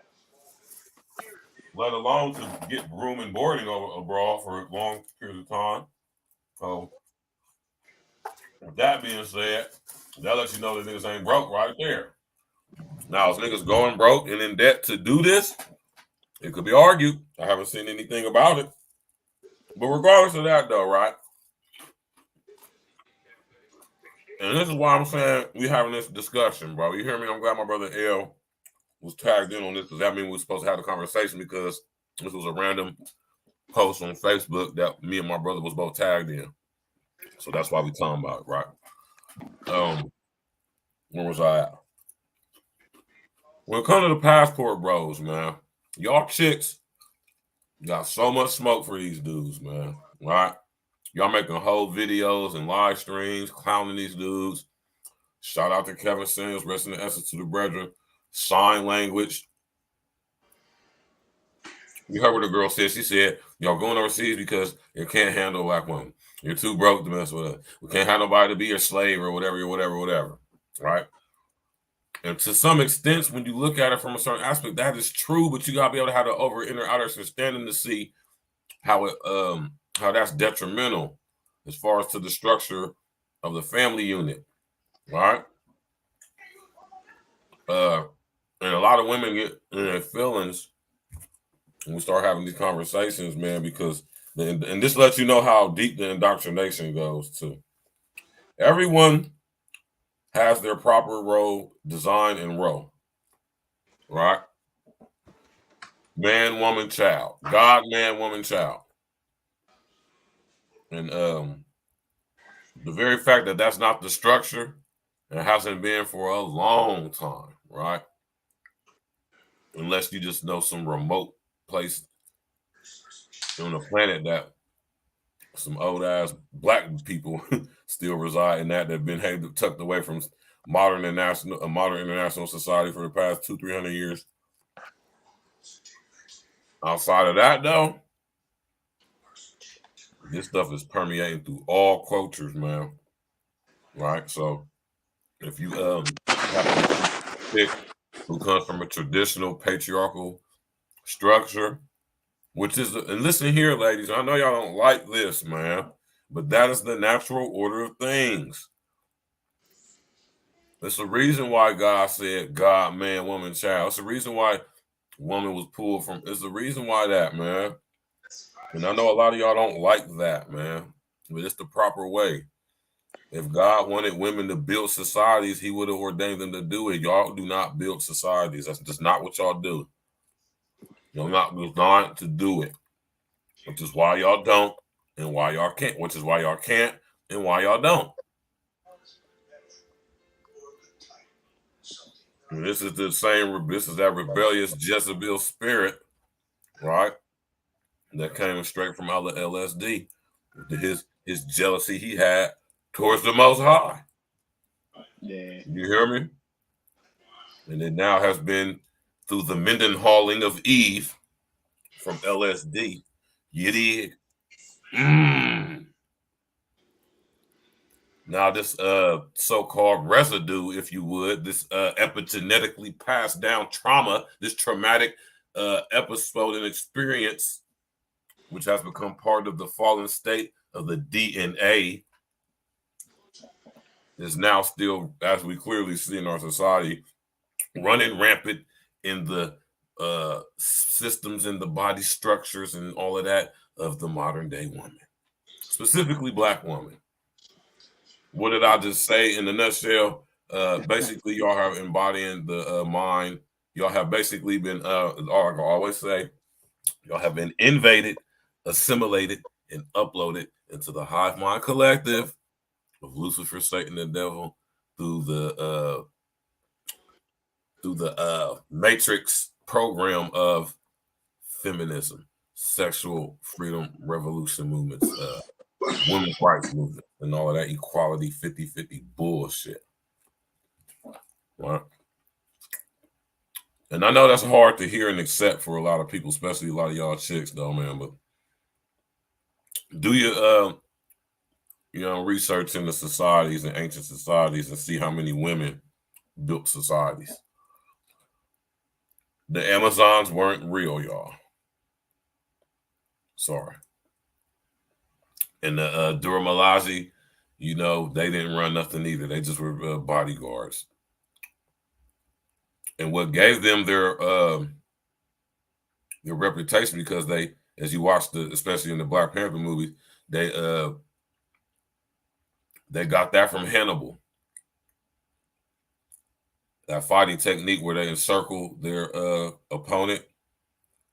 Let alone to get room and boarding abroad for long periods of time. So, with that being said, that lets you know that niggas ain't broke right there. Now, is niggas going broke and in debt to do this? It could be argued. I haven't seen anything about it. But regardless of that, though, right? And this is why I'm saying we having this discussion, bro. You hear me? I'm glad my brother L was tagged in on this. Does that mean we're supposed to have a conversation? Because this was a random post on Facebook that me and my brother was both tagged in. So that's why we talking about it, right? Where was I at? When it comes to the passport bros, man, y'all chicks got so much smoke for these dudes, man, right? Y'all making whole videos and live streams clowning these dudes. Shout out to Kevin Sims, rest in the essence to the brethren. Sign language. You heard what the girl said. She said, y'all going overseas because you can't handle a black woman. You're too broke to mess with us. We can't have nobody to be your slave or whatever, right? And to some extent, when you look at it from a certain aspect, that is true, but you gotta be able to have the over inner outer understanding to see how that's detrimental as far as to the structure of the family unit, right? And a lot of women get in their feelings when we start having these conversations, man, because and this lets you know how deep the indoctrination goes too. Everyone has their proper role, design, and role, right? Man, woman, child. God, man, woman, child. And the very fact that that's not the structure, and hasn't been for a long time, right? Unless you just know some remote place on the planet that some old ass black people still reside in that have been tucked away from modern international society for the past 200-300 years. Outside of that, though, this stuff is permeating through all cultures, man. Right? So if you have a chick who comes from a traditional patriarchal structure, which is, and listen here, ladies, I know y'all don't like this, man, but that is the natural order of things. It's the reason why God said God, man, woman, child. It's the reason why woman was pulled from. It's the reason why that, man. And I know a lot of y'all don't like that, man, but it's the proper way. If God wanted women to build societies, he would have ordained them to do it. Y'all do not build societies. That's just not what y'all do. You're not designed to do it, which is why y'all don't and why y'all can't, which is why y'all can't and why y'all don't. And this is that rebellious Jezebel spirit, right? That came straight from out of LSD. His jealousy he had towards the Most High. Yeah. You hear me? And it now has been through the Mendenhalling of Eve from LSD. You dig? Now this so-called residue, if you would, this epigenetically passed down trauma, this traumatic episode and experience, which has become part of the fallen state of the DNA, is now still, as we clearly see in our society, running rampant in the systems and the body structures and all of that of the modern day woman, specifically Black woman. What did I just say in a nutshell? Basically, y'all have embodying the mind. Y'all have basically been, like I always say, y'all have been invaded, assimilated, and uploaded into the hive mind collective of Lucifer, Satan, and the devil through the matrix program of feminism, sexual freedom revolution movements, women's rights movement, and all of that equality 50-50 bullshit. Right? And I know that's hard to hear and accept for a lot of people, especially a lot of y'all chicks, though, man. But do you, research in the societies and ancient societies and see how many women built societies. The Amazons weren't real, y'all. Sorry. And the Dura Malazi, they didn't run nothing either. They just were bodyguards. And what gave them their reputation, because they, as you watch especially in the Black Panther movies, they got that from Hannibal. That fighting technique where they encircle their opponent,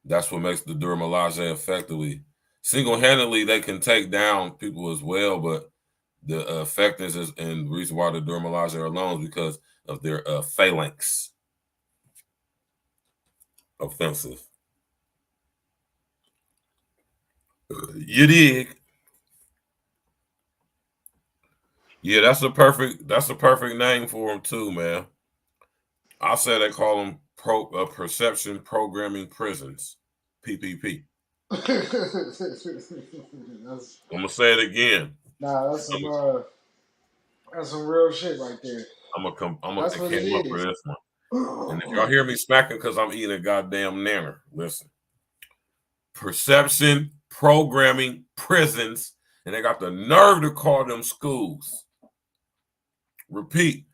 that's what makes the Dura Malazi effectively. Single-handedly, they can take down people as well, but the effectiveness and the reason why the Dura Malazi are alone is because of their phalanx offensive. You dig? Yeah, that's a perfect name for them too, man. I say they call them perception programming prisons, PPP. I'm gonna say it again. Nah, that's some real shit right there. I'm gonna came up for this one. And if y'all hear me smacking because I'm eating a goddamn nanner, listen. Perception programming prisons, and they got the nerve to call them schools. Repeat.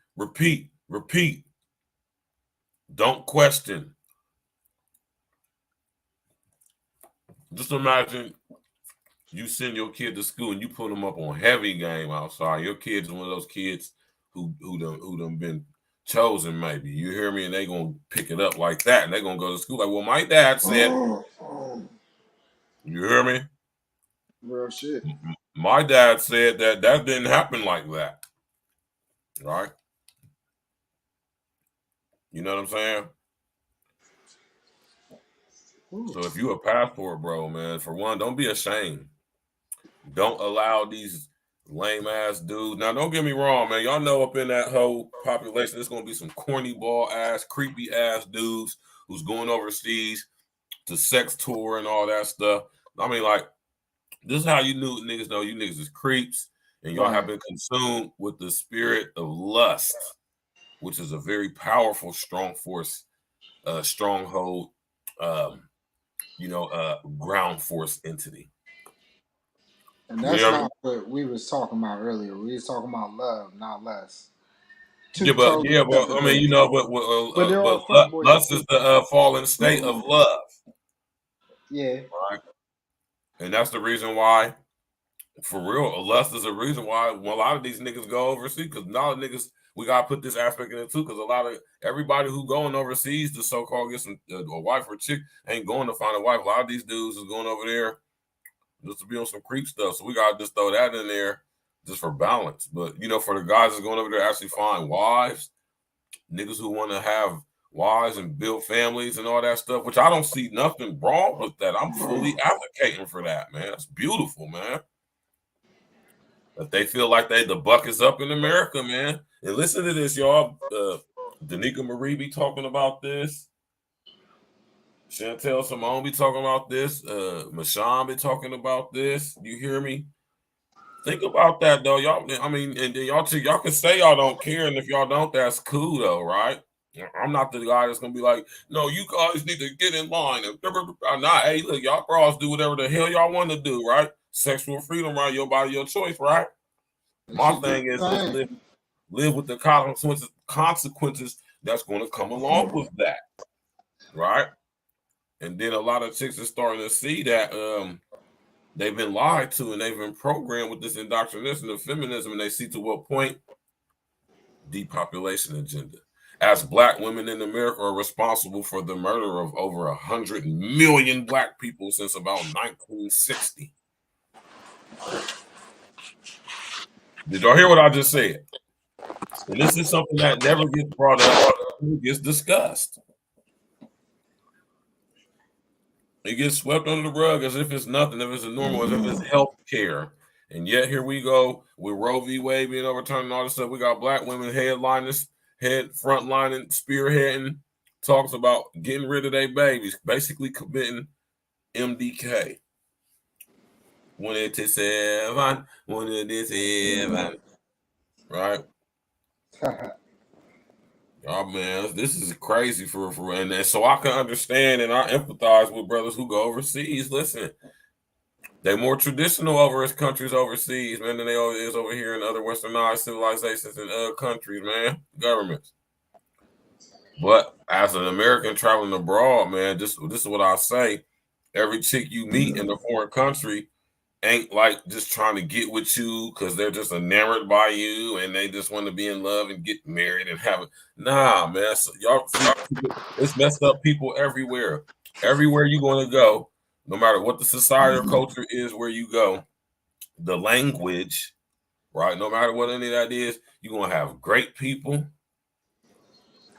Don't question. Just imagine you send your kid to school and you put them up on heavy game outside. Your kid's one of those kids who done been chosen, maybe. You hear me? And they gonna pick it up like that, and they gonna go to school like, well, my dad said. You hear me? Real shit. My dad said that didn't happen like that. Right? You know what I'm saying? So if you a passport bro, man, for one, don't be ashamed. Don't allow these lame ass dudes. Now, don't get me wrong, man. Y'all know up in that whole population, there's gonna be some corny ball ass, creepy ass dudes who's going overseas to sex tour and all that stuff. I mean, like, this is how you niggas know you niggas is creeps, and y'all have been consumed with the spirit of lust, which is a very powerful, strong force, stronghold, ground force entity. And that's not what we was talking about earlier. We was talking about love, not lust. But lust is the fallen state of love. Yeah. Right. And that's the reason why, for real, lust is a reason why a lot of these niggas go overseas, because a lot of niggas, we gotta put this aspect in it too, because a lot of everybody who going overseas to so-called get some a wife or chick ain't going to find a wife. A lot of these dudes is going over there just to be on some creep stuff. So we gotta just throw that in there just for balance. But for the guys that's going over there to actually find wives, niggas who want to have wives and build families and all that stuff, which I don't see nothing wrong with that. I'm fully advocating for that, man. That's beautiful, man. But they feel like the buck is up in America, man. And listen to this, y'all. Danica Marie be talking about this. Chantel Simone be talking about this. Mashawn be talking about this. You hear me? Think about that though, y'all. I mean, and then y'all can say y'all don't care, and if y'all don't, that's cool though, right? I'm not the guy that's gonna be like, no, you guys need to get in line. And nah, hey, look, y'all bras do whatever the hell y'all want to do, right? Sexual freedom, right? Your body, your choice, right? My thing is let's live with the consequences that's going to come along with that, right? And then a lot of chicks are starting to see that they've been lied to and they've been programmed with this indoctrination of feminism, and they see to what point? Depopulation agenda. As Black women in America are responsible for the murder of over 100 million Black people since about 1960. Did y'all hear what I just said? And this is something that never gets brought up, it gets discussed. It gets swept under the rug as if it's nothing, if it's normal, as if it's health care. And yet here we go with Roe v. Wade being overturned and all this stuff. We got Black women frontlining, spearheading, talks about getting rid of their babies, basically committing MDK. 187, 187, right? Oh man, this is crazy for and so I can understand and I empathize with brothers who go overseas. Listen, they're more traditional over as countries overseas, man, than they is over here in other westernized civilizations and other countries, man, governments. But as an American traveling abroad, man, this is what I say. Every chick you meet in a foreign country ain't like just trying to get with you because they're just enamored by you and they just want to be in love and get married and have it. Nah, man. So y'all see, it's messed up people everywhere. Everywhere you're going to go, no matter what the society or culture is where you go, the language, right? No matter what any of that is, you're going to have great people.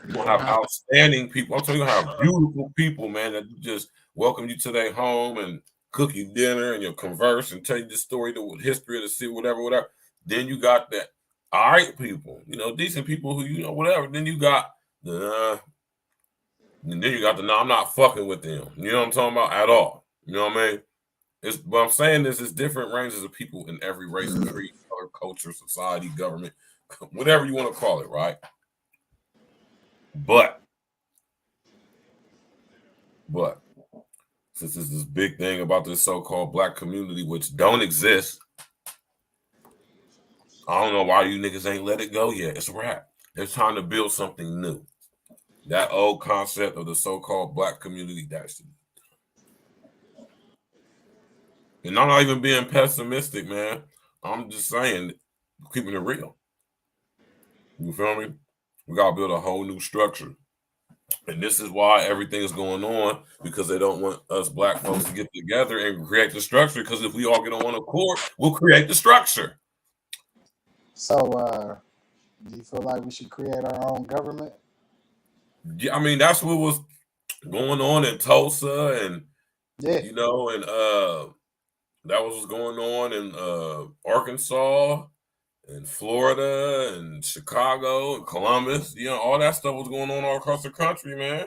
You're going to have outstanding people. I'm telling you, you're going to have beautiful people, man, that just welcome you to their home and cook you dinner and you'll converse and tell you the story, the history of the city, whatever. Then you got that all right people, decent people who, whatever. Then you got the no, I'm not fucking with them. You know what I'm talking about? At all. You know what I mean? What I'm saying is it's different ranges of people in every race, creed, color, culture, society, government, whatever you want to call it, right? But since there's this big thing about this so-called Black community, which don't exist, I don't know why you niggas ain't let it go yet. It's a wrap. It's time to build something new. That old concept of the so-called Black community, that's it. And I'm not even being pessimistic, man. I'm just saying, keeping it real. You feel me? We got to build a whole new structure. And this is why everything is going on, because they don't want us Black folks to get together and create the structure, because if we all get on one accord, we'll create the structure. So, do you feel like we should create our own government? Yeah, I mean, that's what was going on in Tulsa and, and that was what's going on in Arkansas and Florida and Chicago and Columbus. All that stuff was going on all across the country, man.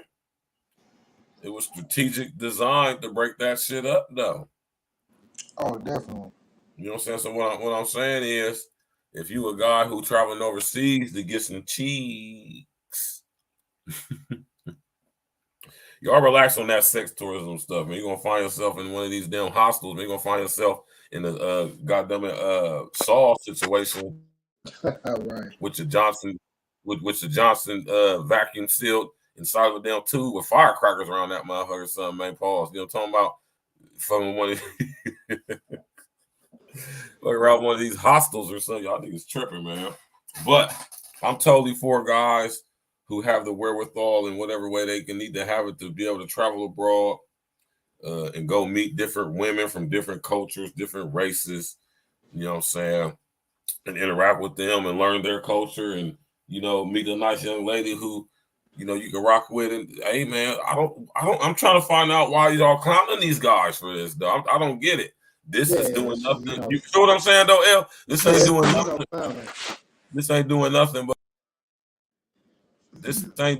It was strategic design to break that shit up, though. Oh, definitely. You know what I'm saying? So what I'm saying is, if you a guy who traveling overseas to get some cheeks, y'all relax on that sex tourism stuff, man. You're gonna find yourself in one of these damn hostels, man. You're gonna find yourself in a goddamn Saw situation, right? With the Johnson vacuum sealed inside of a damn tube with firecrackers around that motherfucker or something, man. Pause. You know what I'm talking about? Fucking one of like around one of these hostels or something. Y'all niggas tripping, man. But I'm totally for guys who have the wherewithal in whatever way they need to have it to be able to travel abroad and go meet different women from different cultures, different races, you know what I'm saying, and interact with them and learn their culture and, meet a nice young lady who, you can rock with. And hey, man, I'm trying to find out why y'all clowning these guys for this, though. I don't get it. This is doing nothing. You know what I'm saying, though, El? This ain't doing nothing. This ain't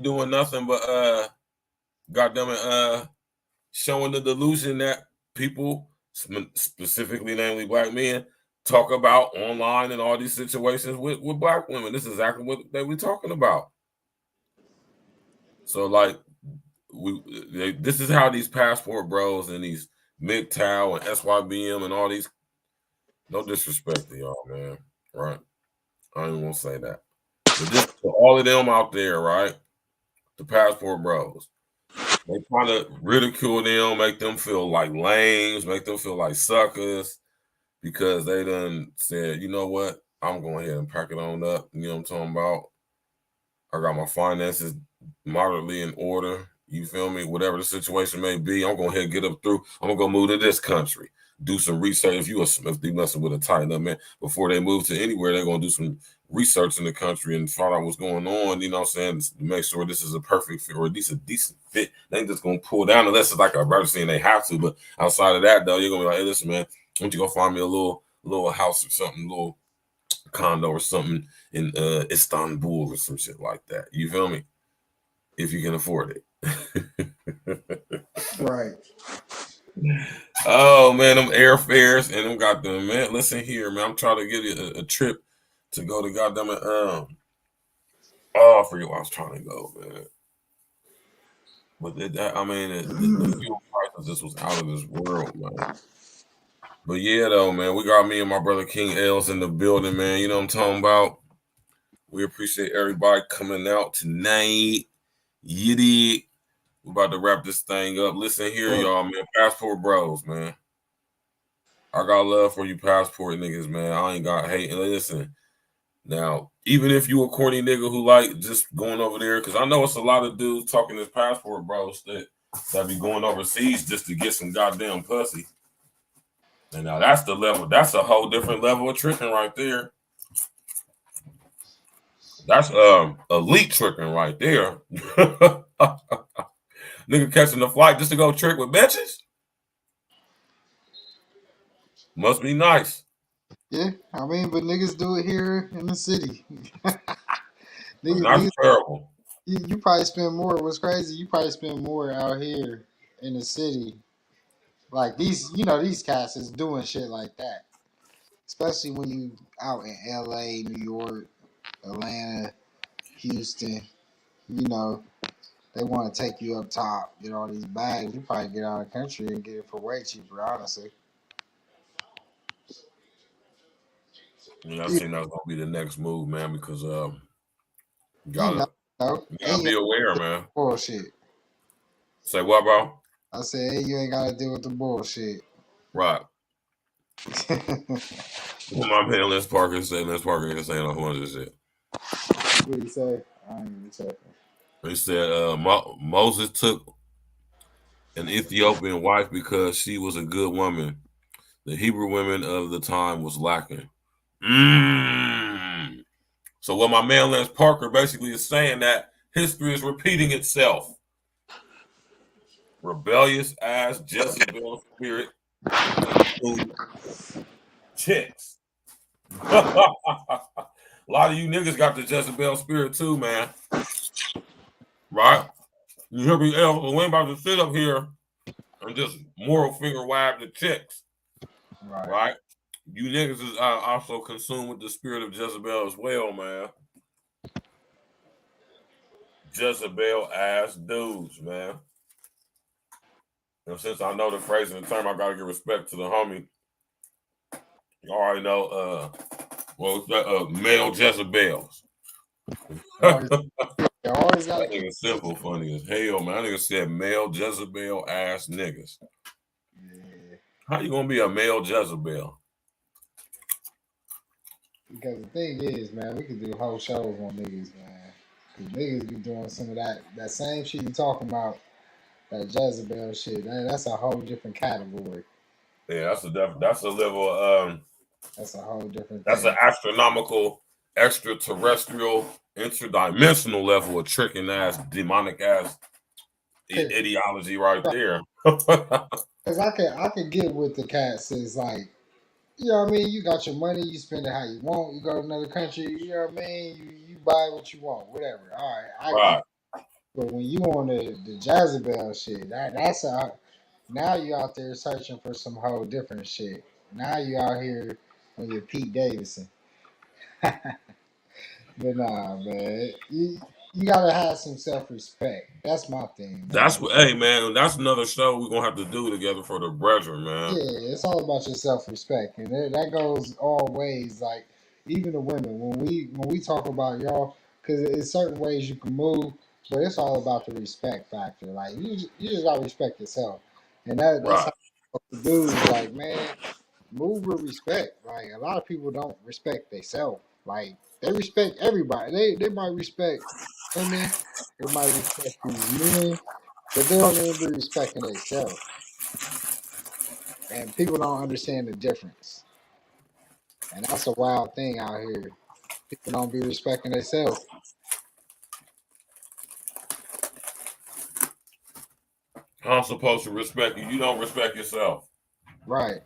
doing nothing but goddamn it, showing the delusion that people, specifically namely black men, talk about online and all these situations with black women. This is exactly what we're talking about. So like this is how these passport bros and these MGTOW and SYBM and all these, no disrespect to y'all, man, right? I don't even want to say that. But this to all of them out there, right? The passport bros. They kind of ridicule them, make them feel like lames, make them feel like suckers because they done said, you know what? I'm going ahead and pack it on up. You know what I'm talking about? I got my finances moderately in order. You feel me? Whatever the situation may be, I'm going to ahead and get up through. I'm going to go move to this country. Do some research. If they messing with a tighten up, man, before they move to anywhere, they're going to do some research in the country and find out what's going on, you know what I'm saying, to make sure this is a perfect fit or at least a decent fit. They ain't just going to pull down unless it's like a emergency and they have to. But outside of that, though, you're going to be like, hey, listen, man, why don't you go find me a little house or something, little condo or something in Istanbul or some shit like that. You feel me? If you can afford it. Right. Oh man, them airfares and them goddamn, man. Listen here, man. I'm trying to get a trip to go to goddamn it. I forget where I was trying to go, man. But the fuel prices just was out of this world, man. But yeah, though, man, we got me and my brother King Els in the building, man. You know what I'm talking about? We appreciate everybody coming out tonight. You dig? We're about to wrap this thing up. Listen here, y'all, man. Passport bros, man. I got love for you passport niggas, man. I ain't got hate. And listen, now, even if you a corny nigga who like just going over there, because I know it's a lot of dudes talking this passport bros that be going overseas just to get some goddamn pussy. And now that's the level. That's a whole different level of tricking right there. That's elite tricking right there. Nigga catching the flight just to go trick with bitches? Must be nice. Yeah, I mean, but niggas do it here in the city. That's terrible. You probably spend more. What's crazy? You probably spend more out here in the city. Like these cats is doing shit like that. Especially when you out in LA, New York, Atlanta, Houston. They want to take you up top, get all these bags. You probably get out of the country and get it for way cheaper, honestly. Yeah, I think that's gonna be the next move, man, because you gotta be aware, man. Bullshit. Say what, bro? I said, hey, you ain't gotta deal with the bullshit. Right. My man Les Parker said, Les Parker is saying a whole bunch of shit. What did he say? I ain't even checking. He said Moses took an Ethiopian wife because she was a good woman. The Hebrew women of the time was lacking. So what my man Les Parker basically is saying that history is repeating itself. Rebellious ass Jezebel spirit chicks. A lot of you niggas got the Jezebel spirit too, man. Right? You hear me, El? We ain't about to sit up here and just moral finger wag the chicks. Right? You niggas is also consumed with the spirit of Jezebel as well, man. Jezebel ass dudes, man. And since I know the phrase and the term, I gotta give respect to the homie. You already know, male Jezebels. That nigga simple funny as hell, man. That nigga said male Jezebel ass niggas. Yeah. How you gonna be a male Jezebel? Because the thing is, man, we could do whole shows on niggas, man. Because niggas be doing some of that same shit you talking about, that Jezebel shit. That's a whole different category. Yeah, that's a level that's a whole different that's thing. An astronomical, extraterrestrial, interdimensional level of tricking ass, demonic ass ideology right there. Because I could get with the cats is like, you know what I mean? You got your money, you spend it how you want. You go to another country, you know what I mean? You buy what you want, whatever. All right, I get it. But when you on the Jezebel shit, that's a Now you out there searching for some whole different shit. Now you out here on your Pete Davidson. But nah, man, you gotta have some self respect. That's my thing, That's man. what. Hey, man, that's another show we're gonna have to do together for the brethren, man. Yeah, it's all about your self respect, and that goes all ways. Like even the women, when we talk about y'all, because it's certain ways you can move, but it's all about the respect factor. Like you just gotta respect yourself, and that's Right. how the dudes like, man, move with respect. Like a lot of people don't respect themselves. Like they respect everybody. They might respect women, they might respect these men, but they don't even be respecting themselves. And people don't understand the difference. And that's a wild thing out here. People don't be respecting themselves. I'm supposed to respect you. You don't respect yourself. Right.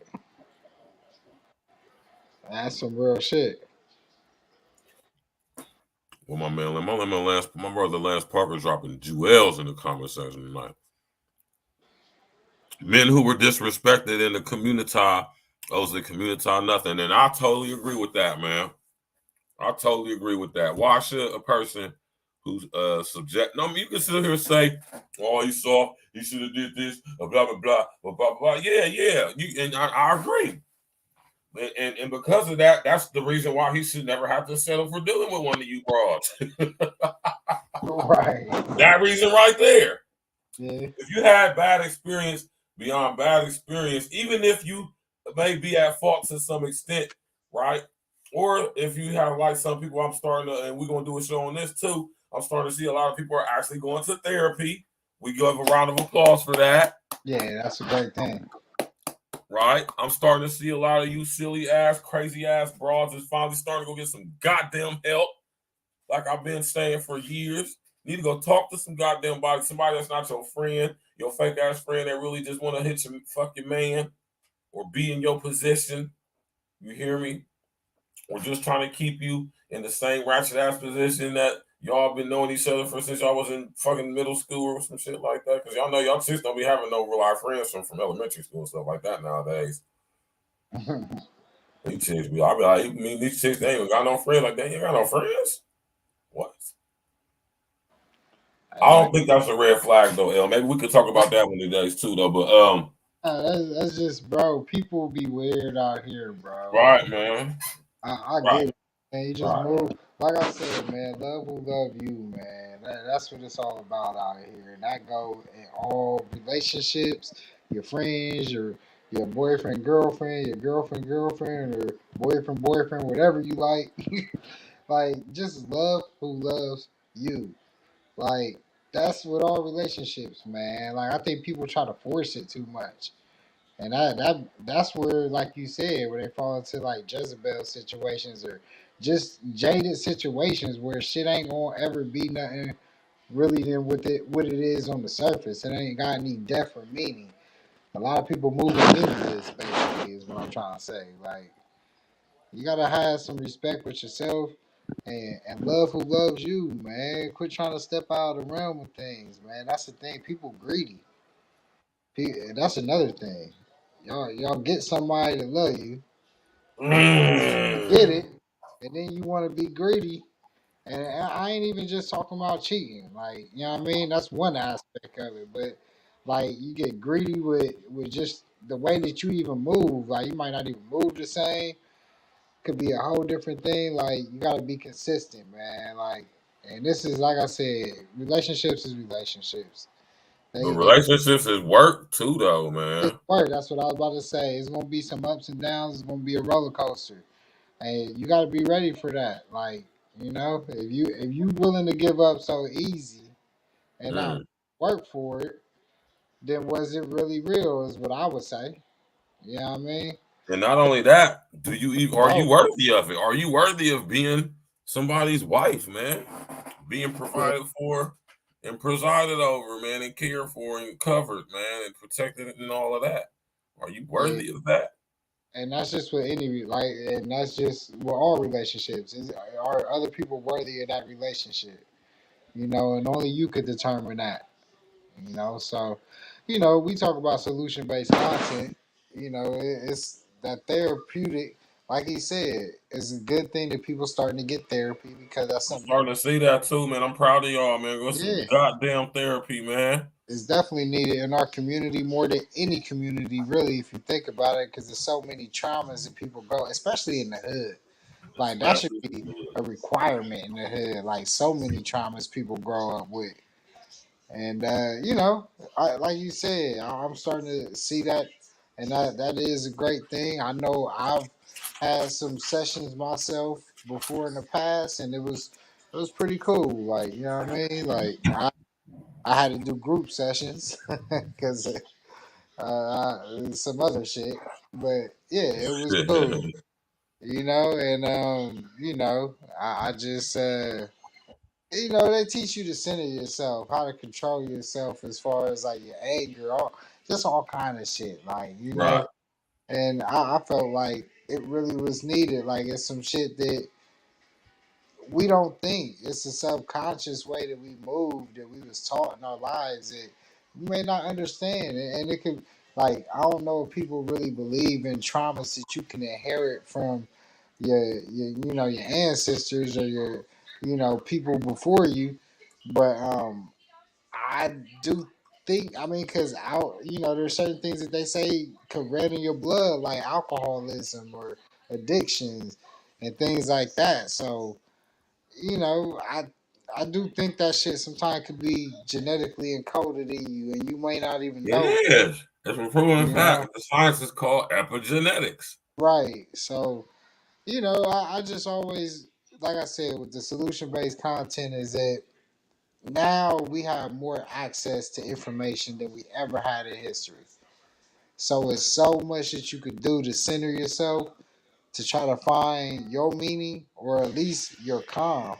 That's some real shit. Well, my brother Lance Parker dropping jewels in the comment section tonight. Men who were disrespected in the community owes the community nothing, and I totally agree with that, man. I totally agree with that. Why should a person who's subject? No, I mean, you can sit here and say, "Oh, you saw, he should have did this," blah blah blah blah blah blah. Yeah, yeah, and I agree. And because of that, that's the reason why he should never have to settle for dealing with one of you broads. Right. That reason right there. Yeah. If you had bad experience beyond bad experience, even if you may be at fault to some extent, right? Or if you have like some people, I'm starting to, and we're gonna do a show on this too. I'm starting to see a lot of people are actually going to therapy. We give a round of applause for that. Yeah, that's a great thing. Right? I'm starting to see a lot of you silly ass, crazy ass broads is finally starting to go get some goddamn help. Like I've been saying for years. You need to go talk to some goddamn body, somebody that's not your friend, your fake ass friend that really just want to hit your fucking man or be in your position. You hear me? Or just trying to keep you in the same ratchet ass position that y'all been knowing each other for since y'all was in fucking middle school or some shit like that. Because y'all know y'all chicks don't be having no real life friends from elementary school and stuff like that nowadays. These chicks be, I be like, I mean, these chicks, they ain't got no friends. Like, they ain't got no friends? What? I don't think that's a red flag though, L. Maybe we could talk about that one of these days too, though. But that's just, bro. People be weird out here, bro. Right, man. I get it, man. You just move. Like I said, man, love will love you, man. That's what it's all about out here. And that goes in all relationships, your friends, your boyfriend, girlfriend, your girlfriend, girlfriend, or boyfriend, boyfriend, whatever you like. Like, just love who loves you. Like, that's with all relationships, man. Like, I think people try to force it too much. And that's where, like you said, where they fall into like Jezebel situations or just jaded situations where shit ain't gonna ever be nothing really than what it is on the surface. It ain't got any depth or meaning. A lot of people moving into this basically is what I'm trying to say. Like you gotta have some respect with yourself and love who loves you, man. Quit trying to step out of the realm of things, man. That's the thing. People greedy. That's another thing. Y'all get somebody to love you, get it, and then you want to be greedy. And I ain't even just talking about cheating. Like, you know what I mean? That's one aspect of it. But like you get greedy with just the way that you even move. Like you might not even move the same. Could be a whole different thing. Like you gotta be consistent, man. Like and this is like I said, relationships is relationships. but They relationships is work too, though, It's man. work. That's what I was about to say. It's gonna be some ups and downs. It's gonna be a roller coaster, and you got to be ready for that. Like if you willing to give up so easy and not Mm. work for it, then was it really real? Is what I would say. You know what I mean? And not only that, do you even are you Bro, worthy of it? Are you worthy of being somebody's wife, man? Being yeah, provided for and presided over, man, and cared for and covered, man, and protected and all of that. Are you yeah, worthy of that? and that's just with and that's just with all relationships. Are other people worthy of that relationship? You know, and only you could determine that. You know, so we talk about solution based content. It's that therapeutic. Like he said, it's a good thing that people starting to get therapy because that's I'm something. starting to see that too, man. I'm proud of y'all, man. Go some Yeah, goddamn therapy, man. it's definitely needed in our community more than any community, really, if you think about it, because there's so many traumas that people go, especially in the hood. Like that should Especially be a requirement in the hood. Like so many traumas people grow up with. And like you said, I'm starting to see that, and that is a great thing. I know I've had some sessions myself before in the past, and it was pretty cool. Like what I mean. Like I had to do group sessions because some other shit, but yeah, it was cool. And I just they teach you to center yourself, how to control yourself as far as like your anger, all kind of shit. Like, right. and I felt like it really was needed. Like it's some shit that we don't think. It's a subconscious way that we move that we was taught in our lives that you may not understand. And it could like I don't know if people really believe in traumas that you can inherit from your ancestors or your people before you, but I do think I mean because out there's certain things that they say could run in your blood like alcoholism or addictions and things like that. So I do think that shit sometimes could be genetically encoded in you and you may not even It know. is. It's a proven You know, fact. The science is called epigenetics. right? So I just always, like I said, with the solution based content, is that now we have more access to information than we ever had in history. So it's so much that you could do to center yourself to try to find your meaning or at least your calm,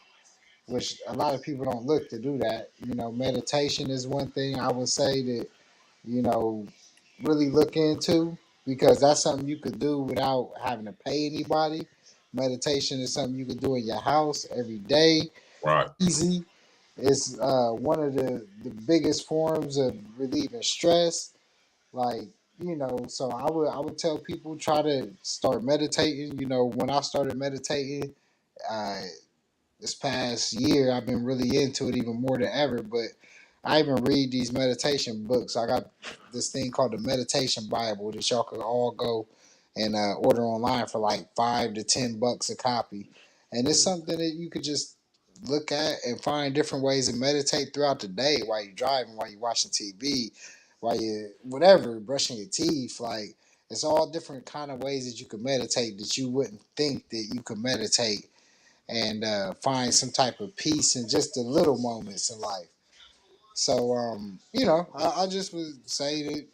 which a lot of people don't look to do that. Meditation is one thing I would say that, you know, really look into because that's something you could do without having to pay anybody. Meditation is something you could do in your house every day, Right. easy. It's one of the biggest forms of relieving stress. Like, so I would tell people try to start meditating. When I started meditating, uh, this past year I've been really into it even more than ever. But I even read these meditation books. I got this thing called the Meditation Bible that y'all can all go and order online for like $5 to $10 a copy. And it's something that you could just look at and find different ways to meditate throughout the day while you're driving, while you're watching TV, while you whatever, brushing your teeth. Like it's all different kind of ways that you could meditate that you wouldn't think that you could meditate and find some type of peace in just the little moments in life. So, I just would say that,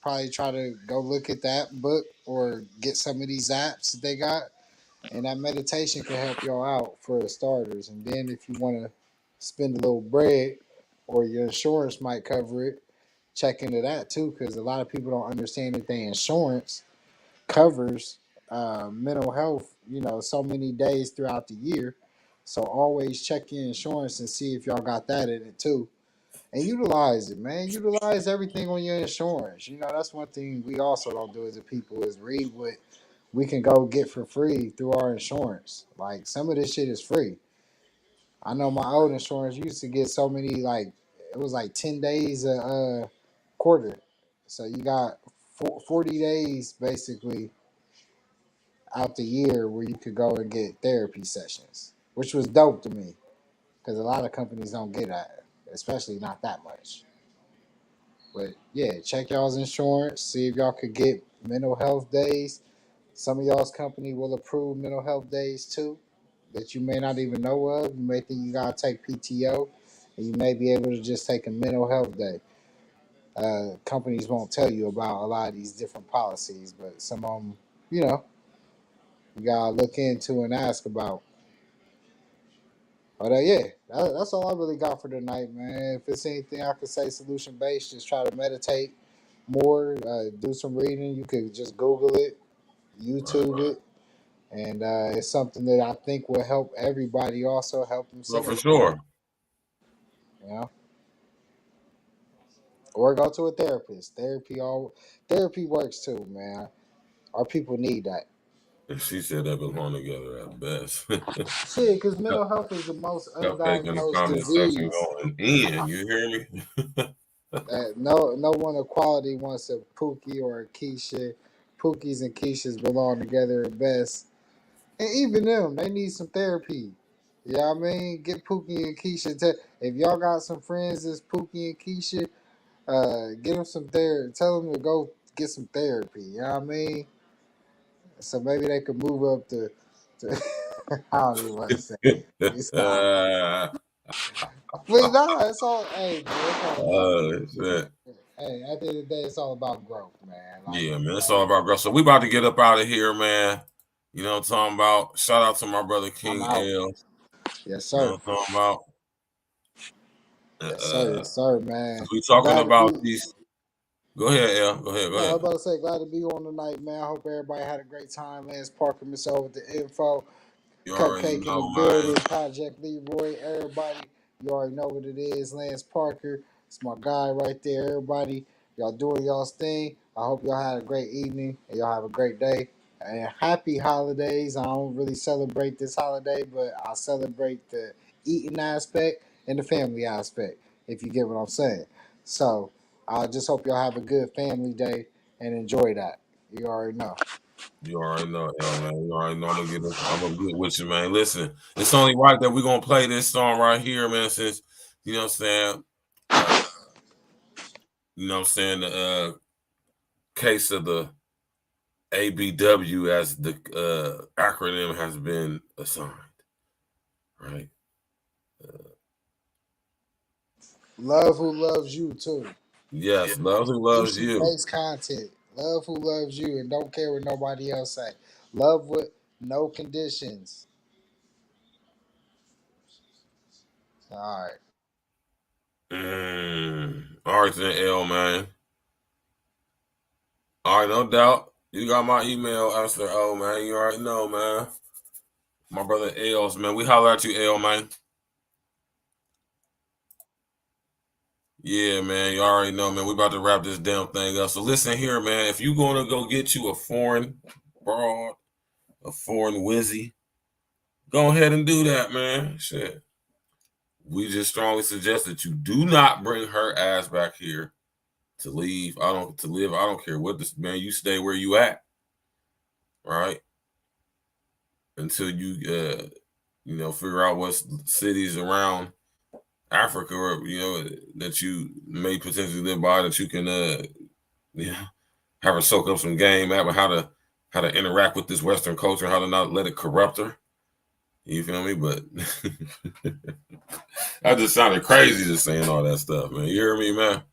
probably try to go look at that book or get some of these apps that they got. And that meditation can help y'all out for the starters. And then if you want to spend a little bread or your insurance might cover it, check into that too. Because a lot of people don't understand that their insurance covers mental health, so many days throughout the year. So always check your insurance and see if y'all got that in it too. And utilize it, man. Utilize everything on your insurance. That's one thing we also don't do as a people is read what we can go get for free through our insurance. Like some of this shit is free. I know my old insurance used to get so many like it was like 10 days a quarter. So you got 40 days basically out the year where you could go and get therapy sessions, which was dope to me because a lot of companies don't get that, especially not that much. But yeah, check y'all's insurance, see if y'all could get mental health days. Some of y'all's company will approve mental health days too that you may not even know of. You may think you gotta take PTO, and you may be able to just take a mental health day. Companies won't tell you about a lot of these different policies, but some of them, you know, you gotta look into and ask about. But yeah, that's all I really got for tonight, man. If it's anything I could say solution based, just try to meditate more, do some reading. You could just Google it, YouTube it, and it's something that I think will help everybody. Also help them No, center for themselves. sure. You know. Or go to a therapist. Therapy works too, man. Our people need that. And she said they belong together at best. Shit, because mental health is the most Cupcake in the undiagnosed comment section disease. going in. You hear me? No one equality wants a Pookie or a Keisha. Pookies and Keishas belong together at best. And even them, they need some therapy. You know what I mean? Get Pookie and Keisha. If y'all got some friends that's Pookie and Keisha, get them some therapy. Tell them to go get some therapy. You know what I mean? So maybe they could move up to I don't even want to say. It's all, but nah, it's all. Hey, man, it's all about. Shit. Hey, at the end of the day, it's all about growth, man. Like, Yeah, man. It's all about growth. So we about to get up out of here, man. You know what I'm talking about? Shout out to my brother I'm King out. L. Yes, You know sir. what I'm talking about? Yes, sir. Yes, sir, man. We talking Glad to about be. these. Go ahead, L. Go ahead. Go No, I was ahead. about to say, glad to be on tonight, man. I hope everybody had a great time. Lance Parker, Miss O with the info. You already Cupcake in the know, man. building. Project Leroy. Everybody, you already know what it is. Lance Parker. It's my guy right there. Everybody, y'all doing y'all's thing. I hope y'all had a great evening and y'all have a great day. And happy holidays. I don't really celebrate this holiday, but I celebrate the eating aspect and the family aspect, if you get what I'm saying. So I just hope y'all have a good family day and enjoy that. You already know. You already know, L, man. You already know I'm gonna get with you, man. Listen, it's only right that we're gonna play this song right here, man, since you know what I'm saying. You know what I'm saying? The case of the ABW as the acronym has been assigned, right? Love who loves you too. Yes, love who loves Issue you. based content. Love who loves you and don't care what nobody else say. Love with no conditions. All right. All right, then, L, man. All right, no doubt. You got my email, Esther. Oh, man, you already know, man. My brother L's, man. We holler at you, L, man. Yeah, man. You already know, man. We about to wrap this damn thing up. So listen here, man. If you gonna go get you a foreign broad, a foreign wizzy, go ahead and do that, man. Shit. We just strongly suggest that you do not bring her ass back here to leave. To live. I don't care what this man. You stay where you at, right? Until you figure out what cities around Africa or that you may potentially live by that you can have her soak up some game at how to interact with this Western culture, how to not let it corrupt her. You feel me? But I just sounded crazy just saying all that stuff, man. You hear me, man?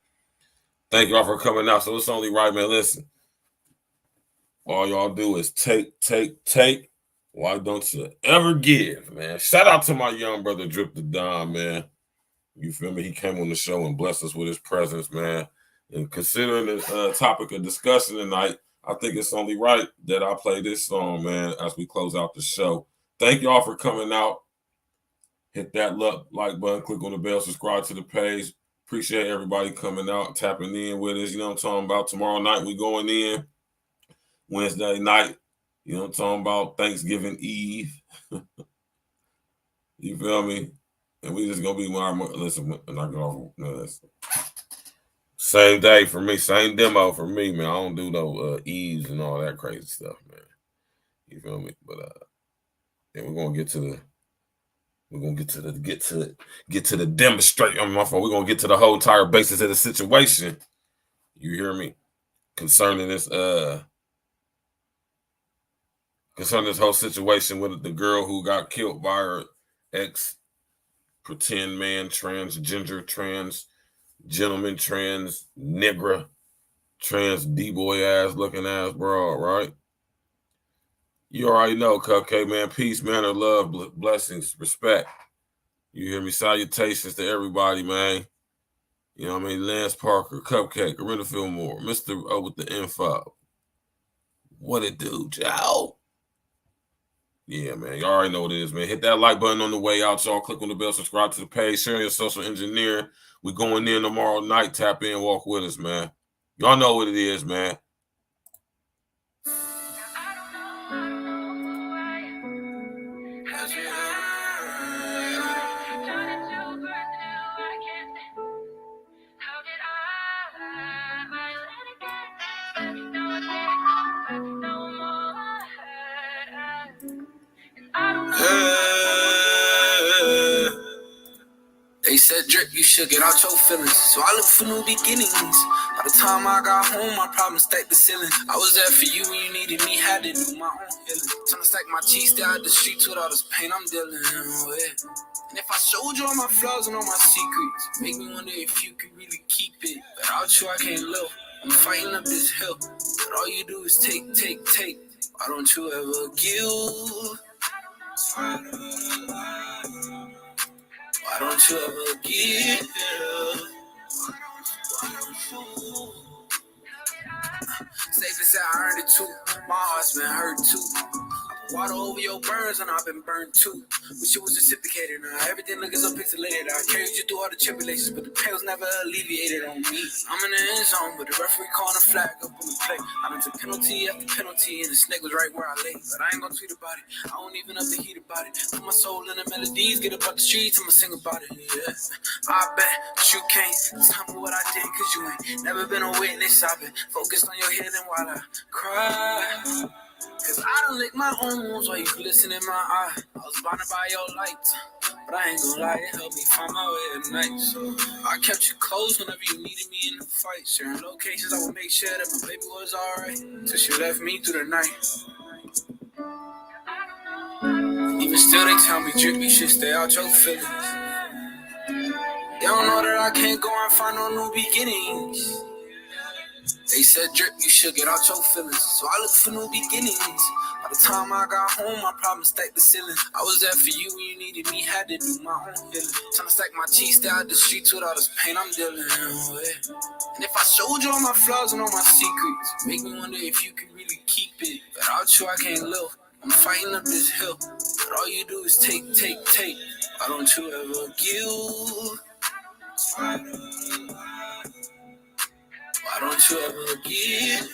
Thank y'all for coming out. So it's only right, man. Listen, all y'all do is take, take, take. Why don't you ever give, man? Shout out to my young brother Drip the Don, man. You feel me? He came on the show and blessed us with his presence, man. And considering the topic of discussion tonight, I think it's only right that I play this song, man, as we close out the show. Thank y'all for coming out. Hit that like button, click on the bell, subscribe to the page. Appreciate everybody coming out, tapping in with us. You know what I'm talking about? Tomorrow night we going in. Wednesday night, you know what I'm talking about? Thanksgiving Eve. You feel me? And we just gonna be listen, I'm not gonna same day for me, same demo for me, man. I don't do no Eves and all that crazy stuff, man. You feel me? But and we're gonna get to the demonstrate on my phone. We're gonna get to the whole entire basis of the situation. You hear me? Concerning this whole situation with the girl who got killed by her ex pretend man, transgender, trans gentleman, trans nigger, trans D-boy ass looking ass bro, right? You already know, Cupcake, man. Peace, manner, love, blessings, respect. You hear me? Salutations to everybody, man. You know what I mean? Lance Parker, Cupcake, Corinna Fillmore, Mr. O with the info. What it do, Joe? Yeah, man. You already know what it is, man. Hit that like button on the way out, y'all. Click on the bell, subscribe to the page, share your social engineering. We going in tomorrow night. Tap in, walk with us, man. Y'all know what it is, man. They said, Drip, you should get out your feelings. So I look for new beginnings. By the time I got home, my problems stacked the ceiling. I was there for you when you needed me, had to do my own healing. Trying to stack my cheese, stay out the streets with all this pain I'm dealing with. And if I showed you all my flaws and all my secrets, make me wonder if you could really keep it. Without you, I can't live. I'm fighting up this hill, but all you do is take. Why don't you ever give? Why don't you ever give? Safe to say I earned it too. My heart's been hurt too. Water over your burns and I've been burned too. Wish it was reciprocated now. Everything looking so pixelated. I carried you through all the tribulations, but the pain was never alleviated on me. I'm in the end zone, but the referee calling a flag up on the play. I done took penalty after penalty, and the snake was right where I lay. But I ain't gonna tweet about it. I don't even up the heat about it. Put my soul in the melodies, get up out the streets, I'ma sing about it. Yeah, I bet that you can't tell me what I did, cause you ain't never been a witness. I've been focused on your healing while I cry. Cause I done licked my own wounds while you glisten in my eye. I was blinded by your light, but I ain't gonna lie, it helped me find my way at night. So I kept you close whenever you needed me in the fight. Sharing locations, I would make sure that my baby was alright. Till she left me through the night. Even still, they tell me, Drip, you should stay out your feelings. They don't know that I can't go and find no new beginnings. They said, Drip, you should get out your feelings. So I look for new beginnings. By the time I got home, my problems stacked the ceiling. I was there for you when you needed me, had to do my own healing. Trying to stack my cheese, stay out the streets with all this pain I'm dealing with. And if I showed you all my flaws and all my secrets, make me wonder if you could really keep it. Without you, I can't live. I'm fighting up this hill, but all you do is take. Why don't you ever give? Why don't you ever give?